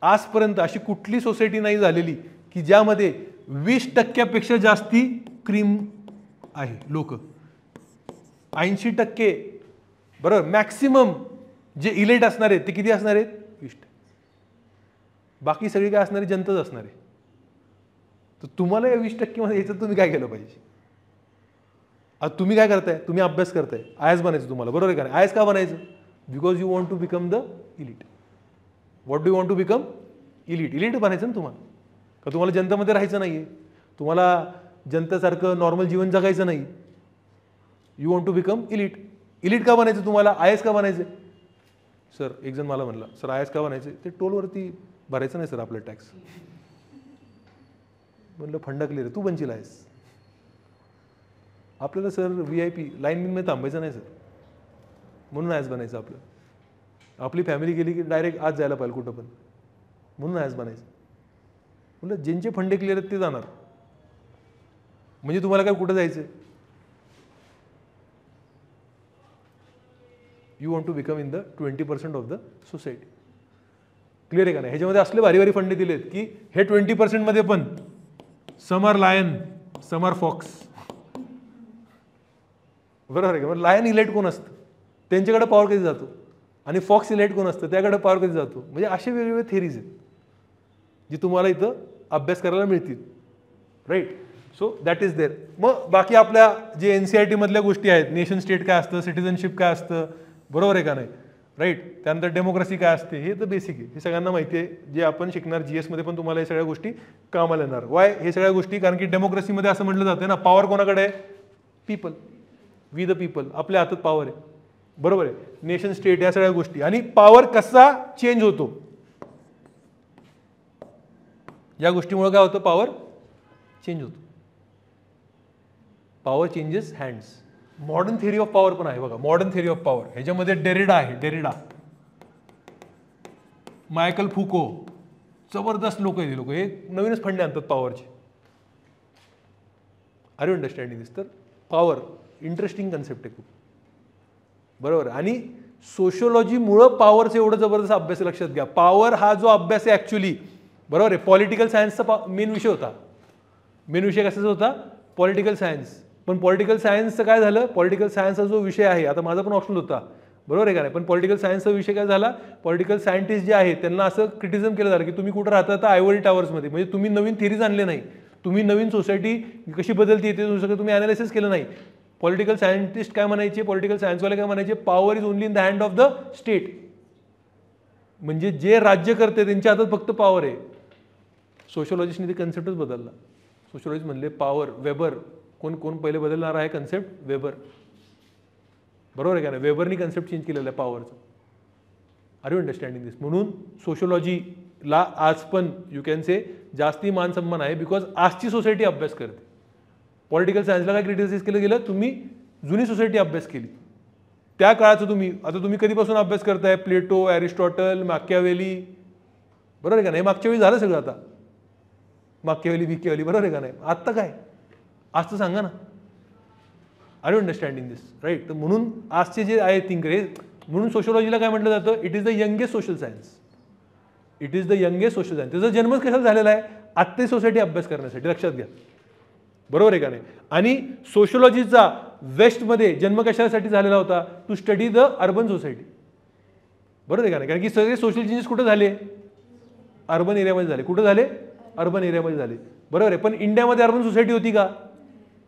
आजपर्यंत अशी कुठली सोसायटी नाही झालेली की ज्यामध्ये 20% जास्ती क्रीम आहे लोक. 80% बरोबर मॅक्सिमम जे इलेट असणार आहेत ते किती असणार आहेत 20%. बाकी सगळी काय असणारी जनताच असणार आहे. तर तुम्हाला या 20% मध्ये याच्यात तुम्ही काय केलं पाहिजे. आता तुम्ही काय करताय, तुम्ही अभ्यास करताय, आय एस बनायचं तुम्हाला, बरोबर आहे का नाही. आय एस का बनायचं, because you want to become the elite. What do you want to become elite. Elite बनायचं ना तुम्हाला. का तुम्हाला जनतेमध्ये राहायचं नाहीये, तुम्हाला जनतेसारखं नॉर्मल जीवन जगायचं नाही. You want to become elite. Elite का बनायचं तुम्हाला, आय एस का बनायचं. सर एक जण मला म्हणला, सर आय एस का बनायचे, ते टोलवरती भरायचं नाही सर आपलं टॅक्स. म्हणलं फंडा क्लिअर आहे, तू बनशील आय एस. आपल्याला सर VIP लाईनमध्ये थांबायचं नाही सर, म्हणून आय एस बनायचं. आपलं आपली फॅमिली गेली की डायरेक्ट आज जायला पाहिजे कुठं पण, म्हणून आय एस बनायचं. म्हणलं ज्यांचे फंडे क्लिअर आहेत ते जाणार. म्हणजे तुम्हाला काय कुठं जायचं. You want to become in the 20% of the society. Clear आहे का नाही. ह्याच्यामध्ये असले भारी भारी फंडे दिलेत की हे 20% मध्ये पण some are lion, some are fox. बरोबर आहे का. लायन इलेट कोण असतं त्यांच्याकडे पॉवर कधी जातो, आणि फॉक्स इलेट कोण असतं त्याकडे पॉवर कधी जातो. म्हणजे असे वेगवेगळे थेरीज आहेत जी तुम्हाला इथं अभ्यास करायला मिळतील. Right. So that is there. मग बाकी आपल्या जे NCERT मधल्या गोष्टी आहेत, नेशन स्टेट काय असतं, सिटिझनशिप काय असतं, बरोबर आहे का नाही. राईट. त्यानंतर डेमोक्रेसी काय असते, हे तर बेसिक आहे, हे सगळ्यांना माहिती आहे. जे आपण शिकणार GS मध्ये पण तुम्हाला हे सगळ्या गोष्टी कामाला येणार. वाय हे सगळ्या गोष्टी, कारण की डेमोक्रेसीमध्ये असं म्हटलं जातं ना, पॉवर कोणाकडे आहे, पीपल, वी द पीपल. आपल्या हातात पॉवर आहे, बरोबर आहे. नेशन स्टेट या सगळ्या गोष्टी. आणि पॉवर कसा चेंज होतो या गोष्टीमुळे काय होतं, पॉवर चेंज होतो. Power changes hands. Modern theory of power पण आहे बघा, मॉडर्न थिअरी ऑफ पॉवर. ह्याच्यामध्ये डेरिडा आहे, डेरिडा, मायकल फुको, जबरदस्त लोक आहेत. लोक हे नवीनच फंडे आणतात पॉवरचे. आर यू अंडरस्टँडिंग दिस. तर पॉवर इंटरेस्टिंग कन्सेप्ट आहे खूप, बरोबर. आणि सोशिओलॉजीमुळं पॉवरचं एवढं जबरदस्त अभ्यास लक्षात घ्या. पॉवर हा जो अभ्यास आहे ऍक्च्युली, बरोबर आहे, पॉलिटिकल सायन्सचा मेन विषय होता. मेन विषय कशाचा होता, पॉलिटिकल सायन्स. पण पॉलिटिकल सायन्सचं काय झालं, पॉलिटिकल सायन्सचा जो विषय आहे, आता माझा पण ऑप्शनल होता, बरोबर आहे का नाही. पण पॉलिटिकल सायन्सचा विषय काय झाला, पॉलिटिकल सायंटिस्ट जे आहेत त्यांना असं क्रिटिझम केलं झालं की तुम्ही कुठं राहता, तर आयव्हरी टावर्समध्ये. म्हणजे तुम्ही नवीन थिअरीज आणले नाही, तुम्ही नवीन सोसायटी कशी बदलते ते सगळं तुम्ही अनालिसिस केलं नाही. पॉलिटिकल सायंटिस्ट काय म्हणायचे, पॉलिटिकल सायन्सवाले काय म्हणायचे, power is only in the hand of the state. म्हणजे जे राज्य करते त्यांच्या हातात फक्त पॉवर आहे. सोशिओलॉजिस्टने ते कन्सेप्टच बदलला. सोशिओलॉजिस्ट म्हणले पॉवर, वेबर, कोण कोण पहिले बदलणार आहे कन्सेप्ट, वेबर, बरोबर आहे का नाही. वेबरनी कन्सेप्ट चेंज केलेला आहे पॉवरचं. आर यू अंडरस्टँडिंग दिस. म्हणून सोशिओलॉजीला आज पण यू कॅन से जास्ती मान सन्मान आहे, बिकॉज आजची सोसायटी अभ्यास करते. पॉलिटिकल सायन्सला काय क्रिटिसाइज केलं गेलं, तुम्ही जुनी सोसायटी अभ्यास केली, त्या काळाचं तुम्ही. आता तुम्ही कधीपासून अभ्यास करताय, प्लेटो, ॲरिस्टॉटल, मॅकियावेली, बरोबर आहे का नाही. मागच्या वेळी झालं सगळं, आता मॅकियावेली, बिकियावेली, बरोबर आहे का नाही. आत्ता काय, आज तर सांगा ना. R you understanding this. Right. तर म्हणून आजचे जे आहे थिंकर हे, म्हणून सोशिओलॉजीला काय म्हटलं जातं, it is the youngest social science. It is the youngest social science. त्याचा जन्मच कशाला झालेला आहे, आत्ता सोसायटी अभ्यास करण्यासाठी. लक्षात घ्या, बरोबर आहे का नाही. आणि सोशिओलॉजीचा वेस्टमध्ये जन्म कशासाठी झालेला होता, to study the urban society, बरोबर आहे का नाही. कारण की सगळे सोशल चेंजेस कुठे झाले, अर्बन एरियामध्ये झाले. कुठे झाले, अर्बन एरियामध्ये झाले, बरोबर आहे. पण इंडियामध्ये अर्बन सोसायटी होती का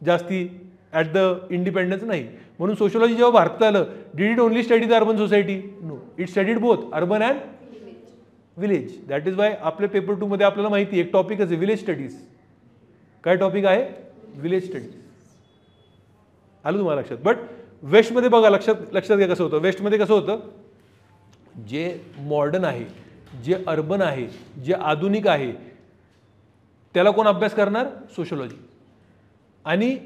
जास्ती ॲट द इंडिपेंडन्स, नाही. म्हणून सोशिओलॉजी जेव्हा भारतात आलं, did it only study the urban society, no, it studied both urban and village. That is why आपल्या पेपर 2 मध्ये आपल्याला माहिती आहे एक टॉपिकच आहे, विलेज स्टडीज. काय टॉपिक आहे, विलेज स्टडीज. आलं तुम्हाला लक्षात. बट वेस्टमध्ये बघा, लक्षात घ्या कसं होतं. वेस्टमध्ये कसं होतं, जे मॉडर्न आहे, जे अर्बन आहे, जे आधुनिक आहे, त्याला कोण अभ्यास करणार, सोशिओलॉजी. आणि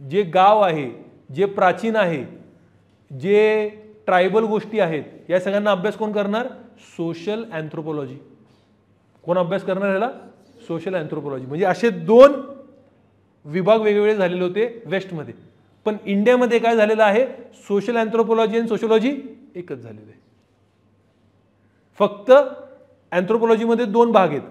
जे गाव आहे, जे प्राचीन आहे, जे ट्रायबल गोष्टी आहेत, या सगळ्यांना अभ्यास कोण करणार, सोशल अँथ्रोपॉलॉजी. कोण अभ्यास करणार याला, सोशल अँथ्रोपॉलॉजी. म्हणजे असे 2 विभाग वेगवेगळे झालेले होते वेस्टमध्ये. पण इंडियामध्ये काय झालेलं आहे, सोशल अँथ्रोपॉलॉजी आणि सोशिओलॉजी एकच झालेलं आहे. फक्त अँथ्रोपॉलॉजीमध्ये 2 भाग आहेत,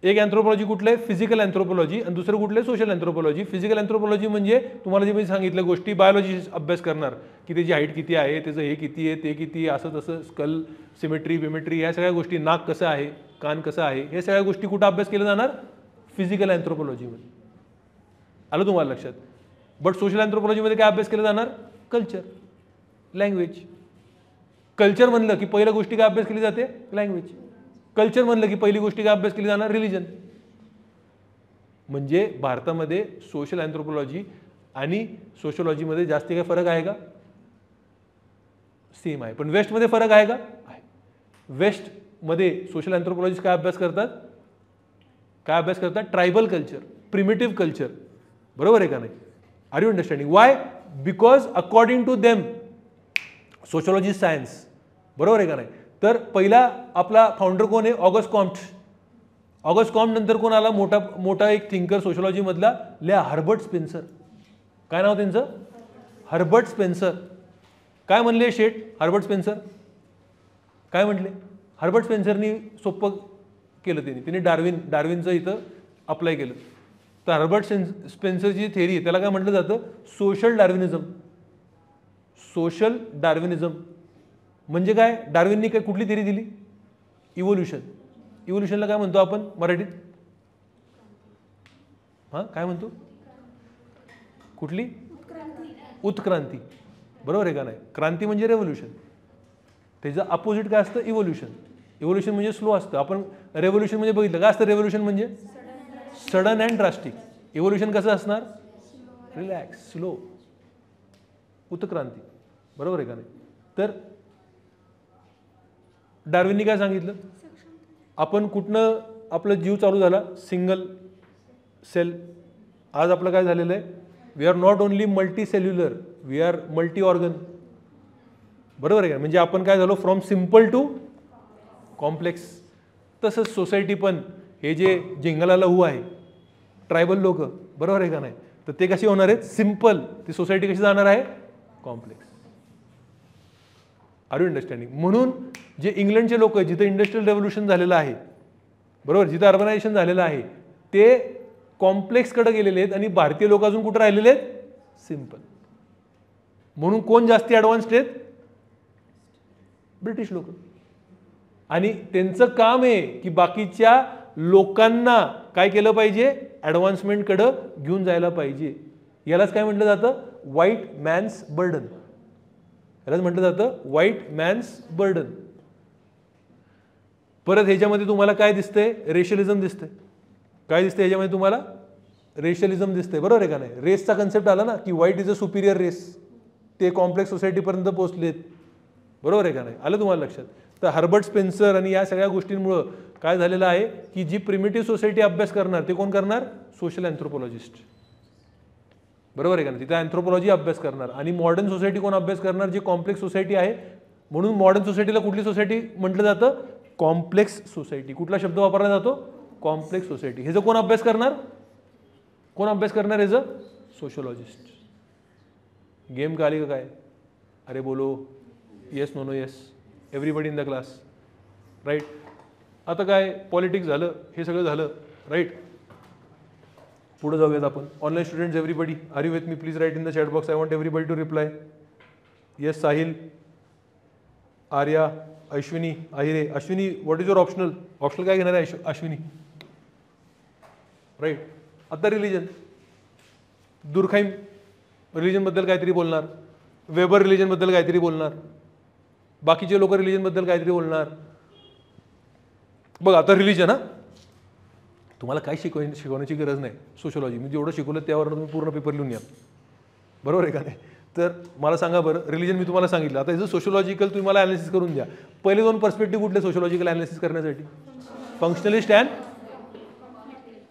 एक अँथ्रोपॉलॉजी कुठलं आहे, फिजिकल अँथ्रोपॉलॉजी, आणि दुसरं कुठलं आहे, सोशल अँथ्रोपॉलॉजी. फिजिकल अँथ्रोपॉलॉजी म्हणजे तुम्हाला जे मी सांगितलं गोष्टी बायोलॉजी अभ्यास करणार, की त्याची हाईट किती आहे, त्याचं हे किती आहे, ते किती आहे, असं तसं, स्कल सिमेट्री बिमेट्री, ह्या सगळ्या गोष्टी, नाक कसं आहे, कान कसं आहे, हे सगळ्या गोष्टी कुठं अभ्यास केल्या जाणार, फिजिकल अँथ्रोपॉलॉजीमध्ये. आलं तुम्हाला लक्षात. बट सोशल अँथ्रोपॉलॉजीमध्ये काय अभ्यास केला जाणार, कल्चर, लँग्वेज. कल्चर म्हणलं की पहिल्या गोष्टी काय अभ्यास केली जाते, लँग्वेज. कल्चर म्हणलं की पहिली गोष्टी काय अभ्यास केली जाणार, रिलिजन. म्हणजे भारतामध्ये सोशल अँथ्रोपॉलॉजी आणि सोशोलॉजीमध्ये जास्त काय फरक आहे का, सेम आहे. पण वेस्टमध्ये फरक आहे का, आहे. वेस्टमध्ये सोशल अँथ्रोपॉलॉजी काय अभ्यास करतात, काय अभ्यास करतात, ट्रायबल कल्चर, प्रिमिटिव्ह कल्चर. बरोबर आहे का नाही. Are you understanding why, because according to them sociology science. बरोबर आहे का नाही. तर पहिला आपला फाउंडर कोण आहे, ऑगस्ट कॉम्ट. ऑगस्ट कॉम्ट नंतर कोण आला, मोठा एक थिंकर सोशोलॉजी मधला, हर्बर्ट स्पेन्सर. काय नाव त्यांचं, हर्बर्ट स्पेन्सर. काय म्हणले शेट हर्बर्ट स्पेन्सर, काय म्हटले, हर्बर्ट स्पेन्सरनी सोपं केलं, त्यांनी डार्विनचं इथं अप्लाय केलं. तर हर्बर्ट स्पेन्सरची थेरी आहे, त्याला काय म्हटलं जातं, सोशल डार्विनिझम. सोशल डार्विनिझम म्हणजे काय, डार्विननी काय कुठली थेरी दिली, इव्होल्युशन. इव्होल्युशनला काय म्हणतो आपण मराठीत, हां काय म्हणतो, कुठली, उत्क्रांती. बरोबर आहे का नाही. क्रांती म्हणजे रेव्होल्युशन, त्याचं अपोजिट काय असतं, इव्होल्युशन. इव्होल्युशन म्हणजे स्लो असतं. आपण रेव्होल्युशन म्हणजे बघितलं काय असतं, रेव्होल्युशन म्हणजे सडन अँड ड्रास्टिक. इव्होल्युशन कसं असणार, रिलॅक्स, स्लो. उत्क्रांती. बरोबर आहे का नाही. तर डार्विननी काय सांगितलं, आपण कुठनं आपलं जीव चालू झाला, सिंगल सेल. आज आपलं काय झालेलं आहे, we are not only multi cellular, we are multi organ. बरोबर आहे का. म्हणजे आपण काय झालो, फ्रॉम सिम्पल टू कॉम्प्लेक्स. तसंच सोसायटी पण, हे जे जिंगला लहू आहे, ट्रायबल लोक, बरोबर आहे का नाही, तर ते कसे होणार आहेत, सिम्पल. ती सोसायटी कशी जाणार आहे, कॉम्प्लेक्स. R you understanding. म्हणून जे इंग्लंडचे लोक जिथं इंडस्ट्रियल रेव्होल्युशन झालेलं आहे, बरोबर, जिथं अर्बनायझेशन झालेलं आहे, ते कॉम्प्लेक्सकडे गेलेले आहेत, आणि भारतीय लोक अजून कुठे राहिलेले आहेत, सिम्पल. म्हणून कोण जास्ती ॲडव्हान्स्ड आहेत, ब्रिटिश लोक. आणि त्यांचं काम आहे की बाकीच्या लोकांना काय केलं पाहिजे, ॲडव्हान्समेंटकडं घेऊन जायला पाहिजे. यालाच काय म्हटलं जातं, व्हाईट मॅन्स बर्डन. यालाच म्हटलं जातं व्हाईट मॅन्स बर्डन. परत ह्याच्यामध्ये तुम्हाला काय दिसतंय, रेशलिझम दिसतंय. काय दिसतंय ह्याच्यामध्ये तुम्हाला, रेशलिझम दिसतंय. बरोबर आहे का नाही. रेसचा कन्सेप्ट आला ना, की white is a superior race. ते कॉम्प्लेक्स सोसायटीपर्यंत पोहोचलेत. बरोबर आहे का नाही. आलं तुम्हाला लक्षात. तर हर्बर्ट स्पेन्सर आणि या सगळ्या गोष्टींमुळं काय झालेलं आहे, की जी प्रिमिटिव्ह सोसायटी अभ्यास करणार ते कोण करणार, सोशल अँथ्रोपॉलॉजिस्ट. बरोबर आहे का नाही. तिथे अँथ्रोपॉलॉजी अभ्यास करणार. आणि मॉडर्न सोसायटी कोण अभ्यास करणार, जी कॉम्प्लेक्स सोसायटी आहे. म्हणून मॉडर्न सोसायटीला कुठली सोसायटी म्हटलं जातं, कॉम्प्लेक्स सोसायटी. कुठला शब्द वापरला जातो, कॉम्प्लेक्स सोसायटी. ह्याचा कोण अभ्यास करणार, कोण अभ्यास करणार ह्याचं, सोशोलॉजिस्ट. गेम का आली का काय, अरे बोलो, yes no no yes, everybody in the class, right. आता काय पॉलिटिक्स झालं, हे सगळं झालं, राईट. पुढे जाऊयात आपण. Online students everybody, are you with me, please write in the chat box. I want everybody to reply. Yes Sahil, Arya, Ashwini, Ahire. Ashwini, what is your optional, optional काय घेणार आहे अश्विनी, राईट. आता रिलिजन, दुर्खाईम रिलिजनबद्दल काहीतरी बोलणार, वेबर रिलिजनबद्दल काहीतरी बोलणार, बाकीचे लोक रिलिजनबद्दल काहीतरी बोलणार. बघ आता रिलिजन, हा तुम्हाला काय शिकवण्याची गरज नाही. सोशोलॉजी मी जेवढं शिकवलं त्यावर तुम्ही पूर्ण पेपर लिहून या. बरोबर आहे का नाही. तर मला सांगा बरं, रिलिजन मी तुम्हाला सांगितलं, आता याचं सोशोलॉजिकल तुम्ही मला ॲनालिसिस करून द्या. पहिले दोन पर्स्पेक्टिव्ह कुठले सोशोलॉजिकल ॲनालिसिस करण्यासाठी, फंक्शनलिस्ट अँड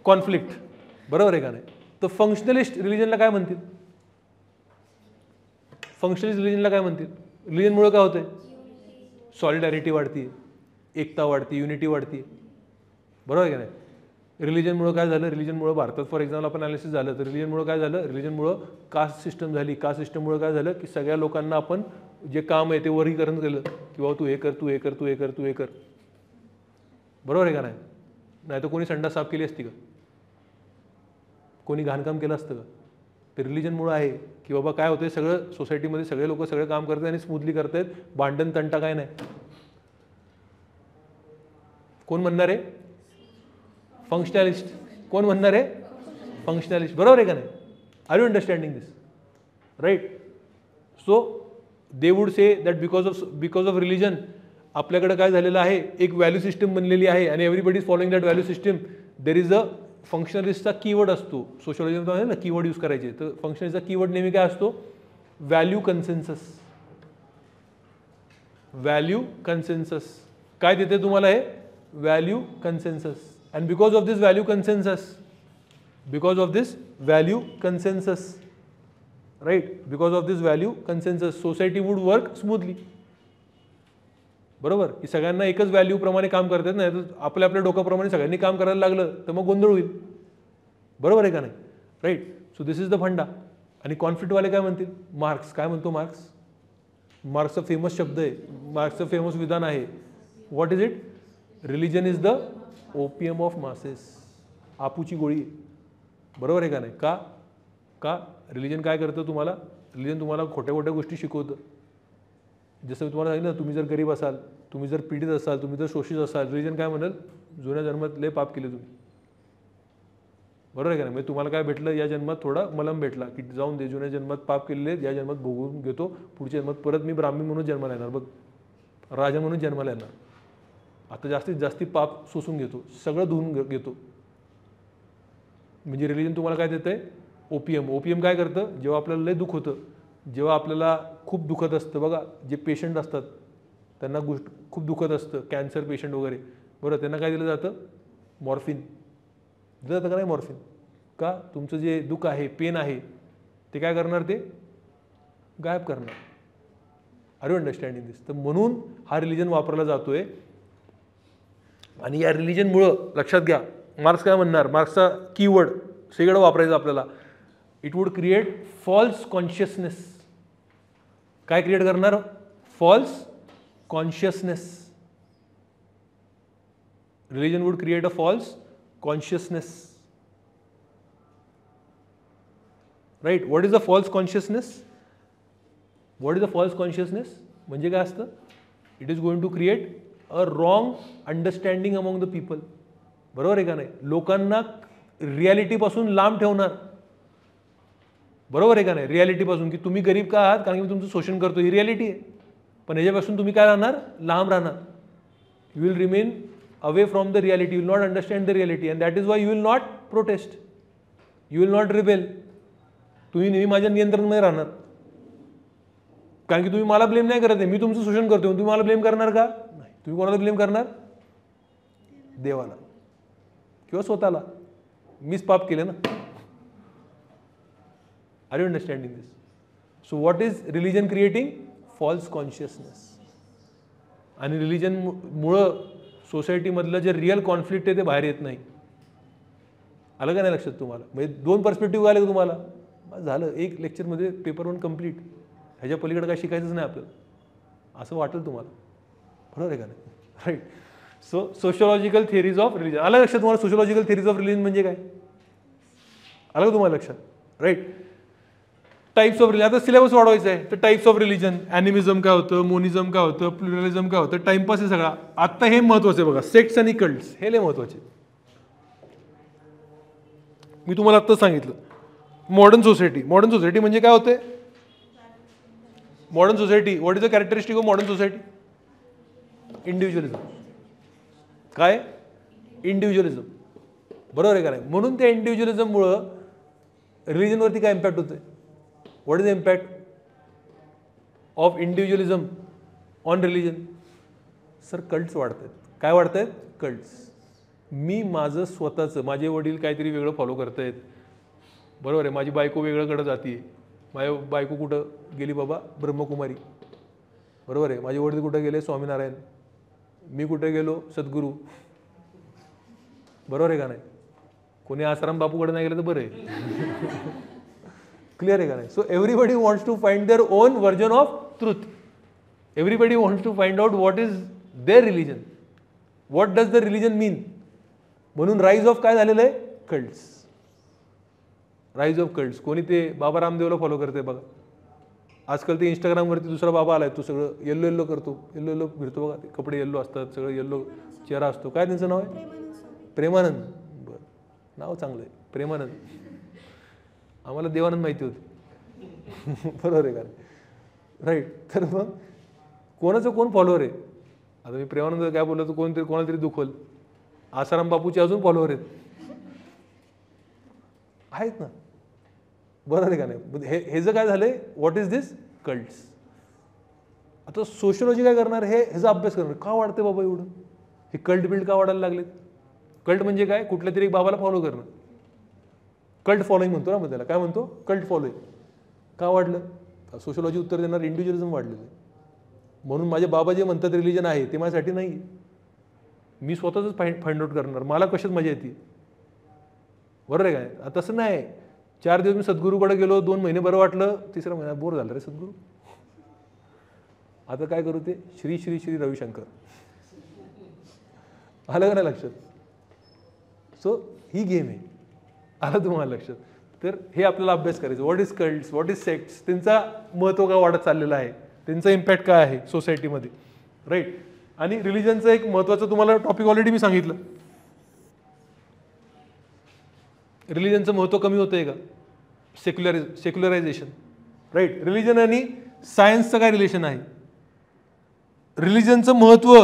कॉन्फ्लिक्ट. बरोबर आहे का नाही. तर फंक्शनलिस्ट रिलिजनला काय म्हणतील, फंक्शनलिस्ट रिलिजनला काय म्हणतील, रिलिजनमुळे काय होतंय, सॉलिडॅरिटी वाढते, एकता वाढते, युनिटी वाढते. बरोबर आहे का नाही. रिलिजनमुळे काय झालं, रिलिजनमुळे भारतात फॉर एक्झाम्पल आपण ॲनालिसिस झालं तर रिलिजनमुळे काय झालं, रिलिजनमुळं कास्ट सिस्टम झाली. कास्ट सिस्टममुळे काय झालं, की सगळ्या लोकांना आपण जे काम आहे ते वर्गीकरण केलं, की बाबा तू हे कर, तू हे कर, तू हे कर, तू हे कर. बरोबर आहे का नाही. नाही तर कोणी संडास साफ केली असती का? कोणी घाणकाम केलं असतं का? ते रिलिजनमुळे आहे की बाबा काय होतंय, सगळं सोसायटीमध्ये सगळे लोक सगळे काम करतात आणि स्मूथली करतायत, भांडण तंटा काय नाही. कोण म्हणणार आहे? फंक्शनॅलिस्ट. कोण म्हणणार आहे? फंक्शनॅलिस्ट. बरोबर आहे का नाही? Are you understanding this? Right. So they would say that because of religion आपल्याकडे काय झालेलं आहे, एक व्हॅल्यू सिस्टम बनलेली आहे आणि everybody is following that value system. There is a फंक्शनलिस्टचा कीवर्ड असतो सोशलॉजीमध्ये ना, कीवर्ड यूज करायचे. तर फंक्शनलिस्टचा कीवर्ड नेहमी काय असतो? Value consensus. व्हॅल्यू कन्सेन्सस काय देते तुम्हाला? हे value consensus. And because of this value consensus, right, because of this value consensus society would work smoothly. बरोबर की सगळ्यांना एकच व्हॅल्यू प्रमाणे काम करतात, नाही तर आपल्या आपल्या डोक्याप्रमाणे सगळ्यांनी काम करायला लागलं तर मग गोंधळ होईल. बरोबर आहे का नाही? Right. So this is the funda. आणि कॉन्फ्लिक्टवाले काय म्हणतील? मार्क्स काय म्हणतो? मार्क्सचा फेमस शब्द आहे, मार्क्सचं फेमस विधान आहे. What is it? Religion is the opium of masses. आपूची गोळी. बरोबर आहे का नाही? का रिलिजन काय करतं तुम्हाला? रिलिजन तुम्हाला खोट्या खोट्या गोष्टी शिकवतं. जसं मी तुम्हाला सांगितलं, तुम्ही जर गरीब असाल, तुम्ही जर पीडित असाल, तुम्ही जर शोषित असाल, रिलिजन काय म्हणाल? जुन्या जन्मात लय पाप केले तुम्ही. बरोबर आहे का नाही? म्हणजे तुम्हाला काय भेटलं? या जन्मात थोडा मलम भेटला की जाऊन दे, जुन्या जन्मात पाप केलेले या जन्मात भोगून घेतो, पुढच्या जन्मात परत मी ब्राह्मण म्हणून जन्माला येणार, बघ राजा म्हणून जन्माला येणार. आता जास्तीत जास्त पाप सोसून घेतो, सगळं धुवून घेतो. म्हणजे रिलिजन तुम्हाला काय देतं आहे? ओपीएम. ओपीएम काय करतं? जेव्हा आपल्याला लय दुःख होतं, जेव्हा आपल्याला खूप दुखत असतं, बघा जे पेशंट असतात त्यांना खूप दुखत असतं, कॅन्सर पेशंट वगैरे, बरं, त्यांना काय दिलं जातं? मॉर्फिन दिलं जातं का नाही? मॉर्फिन. का? तुमचं जे दुःख आहे, पेन आहे, ते काय करणार? ते गायब करणार. आर यू अंडरस्टँडिंग दिस? तर म्हणून हा रिलिजन वापरला जातोय. आणि या रिलिजनमुळं लक्षात घ्या, मार्क्स काय म्हणणार? मार्क्सचा कीवर्ड सगळं वापरायचं आपल्याला. It would create false consciousness. काय क्रिएट करणार? False consciousness. Religion would create a false consciousness. Right. What is a false consciousness? What is a false consciousness म्हणजे काय असतं? It is going to create a wrong understanding among the people. बरोबर आहे का नाही? लोकांना रियालिटीपासून लांब ठेवणार. बरोबर आहे का नाही? रियालिटीपासून, की तुम्ही गरीब का आहात कारण की मी तुमचं शोषण करतो, ही रियालिटी आहे. पण याच्यापासून तुम्ही काय राहणार? लांब राहणार. You will remain away from the reality. You will not understand the reality and that is Y you will not prostate, you will not rebel. तुम्ही नेहमी माझ्या नियंत्रणामध्ये राहणार कारण की तुम्ही मला ब्लेम नाही करत आहे, मी तुमचं शोषण करतो. तुम्ही मला ब्लेम करणार का? नाही. तुम्ही कोणाला ब्लेम करणार? देवाला किंवा स्वतःला. मीच पाप केले ना. R you understanding this? So what is religion creating? False consciousness. आणि रिलिजनमुळं सोसायटीमधलं जे रिअल कॉन्फ्लिक्ट आहे ते बाहेर येत नाही. आलं का नाही लक्षात तुम्हाला? म्हणजे दोन पर्स्पेक्टिव्ह आले तुम्हाला, झालं एक लेक्चरमध्ये पेपर वन कम्प्लीट. ह्याच्या पलीकडे काय शिकायचंच नाही आपल्याला असं वाटेल तुम्हाला. बरोबर आहे का नाही? Right. So sociological theories of religion. आलं लक्षात तुम्हाला? सोशिओलॉजिकल थिअरीज ऑफ रिलिजन म्हणजे काय? आलं का तुम्हाला लक्षात? राईट. Types of religion. आता सिलेबस वाढवायचा आहे तर टाइप्स ऑफ रिलिजन, ॲनिमिझम काय होतं, मोनिझम काय होतं, प्लुरलिझम काय होतं, टाइमपास आहे सगळा. आता हे महत्वाचं आहे बघा, सेक्ट्स आणि कल्ट्स. हे लय महत्वाचे. मी तुम्हाला आत्ताच सांगितलं मॉडर्न सोसायटी. मॉडर्न सोसायटी म्हणजे काय होते? Modern society, what is the characteristic of modern society? Individualism. काय? इंडिव्हिज्युअलिझम. बरोबर आहे का नाही? म्हणून त्या इंडिव्हिज्युअलिझममुळं रिलिजनवरती काय इम्पॅक्ट होतोय? What is the impact of individualism on religion? Sir, cults वाढत आहेत. काय वाढत आहेत? कल्ट्स. मी माझं स्वतःचं, माझे वडील काहीतरी वेगळं फॉलो करत आहेत. बरोबर आहे. माझी बायको वेगळंकडे जाते. माझी बायको कुठं गेली बाबा? ब्रह्मकुमारी. बरोबर आहे. माझे वडील कुठं गेले? स्वामीनारायण. मी कुठे गेलो? सद्गुरू. बरोबर आहे का नाही? कोणी आसाराम बापूकडे नाही गेलं तर बरं आहे. क्लिअर आहे का नाही? So everybody wants to find their own version of truth. Everybody wants to find out what is their religion. What does the religion mean? म्हणून राईज ऑफ काय झालेलं आहे, कल्ट्स. Rise of cults. कोणी ते बाबा रामदेवला फॉलो करते बघा. आजकाल ते इंस्टाग्रामवरती दुसरा बाबा आलाय, तो सगळं येल्लो येल्लो करतो, येल्लो येल्लो फिरतो बघा. ते कपडे येल्लो असतात, सगळं येल्लो चेहरा असतो. काय त्यांचं नाव आहे, प्रेमानंद. बरं, नाव चांगलं आहे, प्रेमानंद. आम्हाला देवानंद माहिती होती. बरोबर आहे का, राईट. तर मग कोणाचं कोण फॉलोअर आहे. आता मी प्रेमानंद काय बोललो तर कोणतरी कोणाला तरी दुखवल. आसाराम बापूचे अजून फॉलोअर आहेत ना, बरोबर आहे का नाही. हे जर काय झालंय, व्हॉट इज दिस, कल्ट्स. आता सोशियोलॉजी काय करणार, ह्याचा अभ्यास करणार. का वाढते बाबा एवढं, हे कल्ट बिल्ड का वाढायला लागलेत. कल्ट म्हणजे काय, कुठल्या तरी एक बाबाला फॉलो करणं. कल्ट फॉलोईंग म्हणतो ना, मग त्याला काय म्हणतो, कल्ट फॉलोईंग. का वाढलं, सोशियोलॉजी उत्तर देणार, इंडिव्हिज्युअलिझम वाढलेलं आहे. म्हणून माझे बाबा जे म्हणतात रिलिजन आहे ते माझ्यासाठी नाही. मी स्वतःच फाइंड आउट करणार, मला कशात मजा येते. बरोबर आहे काय. तसं नाही, 4 दिवस मी सद्गुरूकडे गेलो, 2 महिने बरं वाटलं, 3रा महिना बोर झालं रे सद्गुरू. आता काय करू, ते श्री श्री श्री रविशंकर. आलं का नाही लक्षात. सो ही गेम आहे, आलं तुम्हाला लक्षात. तर हे आपल्याला अभ्यास करायचं. What is cults, what is sects, त्यांचा महत्त्व का वाढत चाललेलं आहे, त्यांचा इम्पॅक्ट काय आहे सोसायटीमध्ये, राईट. आणि रिलिजनचं एक महत्त्वाचं तुम्हाला टॉपिक ऑलरेडी मी सांगितलं. रिलिजनचं महत्त्व कमी होतंय का, सेक्युलरायझेशन, राईट. रिलिजन आणि सायन्सचं काय रिलेशन आहे. रिलिजनचं महत्त्व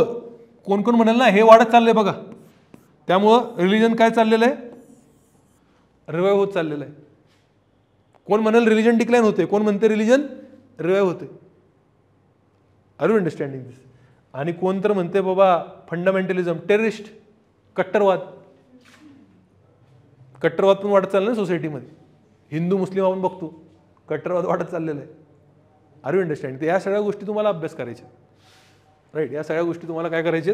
कोण कोण म्हणाल ना, हे वाढत चाललंय बघा. त्यामुळं रिलिजन काय चाललेलं आहे, रिवाइव्ह होत चाललेलं आहे. कोण म्हणाल रिलिजन डिक्लाइन होते, कोण म्हणते रिलिजन रिवाइव्ह होते. आर यू अंडरस्टँडिंग दिस. आणि कोण तर म्हणते बाबा फंडामेंटलिझम, टेररिस्ट, कट्टरवाद. कट्टरवाद पण वाढत चाललं ना सोसायटीमध्ये. हिंदू मुस्लिम आपण बघतो, कट्टरवाद वाढत चाललेला आहे. Are you understanding. तर या सगळ्या गोष्टी तुम्हाला अभ्यास करायच्या, राईट. या सगळ्या गोष्टी तुम्हाला काय करायच्या,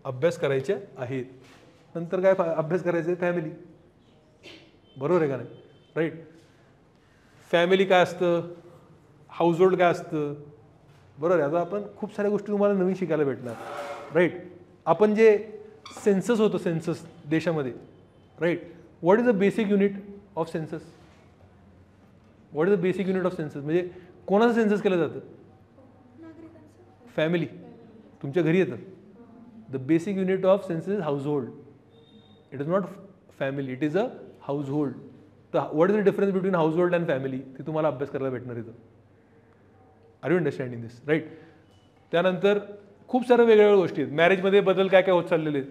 अभ्यास करायच्या आहेत. नंतर काय अभ्यास करायचे, फॅमिली. बरोबर आहे का नाही, राईट. फॅमिली काय असतं, हाऊसहोल्ड काय असतं, बरोबर आहे. आता आपण खूप साऱ्या गोष्टी तुम्हाला नवीन शिकायला भेटणार, राईट. आपण जे सेन्सस होतं, सेन्सस देशामध्ये, right. What is the basic unit of census, what is the basic unit of census. म्हणजे कोणाचं सेन्सस केलं जातं, फॅमिली. तुमच्या घरी येतं. The basic unit of census is household. It is not family, it is a household. तर what is the difference between household and family, ते तुम्हाला अभ्यास करायला भेटणार इथं. Are you understanding this, right. त्यानंतर खूप साऱ्या वेगवेगळ्या गोष्टी आहेत. मॅरेजमध्ये बदल काय काय होत चाललेले आहेत.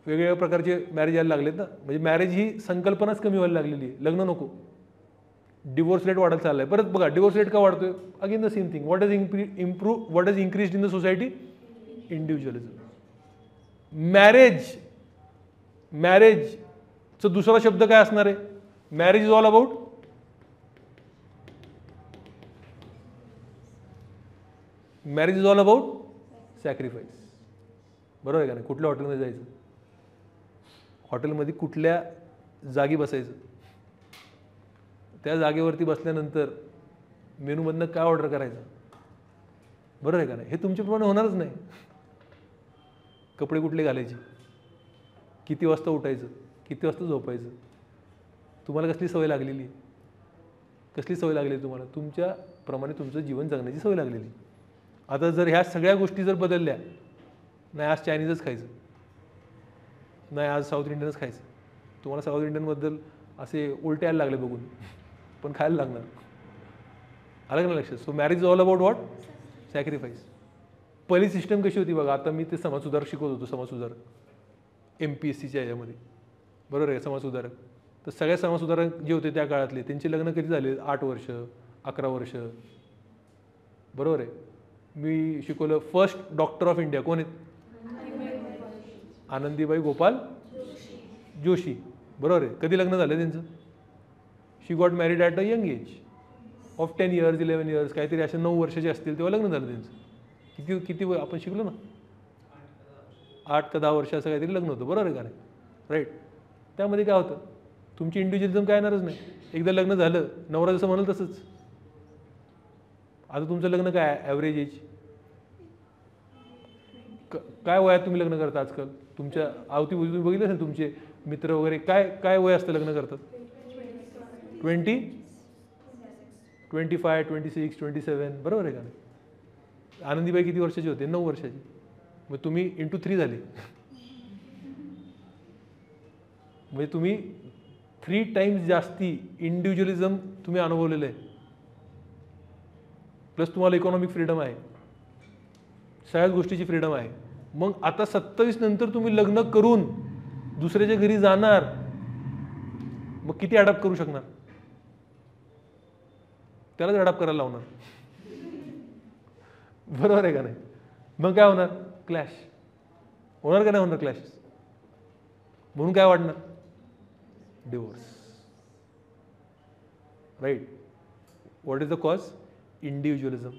वेगवेगळ्या प्रकारचे मॅरेज यायला लागलेत ना. म्हणजे मॅरेज ही संकल्पनाच कमी व्हायला लागलेली आहे. लग्न नको. डिवोर्स रेट वाढत चाललाय. परत बघा डिवोर्स रेट का वाढतोय, again the same thing. What is increased in the society, individualism. मॅरेजचा दुसरा शब्द काय असणार आहे, marriage is all about sacrifice. बरोबर आहे का नाही. कुठल्या हॉटेलमध्ये जायचं, हॉटेलमध्ये कुठल्या जागी बसायचं, त्या जागेवरती बसल्यानंतर मेनूमधनं काय ऑर्डर करायचं, बरोबर आहे का नाही. हे तुमच्याप्रमाणे होणारच नाही. कपडे कुठले घालायचे, किती वाजता उठायचं, किती वाजता झोपायचं, तुम्हाला कसली सवय लागलेली, तुम्हाला तुमच्याप्रमाणे तुमचं जीवन जगण्याची सवय लागलेली. आता जर ह्या सगळ्या गोष्टी जर बदलल्या, नाही आज चायनीजच खायचं, नाही आज साऊथ इंडियनच खायचं, तुम्हाला साऊथ इंडियनबद्दल असे उलटे यायला लागले बघून, पण खायला लागणार. आलं का नाही लक्षात. So marriage is all about what, sacrifice. पहिली सिस्टम कशी होती बघा. आता मी ते समाजसुधारक शिकवत होतो, समाजसुधारक MPSCच्या याच्यामध्ये, बरोबर आहे. समाजसुधारक तर सगळ्या समाजसुधारक जे होते त्या काळातले, त्यांचे लग्न कधी झाले, 8 वर्ष 11 वर्ष, बरोबर आहे. मी शिकवलं फर्स्ट डॉक्टर ऑफ इंडिया कोण आहेत, आनंदीबाई गोपाल जोशी, बरोबर आहे. कधी लग्न झालं त्यांचं, she got married at a young age of 10 years 11 years, काहीतरी असे 9 वर्षाचे असतील तेव्हा लग्न झालं त्यांचं. किती आपण शिकलो ना, 8 का 10 वर्ष असं काहीतरी लग्न होतं, बरोबर आहे का नाही, राईट. त्यामध्ये काय होतं, तुमची इंडिव्हिज्युअलिझम काय येणारच नाही. एकदा लग्न झालं, नवरा जसं म्हणाल तसंच. आता तुमचं लग्न काय ॲव्हरेज एज काय वयात तुम्ही लग्न करता आजकाल? तुमच्या अवतीभोवती तुम्ही बघितलं असेल तुमचे मित्र वगैरे, काय काय वय असतं लग्न करतात? 20, 25, 26, 27, बरोबर आहे का नाही? आनंदीबाई किती वर्षाची होते? 9 वर्षाची. मग तुम्ही इंटू 3 झाले, म्हणजे तुम्ही 3 टाइम्स जास्ती इंडिव्हिज्युअलिझम तुम्ही अनुभवलेलं आहे. प्लस तुम्हाला इकॉनॉमिक फ्रीडम आहे, सगळ्याच गोष्टीची फ्रीडम आहे. मग आता 27 नंतर तुम्ही लग्न करून दुसऱ्याच्या घरी जाणार, मग किती अडॅप्ट करू शकणार? त्यालाच अडॅप्ट करायला लावणार, बरोबर आहे का नाही? मग काय होणार? क्लॅश होणार का नाही होणार? क्लॅश. म्हणून काय वाटणार? Divorce. Right. What is the cause? Individualism.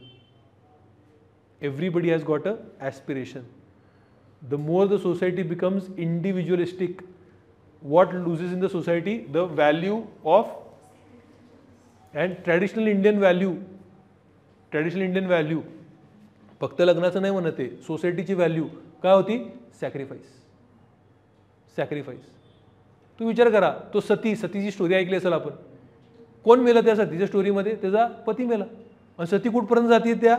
Everybody has got a aspiration. The more the society becomes individualistic, what loses in the society? The value of and traditional Indian value. फक्त लग्नाचं नाही म्हणत आहे, सोसायटीची value काय होती? Sacrifice. तू विचार करा, तो सतीची स्टोरी ऐकली असेल आपण. कोण मेला त्या सतीच्या स्टोरीमध्ये? त्याचा पती मेला. आणि सती कुठपर्यंत जाते? त्या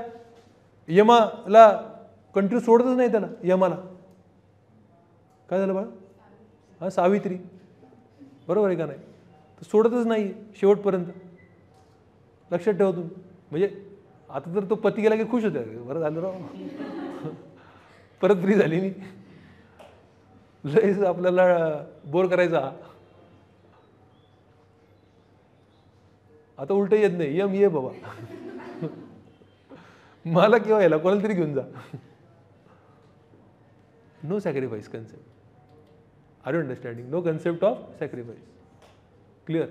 यमाला कंट्री सोडतच नाही त्याला. यमाला काय झालं बाळा? हा, सावित्री, बरोबर आहे का नाही? तर सोडतच नाही शेवटपर्यंत. लक्षात ठेवा तुम्ही. म्हणजे आता तर तो पती गेला की खुश होते, बरं झालं राव, परत फ्री झाली मी, लयच आपल्याला बोर करायचा. आता उलट येत नाही, यम ये बाबा, मला किंवा यायला कोणाला तरी घेऊन जा. No sacrifice concept. Are you understanding? No concept of sacrifice. Clear?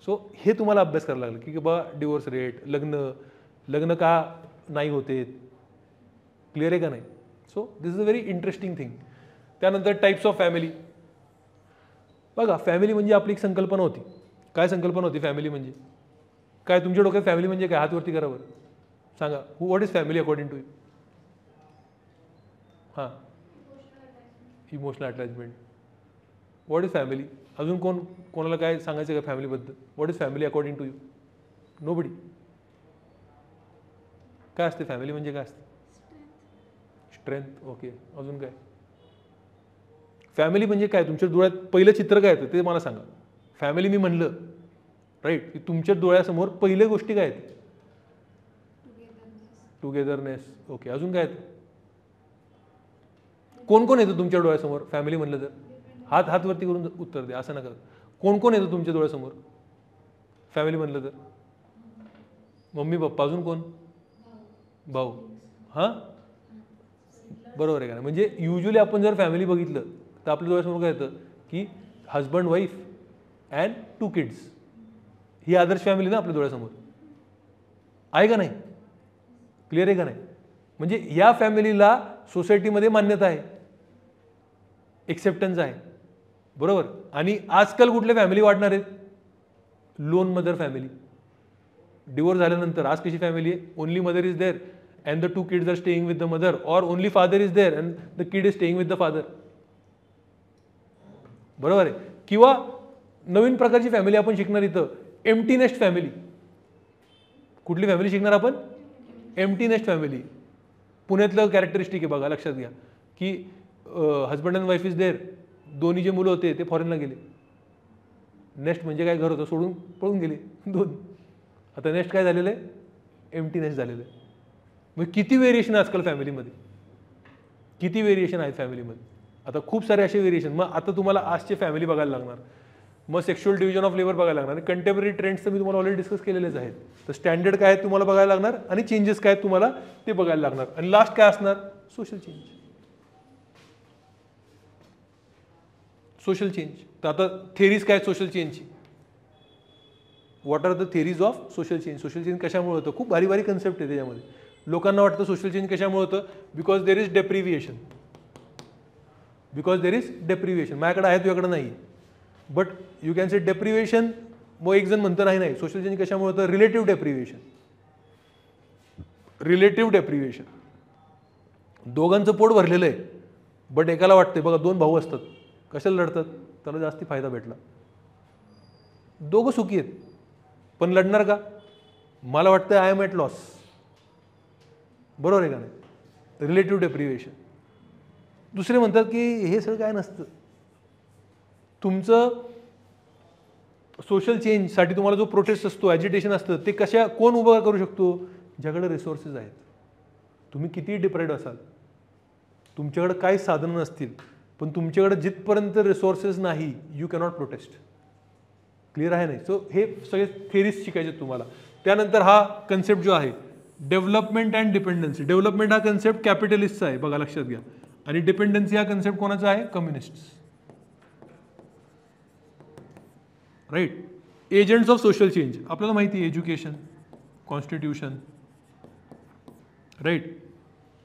So हे तुम्हाला अभ्यास करायला लागला की बाबा डिवोर्स रेट, लग्न का नाही होते. क्लिअर आहे का नाही? So this is a very interesting thing. त्यानंतर टाइप्स ऑफ फॅमिली. बघा, फॅमिली म्हणजे आपली एक संकल्पना होती. काय संकल्पना होती फॅमिली म्हणजे? काय तुमच्या डोक्यात फॅमिली म्हणजे काय? हातवरती करा बरं, सांगा. What is family according to you? हां, emotional attachment. What is family? अजून कोणाला काय सांगायचं का फॅमिलीबद्दल? What is family according to you? Nobody. काय असते फॅमिली म्हणजे? काय असते? स्ट्रेंथ. ओके. अजून काय? फॅमिली म्हणजे काय? तुमच्या डोळ्यात पहिलं चित्र काय येतं ते मला सांगा. फॅमिली मी म्हणलं, राईट, की तुमच्या डोळ्यासमोर पहिल्या गोष्टी काय आहेत? टुगेदरनेस. ओके. अजून काय येतं? कोण कोण येतं तुमच्या डोळ्यासमोर फॅमिली म्हणलं तर? हात वरती करून उत्तर द्या, असं नका. कोण कोण येतं तुमच्या डोळ्यासमोर फॅमिली म्हणलं तर? Mummy papa. अजून कोण? भाऊ. हां, बरोबर आहे का? म्हणजे युजली आपण जर फॅमिली बघितलं तर आपल्या डोळ्यासमोर काय येतं की husband, wife and 2 kids. He Adarsh family ना आपल्या डोळ्यासमोर आहे का नाही? क्लिअर आहे का नाही? म्हणजे या फॅमिलीला सोसायटीमध्ये मान्यता आहे, एक्सेप्टन्स आहे, बरोबर. आणि आजकाल कुठल्या फॅमिली वाढणार आहेत? Loan mother family. डिवोर्स झाल्यानंतर आज कशी फॅमिली आहे? Only mother is there and the 2 kids are staying with the mother, or only father is there and the kid is staying with the father, बरोबर आहे. किंवा नवीन प्रकारची फॅमिली आपण शिकणार इथं, एम्प्टी नेस्ट फॅमिली. कुठली फॅमिली शिकणार आपण? Empty nest family. पुण्यातलं कॅरेक्टरिस्टिक आहे बघा, लक्षात घ्या की husband and wife is there, दोन्ही जे मुलं होते ते फॉरेनला गेले. नेक्स्ट म्हणजे काय? घर होतं सोडून पळून गेले 2. आता नेक्स्ट काय झालेलं आहे? एम्प्टी नेस्ट झालेलं आहे. मग किती व्हेरिएशन आहे आजकाल फॅमिलीमध्ये? किती व्हेरिएशन आहेत फॅमिलीमध्ये? आता खूप सारे असे व्हेरिएशन. मग आता तुम्हाला आजचे फॅमिली बघायला लागणार, मग सेक्शुअल डिव्हिजन ऑफ लेबर बघायला लागणार, कंटेम्पररी ट्रेंड्स तर मी तुम्हाला ऑलरेडी डिस्कस केलेलेच आहेत. तर स्टँडर्ड काय आहेत तुम्हाला बघायला लागणार, आणि चेंजेस काय आहेत तुम्हाला ते बघायला लागणार. आणि लास्ट काय असणार? Social change. Social change. तर आता थेरीज काय सोशल चेंजची? What are the theories of social change? Social change कशामुळे होतं? खूप भारी भारी कन्सेप्ट आहे त्याच्यामध्ये. लोकांना वाटतं सोशल चेंज कशामुळे होतं? Because there is deprivation. Because there is deprivation. माझ्याकडे आहे, तुझ्याकडे नाही, but you can say deprivation. मग एक जण म्हणतं नाही, सोशल चेंज कशामुळे होतं? Relative deprivation. Relative deprivation. दोघांचं पोट भरलेलं आहे, बट एकाला वाटते बघा, दोन भाऊ असतात, कशाला लढतात, त्याला जास्ती फायदा भेटला, दोघं सुखी आहेत, पण लढणार का? मला वाटतं आय एम ॲट लॉस, बरोबर आहे का नाही? Relative deprivation. दुसरे म्हणतात की हे सगळं काय नसतं, तुमचं सोशल चेंजसाठी तुम्हाला जो प्रोटेस्ट असतो, ॲजिटेशन असतं, ते कोण उभं करू शकतो? ज्याकडे रिसोर्सेस आहेत. तुम्ही कितीही डिप्राइव्ड असाल, तुमच्याकडे काही साधनं नसतील, पण तुमच्याकडे जिथपर्यंत रिसोर्सेस नाही, यू कॅनॉट प्रोटेस्ट. क्लिअर आहे नाही? सो हे सगळे थेरीज शिकायचे तुम्हाला. त्यानंतर हा कन्सेप्ट जो आहे डेव्हलपमेंट अँड डिपेंडन्सी. डेव्हलपमेंट हा कन्सेप्ट कॅपिटलिस्टचा आहे, बघा लक्षात घ्या, आणि डिपेंडन्सी हा कन्सेप्ट कोणाचा आहे? Communist. Right. Agents of social change आपल्याला माहिती आहे, एज्युकेशन, कॉन्स्टिट्यूशन, राईट.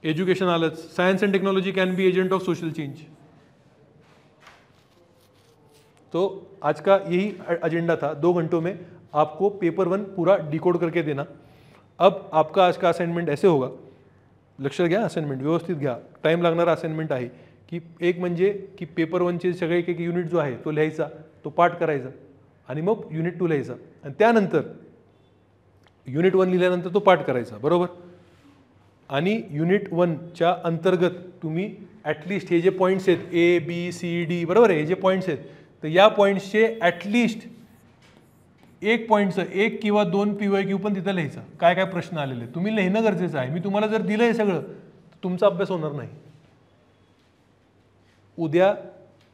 एजुकेशन आलंच. Science and technology can be agent of social change. तो आज का यही एजेंडा था. 2 घंटों में आपको पेपर 1 पूरा डिकोड करके देना. अब आपका आज का असाइनमेंट ऐसे होगा, लक्षात घ्या, असाइनमेंट व्यवस्थित घ्या, टाइम लागणारा असाइनमेंट आहे की एक म्हणजे की पेपर 1चे सगळे एक युनिट जो आहे तो लिहायचा, तो पाठ करायचा, आणि मग युनिट 2 लिहायचा, आणि त्यानंतर युनिट 1 लिहिल्यानंतर तो पाठ करायचा, बरोबर. आणि युनिट 1च्या अंतर्गत तुम्ही ॲटलिस्ट हे जे पॉईंट्स आहेत ए बी सी डी, बरोबर आहे, हे जे पॉईंट्स आहेत, तर या पॉईंट्सचे ॲटलिस्ट एक पॉईंटचं 1 किंवा 2 PYQ पण तिथं लिहायचं. काय काय प्रश्न आलेले तुम्ही लिहिणं गरजेचं आहे. मी तुम्हाला जर दिलं हे सगळं तर तुमचा अभ्यास होणार नाही. उद्या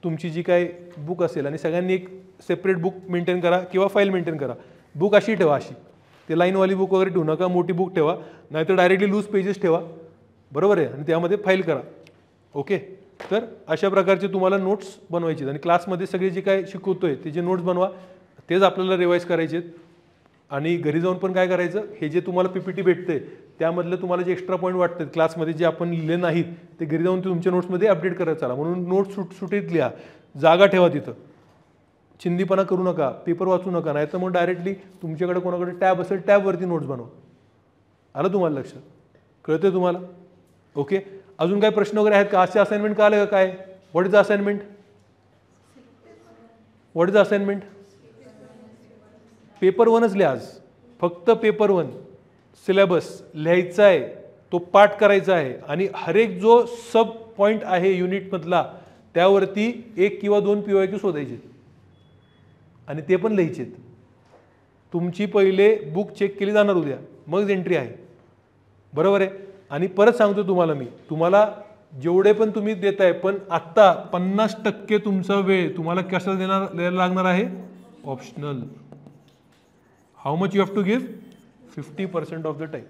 तुमची जी काय बुक असेल, आणि सगळ्यांनी एक सेपरेट बुक मेंटेन करा किंवा फाईल मेंटेन करा. बुक अशी ठेवा, अशी ते लाईनवाली बुक वगैरे ठेवू नका, मोठी बुक ठेवा, नाहीतर डायरेक्टली लूज पेजेस ठेवा, बरोबर आहे, आणि त्यामध्ये फाईल करा. ओके. तर अशा प्रकारचे तुम्हाला नोट्स बनवायचे, आणि क्लासमध्ये सगळे जे काय शिकवतोय ते जे नोट्स बनवा, तेच आपल्याला रिवाईज करायचे. आणि घरी जाऊन पण काय करायचं, हे जे तुम्हाला PPT भेटते त्यामधलं तुम्हाला जे एक्स्ट्रा पॉईंट वाटतात क्लासमध्ये जे आपण लिहिले नाहीत ते घरी जाऊन तुमच्या नोट्समध्ये अपडेट करत चला. म्हणून नोट्स सुटीत लिहा, जागा ठेवा तिथं, चिंदीपणा करू नका, पेपर वाचू नका, नाही तर मग डायरेक्टली तुमच्याकडे कोणाकडे टॅब असेल टॅबवरती नोट्स बनवा. आलं तुम्हाला लक्षात? कळतंय तुम्हाला? ओके. अजून काय प्रश्न वगैरे आहेत का? आजचे असाइनमेंट का आलं का? काय what is the assignment? What is the assignment? Paper 1च लिहा आज, फक्त पेपर 1 सिलेबस लिहायचा आहे, तो पाठ करायचा आहे, आणि हर एक जो सब पॉईंट आहे युनिटमधला त्यावरती 1 किंवा 2 PYQ शोधायचे आणि ते पण लिहायचे. तुमची पहिले बुक चेक केली जाणार उद्या, मग एंट्री आहे, बरोबर आहे. आणि परत सांगतो तुम्हाला, मी तुम्हाला जेवढे पण तुम्ही देताय, पण आत्ता 50% तुमचा वेळ तुम्हाला कशाला द्यायला लागणार आहे? Optional. How much you have to give? 50% of the time.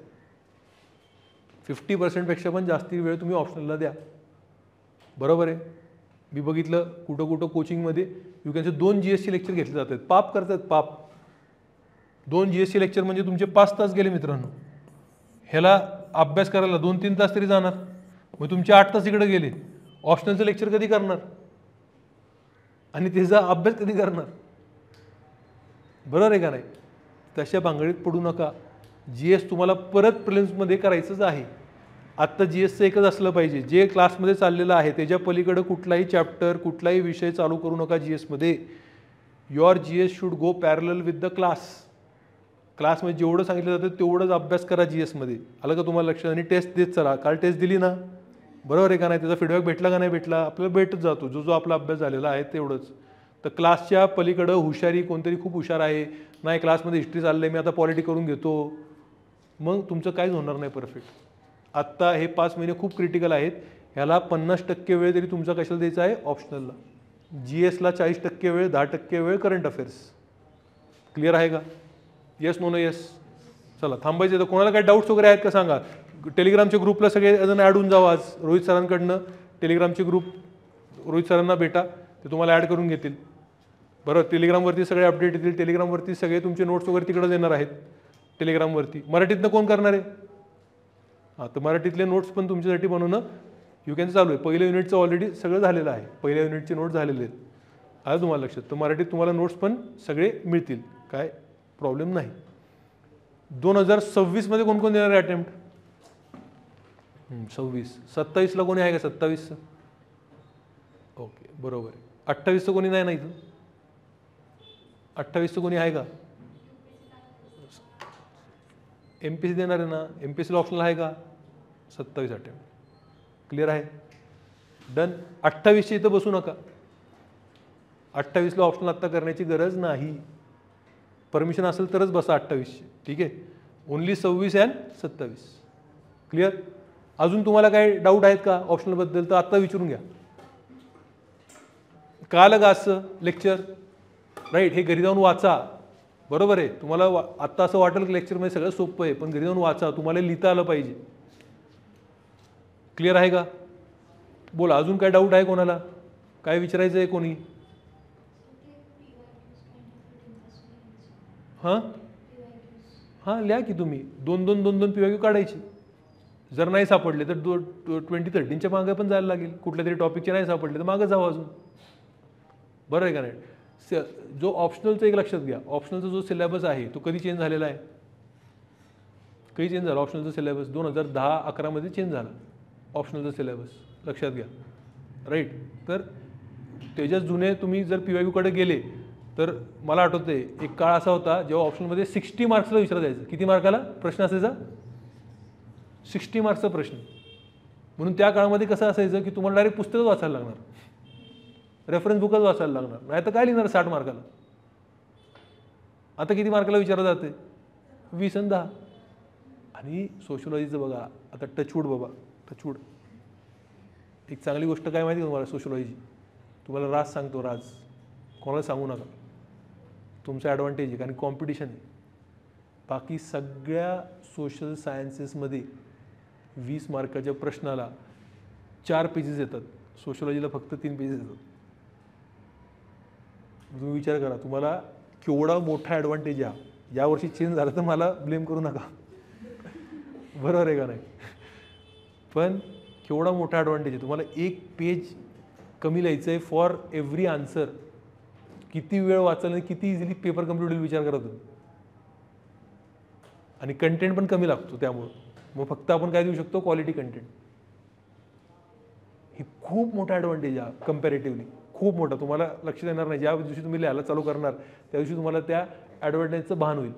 50% पेक्षा पण जास्ती वेळ तुम्ही ऑप्शनलला द्या, बरोबर आहे. मी बघितलं कुठं कुठं कोचिंगमध्ये you can say 2 GSC lecture घेतले जातात, पाप करतात, पाप. 2 GSC लेक्चर म्हणजे तुमचे 5 तास गेले मित्रांनो. ह्याला अभ्यास करायला 2-3 तास तरी जाणार, मग तुमचे 8 तास इकडे गेले. ऑप्शनलचं लेक्चर कधी करणार आणि त्याचा अभ्यास कधी करणार? बरोबर आहे का नाही? तशा भांगडीत पडू नका. GS तुम्हाला परत प्रिलिम्समध्ये करायचंच आहे. आत्ता GSचं एकच असलं पाहिजे, जे क्लासमध्ये चाललेलं आहे त्याच्या पलीकडे कुठलाही चॅप्टर, कुठलाही विषय चालू करू नका GSमध्ये. Your GS should go parallel with the class. क्लासमध्ये जेवढं सांगितलं जातं तेवढंच अभ्यास करा GSमध्ये. आलं का तुम्हाला लक्षात? आणि टेस्ट देत चला. काल टेस्ट दिली ना, बरोबर आहे का नाही? त्याचा फीडबॅक भेटला का नाही भेटला? आपल्याला भेटत जातो जो जो आपला अभ्यास झालेला आहे तेवढंच. तर क्लासच्या पलीकडं हुशारी, कोणतरी खूप हुशार आहे, नाही क्लासमध्ये हिस्ट्री चाललं आहे, मी आता पॉलिटी करून घेतो, मग तुमचं काहीच होणार नाही परफेक्ट. आत्ता हे 5 महिने खूप क्रिटिकल आहेत. ह्याला 50% वेळ तरी तुमचा कशाला द्यायचा आहे? ऑप्शनलला. GSला 40% वेळ, 10% वेळ करंट अफेअर्स. क्लिअर आहे का? Yes no yes? चला थांबायचं. तर कोणाला काही डाऊट्स वगैरे आहेत का सांगा. टेलिग्रामच्या ग्रुपला सगळे जण ॲड होऊन जावा. आज रोहित सरांकडनं टेलिग्रामचे ग्रुप, रोहित सरांना भेटा, ते तुम्हाला ॲड करून घेतील, बरं. टेलिग्रामवरती सगळे अपडेट येतील. टेलिग्रामवरती सगळे तुमचे नोट्स वगैरे तिकडे येणार आहेत टेलिग्रामवरती. मराठीतनं कोण करणार आहे? हां, तर मराठीतले नोट्स पण तुमच्यासाठी बनवणं यू कॅन चालू आहे. पहिल्या युनिटचं ऑलरेडी सगळं झालेलं आहे, पहिल्या युनिटचे नोट्स झालेले आहेत. आलं तुम्हाला लक्षात? तर मराठीत तुम्हाला नोट्स पण सगळे मिळतील, काय प्रॉब्लेम नाही. 2026 कोण कोण देणार आहे अटेम्प्ट? 26. 27ला कोणी आहे का? 27चं ओके बरोबर आहे. 28चं कोणी नाही ना इथं? 28चं कोणी आहे का? MPSC देणार आहे ना? MPSCला ऑप्शनल आहे का? 27 अटेम्प्ट. क्लिअर आहे? डन. 28च्या इथं बसू नका. 28ला ऑप्शनल आत्ता करण्याची गरज नाही. परमिशन असेल तरच बसा 28ची. ठीक आहे. Only 26 and 27. क्लिअर? अजून तुम्हाला काही डाऊट आहेत का ऑप्शनलबद्दल? तर आत्ता विचारून घ्या. कळालं का असं लेक्चर? राईट. हे घरी जाऊन वाचा. बरोबर आहे. तुम्हाला आत्ता असं वाटेल की लेक्चरमध्ये सगळं सोपं आहे, पण घरी जाऊन वाचा. तुम्हाला लिहिता आलं पाहिजे. क्लिअर आहे का? बोला, अजून काय डाऊट आहे कोणाला? काय विचारायचं आहे कोणी? हां हां, लिहा की तुम्ही. दोन दोन PYQ काढायची. जर नाही सापडले तर 2013च्या मागे पण जायला लागेल. कुठल्या तरी टॉपिकचे नाही सापडले तर मागं जावं अजून. बरं आहे का नाही? जो ऑप्शनलचं एक लक्षात घ्या, ऑप्शनलचा जो सिलेबस आहे तो कधी चेंज झालेला आहे? कधी चेंज झाला ऑप्शनलचा सिलेबस? 2010-11 मध्ये चेंज झाला ऑप्शनलचा सिलेबस. लक्षात घ्या. राईट. तर त्याच्यात जुने तुम्ही जर PYQ कडे गेले तर मला आठवते एक काळ असा होता जेव्हा ऑप्शनमध्ये 60 मार्क्सला विचारलं जायचं. किती मार्काला प्रश्न असायचा? 60 मार्क्सचा प्रश्न. म्हणून त्या काळामध्ये कसं असायचं की तुम्हाला डायरेक्ट पुस्तकच वाचायला लागणार, रेफरन्स बुकच वाचायला लागणार, नाही तर काय लिहिणार 60 मार्काला. आता किती मार्काला विचारलं जाते? 20 आणि 10. आणि सोशलॉजीचं बघा आता, टचवूड बाबा, टचवूड. एक चांगली गोष्ट काय माहिती तुम्हाला सोशलॉजीची? तुम्हाला राज सांगतो, राज. कोणाला सांगू नका. तुमचं ॲडव्हान्टेज आहे कारण कॉम्पिटिशन आहे. बाकी सगळ्या सोशल सायन्सेसमध्ये 20 मार्काच्या प्रश्नाला 4 पेजेस येतात. सोशलॉजीला फक्त 3 पेजेस येतात. तुम्ही विचार करा तुम्हाला केवढा मोठा ॲडव्हान्टेज आहे. यावर्षी चेंज झालं तर मला ब्लेम करू नका. बरोबर आहे का नाही? पण केवढा मोठा ॲडव्हान्टेज आहे. तुम्हाला 1 पेज कमी लिहायचं आहे फॉर एव्हरी आन्सर. किती वेळ वाचायला आणि किती इझिली पेपर कम्प्लीट होईल विचार करा तुम्ही. आणि कंटेंट पण कमी लागतो त्यामुळं. मग फक्त आपण काय देऊ शकतो? Quality content. ही खूप मोठा ॲडव्हान्टेज आहे कम्पॅरेटिव्हली. खूप मोठा. तुम्हाला लक्षात येणार नाही. ज्या दिवशी तुम्ही लिहायला चालू करणार त्या दिवशी तुम्हाला त्या ॲडव्हान्टेजचं भान होईल.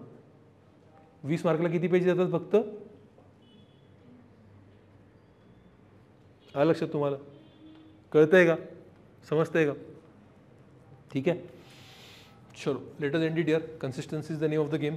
20 मार्कला किती पेज येतात फक्त? आलं लक्षात तुम्हाला? कळतंय का? समजतंय का? ठीक आहे. चलो, let us end it here. Consistency is the name of the game.